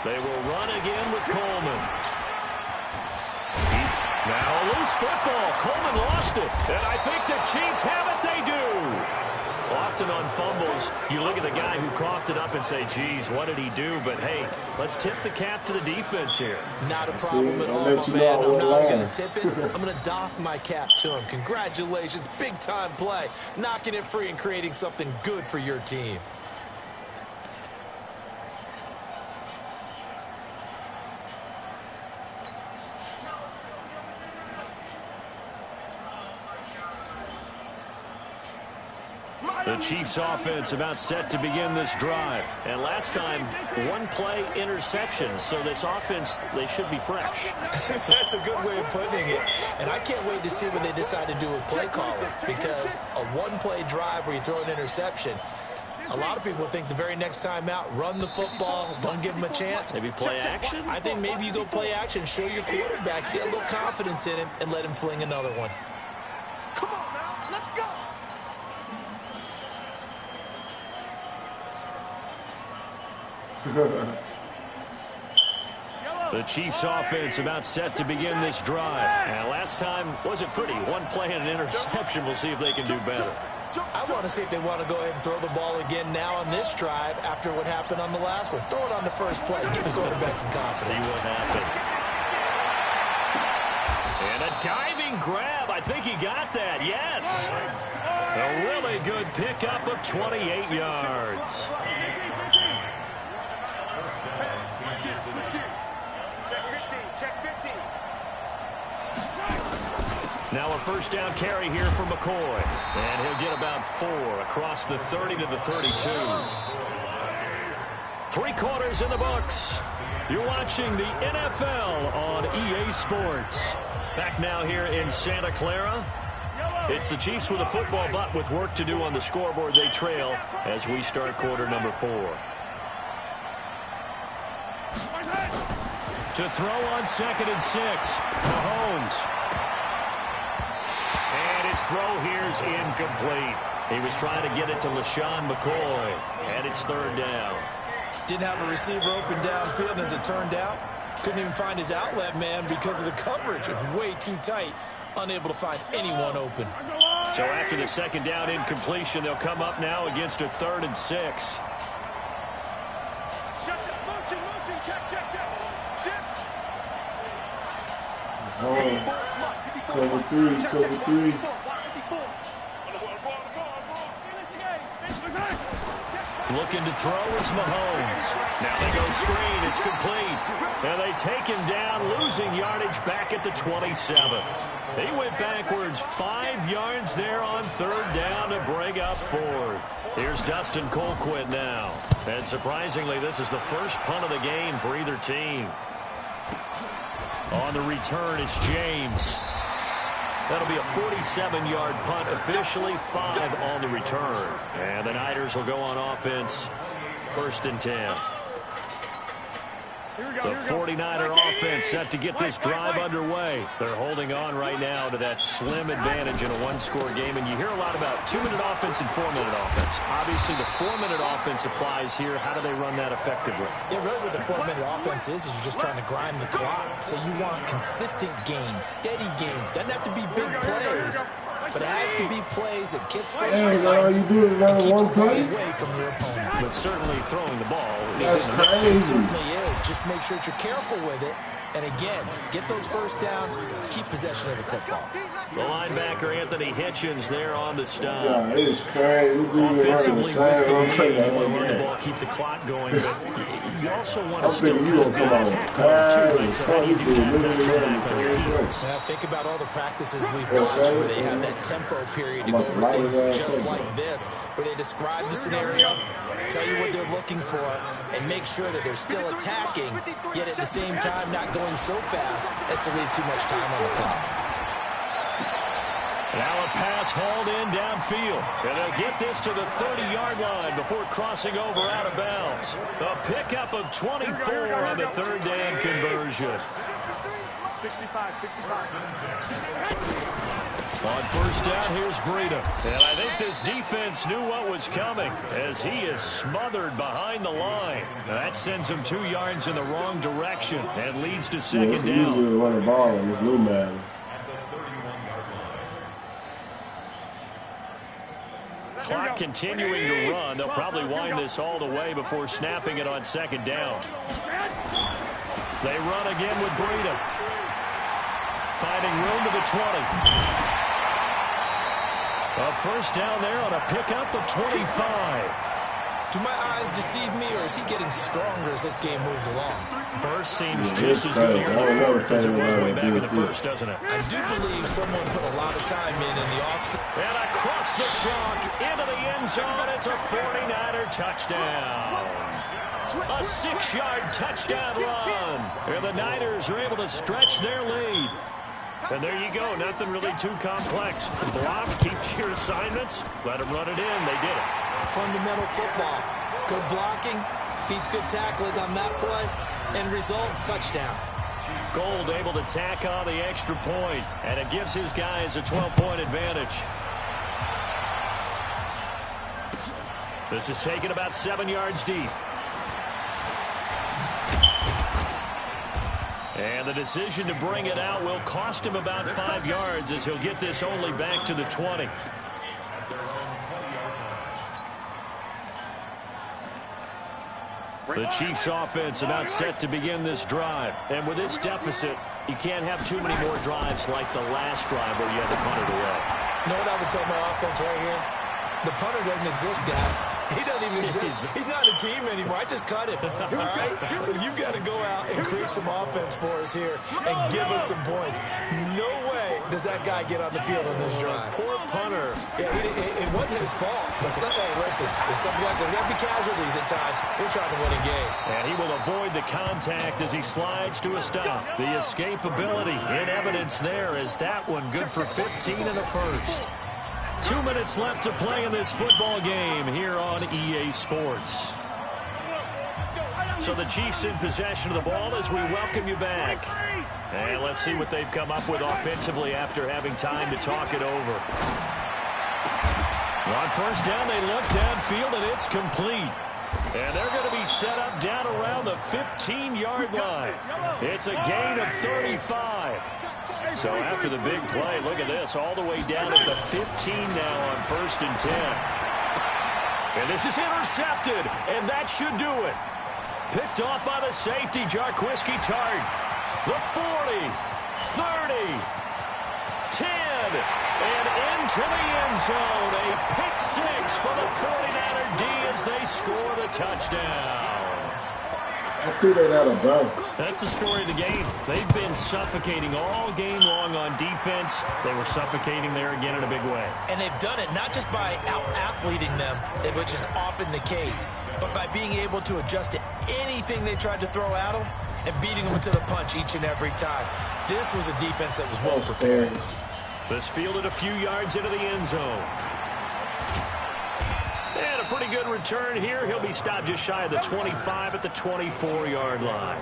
They will run again with Coleman. He's now a loose football. Coleman lost it. And I think the Chiefs have it. They do. Often on fumbles, you look at the guy who coughed it up and say, geez, what did he do? But, hey, let's tip the cap to the defense here. Not a problem at all, my man. I'm not going to tip it. I'm going to doff my cap to him. Congratulations. Big-time play. Knocking it free and creating something good for your team. The Chiefs offense about set to begin this drive. And last time, 1 play interception. So this offense, they should be fresh. That's a good way of putting it. And I can't wait to see what they decide to do with play calling. Because a 1-play drive where you throw an interception, a lot of people think the very next time out, run the football, don't give them a chance. Maybe play action? I think maybe you go play action, show your quarterback, get a little confidence in him, and let him fling another one. Come on now, let's go. The Chiefs offense about set to begin this drive. And last time wasn't pretty. 1 play and an interception. We'll see if they can do better. I want to see if they want to go ahead and throw the ball again now on this drive after what happened on the last one. Throw it on the first play. Give the quarterback some confidence. See what happens. And a diving grab. I think he got that. Yes. A really good pickup of 28 yards. Now a first down carry here for McCoy. And he'll get about 4 across the 30 to the 32. 3 quarters in the books. You're watching the NFL on EA Sports. Back now here in Santa Clara. It's the Chiefs with a football, but with work to do on the scoreboard. They trail as we start quarter number 4. To throw on 2nd and 6. Mahomes. And his throw here's incomplete. He was trying to get it to LaShawn McCoy. And it's 3rd down. Didn't have a receiver open downfield, as it turned out. Couldn't even find his outlet man because of the coverage. It was way too tight. Unable to find anyone open. So after the 2nd down incompletion, they'll come up now against a 3rd and 6. Cover 3. Looking to throw is Mahomes. Now they go screen. It's complete. And they take him down, losing yardage back at the 27. He went backwards 5 yards there on 3rd down to bring up 4th. Here's Dustin Colquitt now. And surprisingly, this is the first punt of the game for either team. On the return, it's James. That'll be a 47-yard punt officially, 5 on the return. And the Niners will go on offense, 1st and 10. The 49er offense set to get this drive underway. They're holding on right now to that slim advantage in a 1-score game. And you hear a lot about 2-minute offense and 4-minute offense. Obviously, the 4-minute offense applies here. How do they run that effectively? Yeah, really what the 4-minute offense is you're just trying to grind the clock. So you want consistent gains, steady gains. Doesn't have to be big plays, but it has to be plays that gets first downs and keeps the ball away from your opponent. But certainly throwing the ball That's is in the mix. crazy. It certainly is. Just make sure that you're careful with it. And again, get those first downs, keep possession of the football. The linebacker, Anthony Hitchens, there on the stop. Yeah, it's crazy. Offensively, with the lead, you want to run the ball, keep the clock going, but you also want to still you gonna come on attack too, right? So how do you do that pass. back on your heels? Now, think about all the practices we've watched where they have that tempo period to go over things just like this, where they describe the scenario, tell you what they're looking for, and make sure that they're still attacking, yet at the same time not going so fast as to leave too much time on the clock. Now a pass hauled in downfield. And they'll get this to the 30-yard line before crossing over out of bounds. A pickup of 24 on the 3rd down conversion. 65. On 1st down, here's Breida. And I think this defense knew what was coming as he is smothered behind the line. Now that sends him 2 yards in the wrong direction and leads to 2nd It's down. easier to run the ball in this new man. Clock continuing to run. They'll probably wind this all the way before snapping it on 2nd down. They run again with Breida. Finding room to the 20. A first down there on a pickup of 25. Do my eyes deceive me, or is he getting stronger as this game moves along? Burst seems just as good here in the 4th as it was way back in the 1st, doesn't it? I do believe someone put a lot of time in the offseason. And across the chalk, into the end zone, it's a 49er touchdown. A 6-yard touchdown run. And the Niners are able to stretch their lead. And there you go. Nothing really too complex. Block, keep to your assignments. Let them run it in. They did it. Fundamental football. Good blocking, beats good tackling on that play. End result, touchdown. Gold able to tack on the extra point, and it gives his guys a 12-point advantage. This is taken about 7 yards deep. And the decision to bring it out will cost him about 5 yards as he'll get this only back to the 20. The Chiefs offense about set to begin this drive. And with this deficit, you can't have too many more drives like the last drive where you had to punt it away. You know what I would tell my offense right here? The punter doesn't exist, guys. He doesn't even exist. He's not a team anymore. I just cut him. All right? So you've got to go out and create some offense for us here and give us some points. No way does that guy get on the field on this drive. Poor punter. Yeah, it wasn't his fault. But hey, listen, there's something like there's going to be casualties at times. We're trying to win a game. And he will avoid the contact as he slides to a stop. The escapability in evidence there as that one good for 15 in the first. 2 minutes left to play in this football game here on EA Sports. So the Chiefs in possession of the ball as we welcome you back. And let's see what they've come up with offensively after having time to talk it over. On first down, they look downfield, and it's complete. And they're going to be set up down around the 15-yard line. It's a gain of 35. So after the big play, look at this, all the way down at the 15 now on 1st and 10. And this is intercepted, and that should do it. Picked off by the safety, Jarquiski Tart. The 40, 30, 10, and into the end zone. A pick six for the 49er D as they score the touchdown. I threw that out of bounds. That's the story of the game. They've been suffocating all game long on defense. They were suffocating there again in a big way. And they've done it not just by out-athleting them, which is often the case, but by being able to adjust to anything they tried to throw at them and beating them to the punch each and every time. This was a defense that was well prepared. This fielded a few yards into the end zone. And a pretty good return here. He'll be stopped just shy of the 25 at the 24-yard line.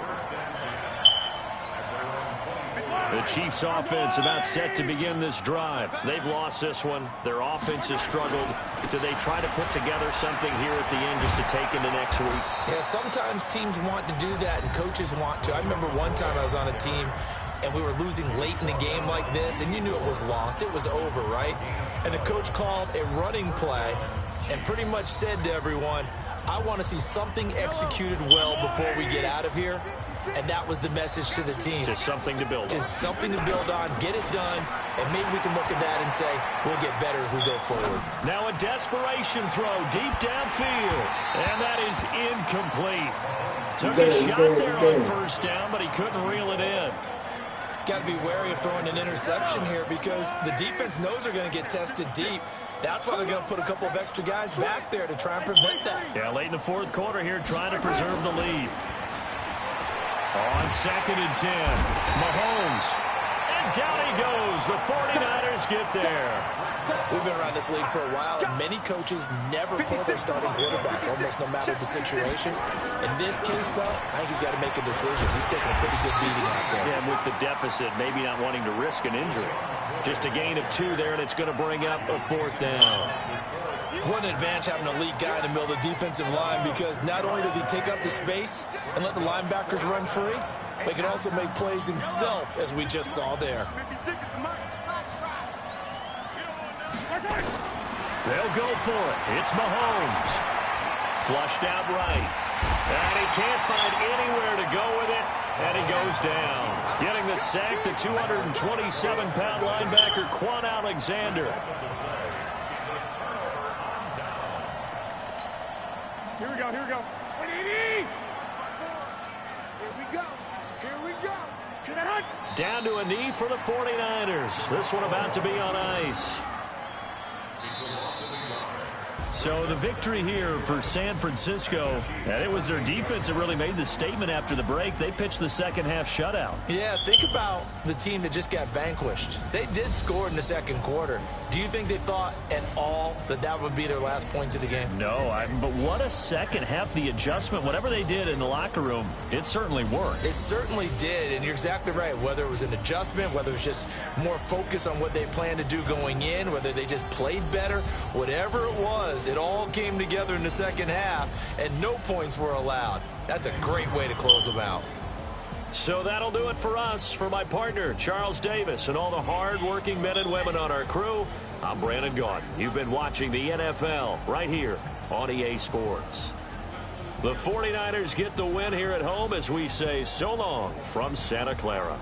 The Chiefs offense about set to begin this drive. They've lost this one. Their offense has struggled. Do they try to put together something here at the end just to take into next week? Yeah, sometimes teams want to do that and coaches want to. I remember one time I was on a team and we were losing late in the game like this, and you knew it was lost. It was over, right? And the coach called a running play and pretty much said to everyone, I want to see something executed well before we get out of here. And that was the message to the team. Just something to build on. Just something to build on, get it done, and maybe we can look at that and say, we'll get better as we go forward. Now a desperation throw deep downfield. And that is incomplete. Took a shot there on first down, but he couldn't reel it in. Got to be wary of throwing an interception here because the defense knows they're going to get tested deep. That's why they're going to put a couple of extra guys back there to try and prevent that. Yeah, late in the fourth quarter here, trying to preserve the lead. On 2nd and 10, Mahomes. And down he goes. The 49ers get there. We've been around this league for a while, and many coaches never pull their starting quarterback, almost no matter the situation. In this case, though, I think he's got to make a decision. He's taking a pretty good beating out there. Yeah, and with the deficit, maybe not wanting to risk an injury. Just a gain of 2 there, and it's going to bring up a 4th down. What an advantage having a lead guy in the middle of the defensive line, because not only does he take up the space and let the linebackers run free, but he can also make plays himself, as we just saw there. They'll go for it. It's Mahomes. Flushed out right. And he can't find anywhere to go with it, and he goes down. Getting the sack, the 227-pound linebacker, Quan Alexander. Here we go, here we go. Here we go. Here we go. To the hunt. Down to a knee for the 49ers. This one about to be on ice. So the victory here for San Francisco, and it was their defense that really made the statement after the break. They pitched the second half shutout. Yeah, think about the team that just got vanquished. They did score in the second quarter. Do you think they thought at all that that would be their last points of the game? No, but what a second half. The adjustment, whatever they did in the locker room, it certainly worked. It certainly did, and you're exactly right. Whether it was an adjustment, whether it was just more focus on what they planned to do going in, whether they just played better, whatever it was, it all came together in the second half, and no points were allowed. That's a great way to close them out. So that'll do it for us. For my partner, Charles Davis, and all the hard-working men and women on our crew, I'm Brandon Gaudin. You've been watching the NFL right here on EA Sports. The 49ers get the win here at home as we say so long from Santa Clara.